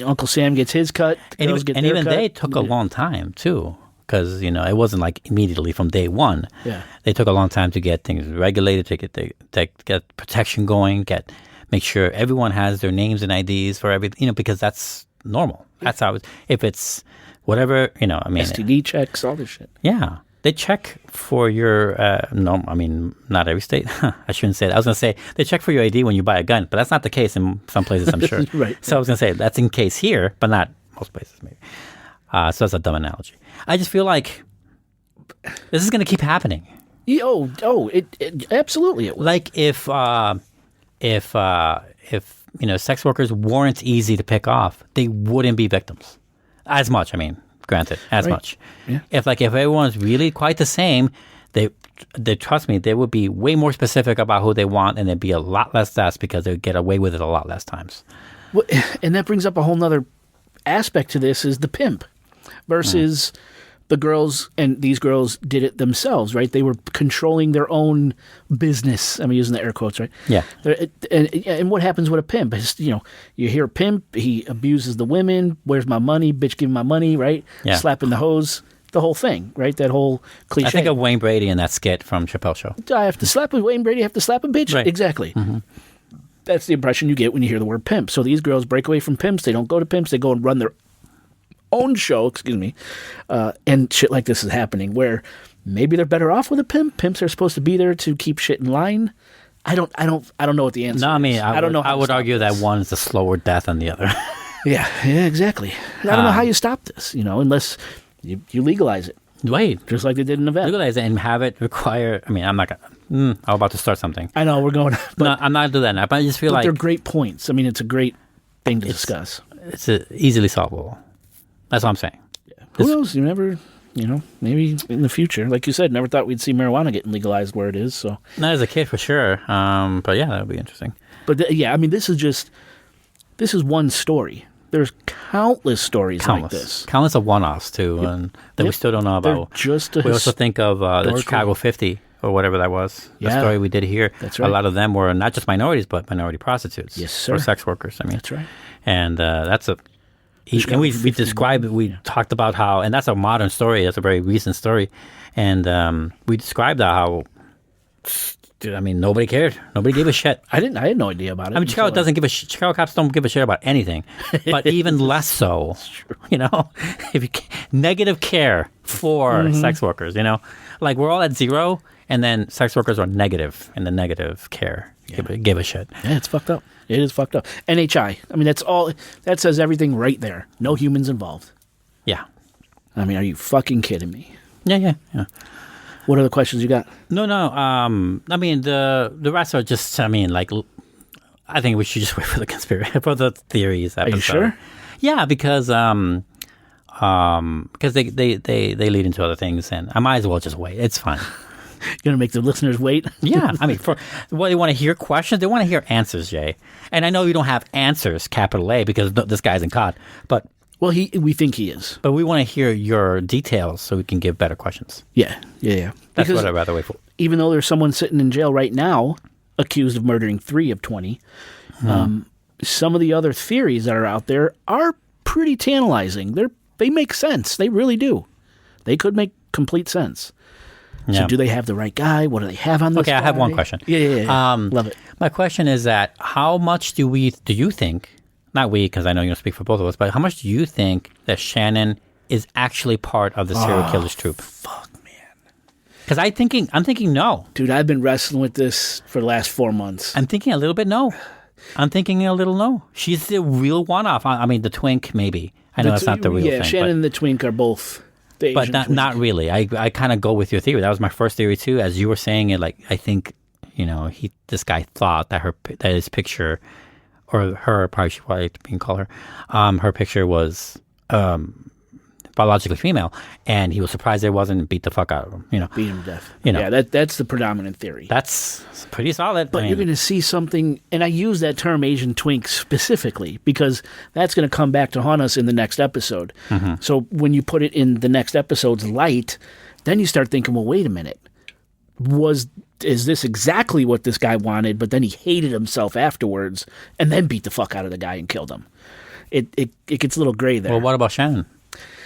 Uncle Sam gets his cut. And even they took a long time too. Because, it wasn't like immediately from day one. Yeah. They took a long time to get things regulated, to get protection going, make sure everyone has their names and IDs for everything, because that's normal. Yeah. That's how if it's whatever, STD checks, all this shit. Yeah. They check for your, not every state. I shouldn't say that. I was going to say they check for your ID when you buy a gun, but that's not the case in some places, I'm sure. Right. So I was going to say that's in case here, but not most places maybe. So that's a dumb analogy. I just feel like this is going to keep happening. It absolutely it will. Like if sex workers weren't easy to pick off, they wouldn't be victims as much. I mean, granted, as much. Yeah. If everyone's really quite the same, they trust me, they would be way more specific about who they want, and there'd be a lot less deaths because they would get away with it a lot less times. Well, and that brings up a whole nother aspect to this: is the pimp versus the girls, and these girls did it themselves, right? They were controlling their own business. I'm using the air quotes, right? Yeah. And what happens with a pimp is, you hear pimp, he abuses the women. Where's my money? Bitch, give me my money, right? Yeah. Slapping the hose, the whole thing, right? That whole cliche. I think of Wayne Brady in that skit from Chappelle Show. I have to slap a Wayne Brady, I have to slap a bitch? Right. Exactly. That's the impression you get when you hear the word pimp. So these girls break away from pimps. They don't go to pimps. They go and run their own show, and shit like this is happening where maybe they're better off with a pimp. Pimps are supposed to be there to keep shit in line. I don't know what the answer is. No, I mean, I don't know. I would argue that one is a slower death than the other. Yeah, exactly. I don't know how you stop this, unless you legalize it. Right. Just like they did in Nevada. Legalize it and have it require. I mean, I'm not gonna. I'm about to start something. I know we're going. But, No, I'm not doing that now. But I just feel but like they're great points. I mean, it's a great thing to discuss. it's easily solvable. That's what I'm saying. Who knows? You never, maybe in the future, like you said, never thought we'd see marijuana getting legalized where it is. So Not as a kid for sure. But yeah, that would be interesting. But I mean, this is one story. There's countless stories like this. Countless of one-offs too, and that we still don't know They're about. just we also think of the Chicago 50 or whatever that was. The Yeah. story we did here. That's right. A lot of them were not just minorities, but minority prostitutes. Yes, sir. Or sex workers. I mean, That's right. And that's a. Chicago And we 50 described it. We talked about how, and that's a modern story. That's a very recent story, and we described how. Dude, I mean, nobody cared. Nobody gave a shit. I had no idea about it. I mean, Chicago doesn't give a shit. Chicago cops don't give a shit about anything, but even less so. If you negative care for sex workers, like we're all at zero, and then sex workers are negative in the negative care. Give a shit. Yeah, it's fucked up. It is fucked up. NHI. I mean, that's all. That says everything right there. No humans involved. Yeah. I mean, are you fucking kidding me? Yeah. What other questions you got? No. I mean, the rest are just. I mean, like, I think we should just wait for the conspiracy for the theories. Episode. Are you sure? Yeah, because they lead into other things, and I might as well just wait. It's fine. You're gonna make the listeners wait? Yeah, I mean, they want to hear questions. They want to hear answers, Jay. And I know you don't have answers, capital A, because this guy's in COD. But Well, we think he is. But we want to hear your details so we can give better questions. Yeah. That's Because what I'd rather wait for. even though there's someone sitting in jail right now accused of murdering 3 of 20, some of the other theories that are out there are pretty tantalizing. They make sense. They really do. They could make complete sense. Yeah. So do they have the right guy? What do they have on this Okay, I have guy? one question. Yeah. Love it. My question is that how much do you think, not we, because I know you don't speak for both of us, but how much do you think that Shannon is actually part of the serial killer's troop? Fuck, man. Because I'm thinking no. Dude, I've been wrestling with this for the last 4 months. I'm thinking a little bit no. I'm thinking a little no. She's the real one-off. I mean, the twink, maybe. I know that's not the real thing. Yeah, Shannon and the twink are both the But Asian not, twink. not really. I kind of go with your theory. That was my first theory too. As you were saying it, like I think, this guy thought that his picture, or her, probably should probably call her, her picture was biologically female, and he was surprised it wasn't, and beat the fuck out of him. Beat him to death. You know. Yeah, that's the predominant theory. That's pretty solid. But you're going to see something, and I use that term Asian twink specifically because that's going to come back to haunt us in the next episode. Mm-hmm. So when you put it in the next episode's light, then you start thinking, well, wait a minute. Is this exactly what this guy wanted, but then he hated himself afterwards and then beat the fuck out of the guy and killed him? It gets a little gray there. Well, what about Shannon?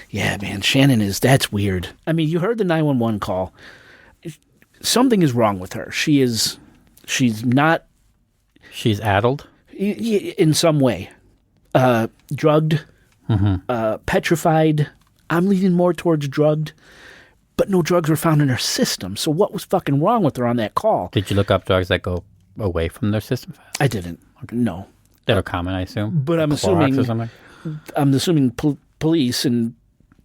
Yeah, man, Shannon that's weird. I mean, you heard the 911 call. Something is wrong with her. She's not... She's addled? In some way. Drugged, petrified. I'm leaning more towards drugged, but no drugs were found in her system. So what was fucking wrong with her on that call? Did you look up drugs that go away from their system fast? I didn't. Okay. No. That are common, I assume? But I'm Clorox assuming... or something? I'm assuming police and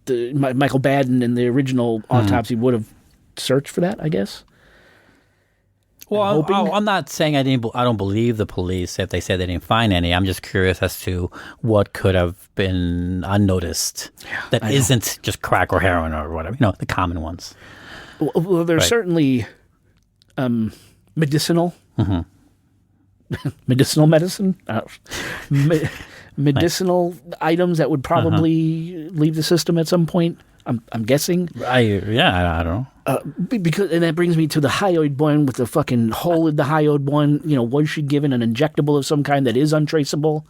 Michael Baden in the original autopsy would have searched for that, I guess. Well, I'm not saying I don't believe the police if they said they didn't find any. I'm just curious as to what could have been unnoticed that isn't just crack or heroin or whatever. The common ones. Well, there's certainly medicinal. Medicinal medicine? Medicinal items that would probably leave the system at some point. I'm guessing. I don't know. And that brings me to the hyoid one with the fucking hole in the hyoid one. Was she given an injectable of some kind that is untraceable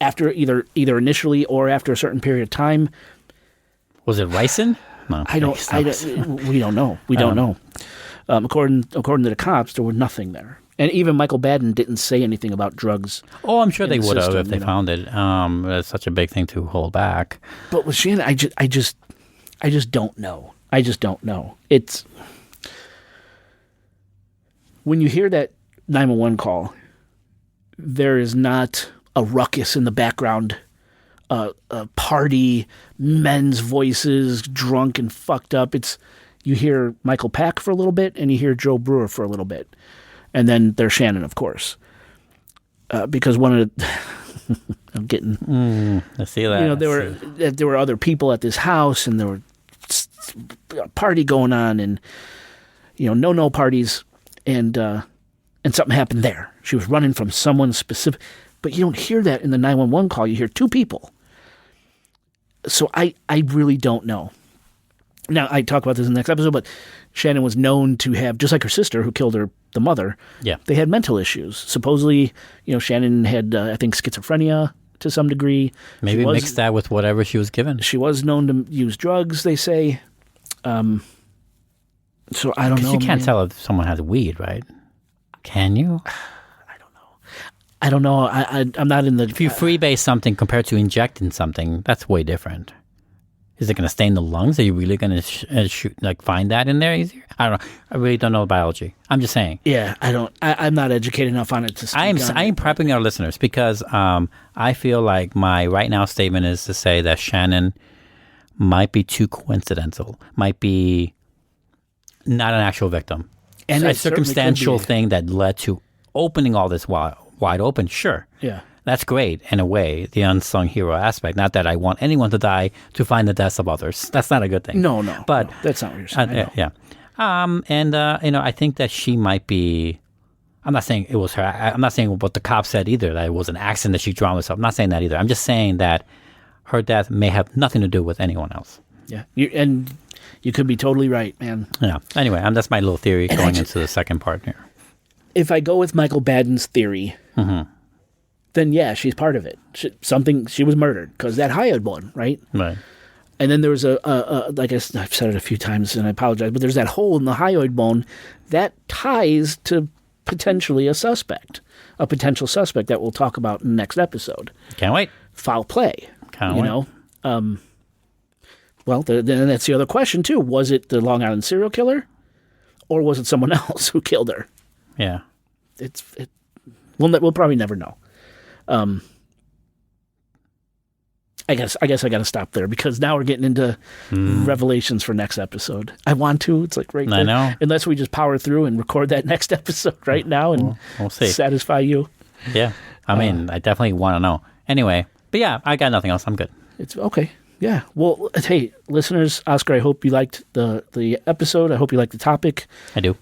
after either initially or after a certain period of time? Was it ricin? No, we don't know. We don't know. According to the cops, there was nothing there. And even Michael Baden didn't say anything about drugs. Oh, I'm sure they would have if they found it. It's such a big thing to hold back. But with Shannon, I just don't know. I just don't know. It's when you hear that 911 call, there is not a ruckus in the background, a party, men's voices, drunk and fucked up. You hear Michael Pack for a little bit, and you hear Joe Brewer for a little bit. And then there's Shannon, of course, because one of the I'm getting. I see that. There were other people at this house, and there were a party going on, and no parties, and something happened there. She was running from someone specific, but you don't hear that in the 911 call. You hear two people. So I really don't know. Now, I talk about this in the next episode, but Shannon was known to have, just like her sister who killed the mother, they had mental issues. Supposedly, Shannon had, I think, schizophrenia to some degree. Maybe mix that with whatever she was given. She was known to use drugs, they say. So I don't know. You can't tell if someone has weed, right? Can you? I don't know. I'm not in the... If you freebase something compared to injecting something, that's way different. Is it going to stain the lungs? Are you really going to find that in there easier? I don't know. I really don't know biology. I'm just saying. Yeah, I don't. I'm not educated enough on it to speak I am prepping our listeners because I feel like my right now statement is to say that Shannon might be too coincidental, might be not an actual victim. And a circumstantial thing that led to opening all this wide open. Sure. Yeah. That's great, in a way, the unsung hero aspect. Not that I want anyone to die to find the deaths of others. That's not a good thing. No. But that's not what you're saying. Yeah. I think that she might be... I'm not saying it was her. I'm not saying what the cop said either, that it was an accident that she drowned herself. I'm not saying that either. I'm just saying that her death may have nothing to do with anyone else. Yeah. And you could be totally right, man. Yeah. Anyway, that's my little theory going into the second part here. If I go with Michael Baden's theory... then yeah, she's part of it. She was murdered because that hyoid one, right? Right. And then there was like I've said it a few times, and I apologize, but there's that hole in the hyoid bone that ties to potentially a potential suspect that we'll talk about in the next episode. Can't wait. Foul play. Can't wait. Well, then that's the other question too. Was it the Long Island serial killer, or was it someone else who killed her? Yeah. We'll probably never know. I guess I got to stop there because now we're getting into revelations for next episode. I want to. It's like right there. I know. Unless we just power through and record that next episode right now and we'll see. Satisfy you. Yeah. I mean, I definitely want to know. Anyway, but yeah, I got nothing else. I'm good. It's okay. Yeah. Well, hey, listeners, Oscar, I hope you liked the episode. I hope you liked the topic. I do.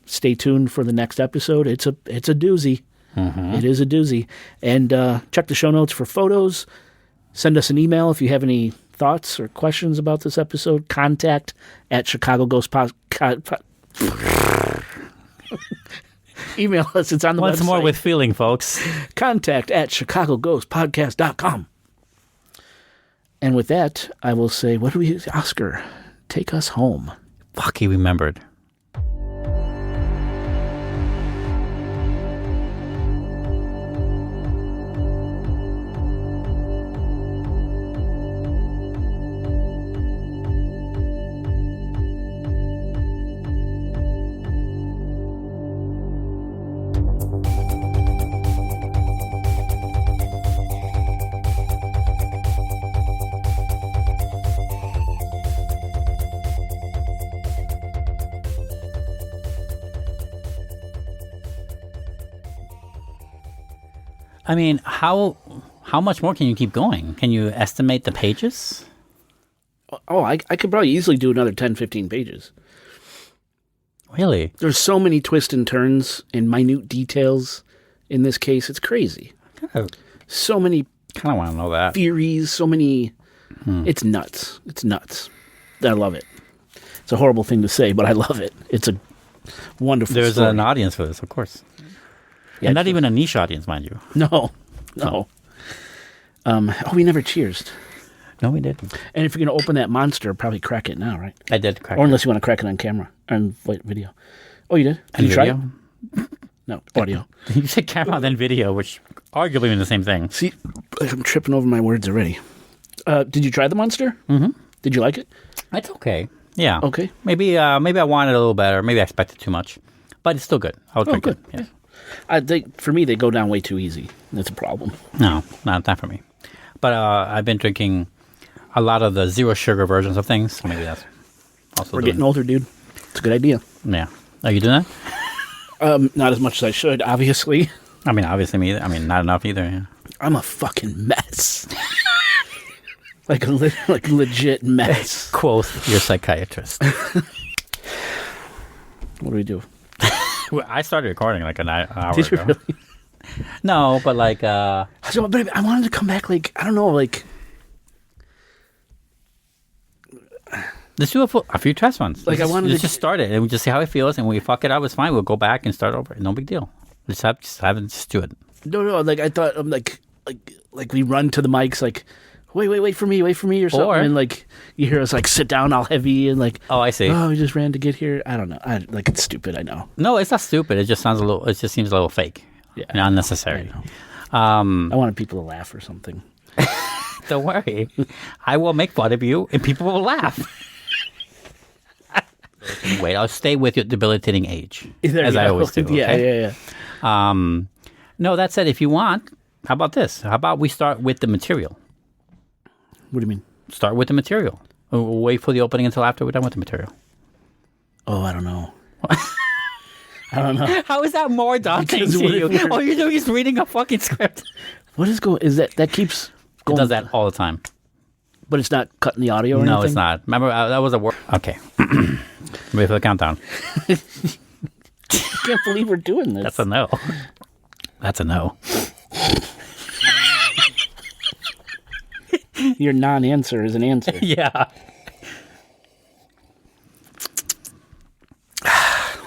Stay tuned for the next episode. It's a doozy. It is a doozy. And check the show notes for photos. Send us an email if you have any thoughts or questions about this episode. Contact at Chicago Ghost Email us. It's on the website. Once more with feeling, folks. Contact at chicagoghostpodcast.com. And with that, I will say, Oscar, take us home. Fuck, he remembered. I mean, how much more can you keep going? Can you estimate the pages? Oh, I could probably easily do another 10, 15 pages. Really? There's so many twists and turns and minute details in this case. It's crazy. So many Kind of want to know that. theories, so many... It's nuts. It's nuts. I love it. It's a horrible thing to say, but I love it. It's a wonderful There's story. an audience for this, of course. Yeah, And not even a niche audience, mind you. No. We never cheersed. No, we didn't. And if you're going to open that monster, probably crack it now, right? I did crack Or it. unless you want to crack it on camera, on video. Oh, you did? Did you try it? Video? No, audio. You said camera, then video, which arguably mean the same thing. See, I'm tripping over my words already. Did you try the monster? Mm-hmm. Did you like it? It's okay. Yeah. Okay. Maybe I wanted it a little better. Maybe I expected too much. But it's still good. I'll drink good. it. Yeah. For me, they go down way too easy. That's a problem. No, not for me. But I've been drinking a lot of the zero sugar versions of things. So maybe that's also We're getting older, dude. It's a good idea. Yeah. Are you doing that? Not as much as I should, obviously. I mean, obviously me. I mean, not enough either. Yeah. I'm a fucking mess. like a legit mess. Quote your psychiatrist. What do we do? Well, I started recording like an hour Did you ago. really? No, but like... So, but I wanted to come back, like, I don't know, like... Let's do a few test ones. Like, I wanted let's to- just start it and we just see how it feels, and when we fuck it up, it's fine. We'll go back and start over. No big deal. Just do it. No, like, I thought, like we run to the mics, like, wait for me, or something. Or- And, like, you hear us, like, sit down all heavy and, like... Oh, I see. Oh, we just ran to get here. I don't know. It's stupid, I know. No, it's not stupid. It just sounds it just seems a little fake. Yeah. And unnecessary. I wanted people to laugh or something. Don't worry. I will make fun of you and people will laugh. Wait, I'll stay with your debilitating age. There as you I go. always do. Okay? Yeah. No, that said, if you want, how about this? How about we start with the material? What do you mean? Start with the material. We'll wait for the opening until after we're done with the material. Oh, I don't know. I don't know. How is that more daunting Because to what you? if we're- All you're doing is reading a fucking script. What is going... Is that keeps It going... does that all the time. But it's not cutting the audio or No, anything? it's not. Remember, that was a word. Okay. Ready for the countdown. I can't believe we're doing this. That's a no. That's a no. Your non-answer is an answer. Yeah.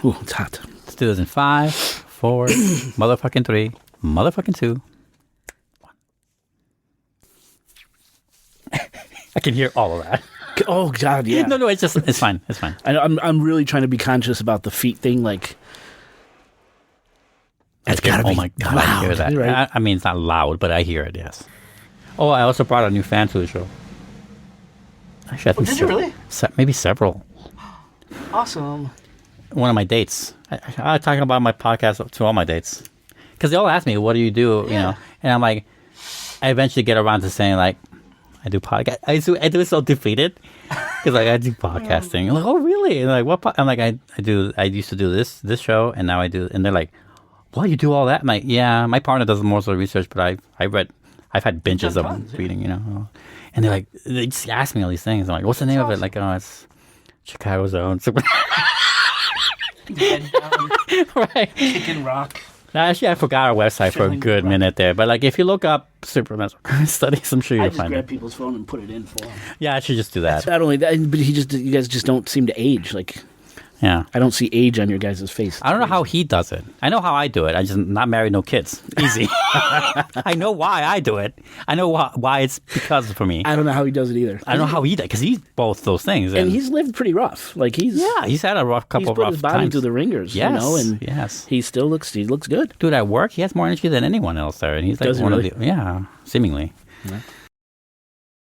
Ooh, it's hot. Let's do this in 5, 4, motherfucking 3, motherfucking 2, 1. I can hear all of that. Oh, God, yeah. No, it's fine. It's fine. I'm really trying to be conscious about the feet thing, like... It's got to Oh be my God, loud, I hear that. right? I mean, it's not loud, but I hear it, yes. Oh, I also brought a new fan to the show. Actually, I think did you really? Maybe several. Awesome. One of my dates. I talking about my podcast to all my dates. Because they all ask me, what do you do? You know, and I'm like, I eventually get around to saying, like, I do podcast. I do it so defeated. Because, like, I do podcasting. I'm like, oh, really? And like, what? I'm like, I used to do this show, and now I do. And they're like, well, you do all that? I'm like, yeah, my partner does most of the research, but I've had binges of reading, you know. And they're like, they just ask me all these things. I'm like, what's the name of it? Like, oh, it's Chicago's own. Right. Kicking rock. Now, actually, I forgot our website for a Chilling good rock. minute there. But, like, if you look up Superman studies, I'm sure I you'll just find grab it. people's phone and put it in for them. Yeah, I should just do that. Not only that, but you guys just don't seem to age. Like, Yeah. I don't see age on your guys' face. I don't know how he does it. I know how I do it. I just not married, no kids. Easy. I know why I do it. I know why it's because for me. I don't know how he does it either. I don't know how he does, because he's both those things. And he's lived pretty rough. Like he's had a rough he's couple of put rough his body times. through the ringers. Yes, you know, and yes. he looks good. Dude, at work, he has more energy than anyone else there, and he's like Does he one really? of the seemingly.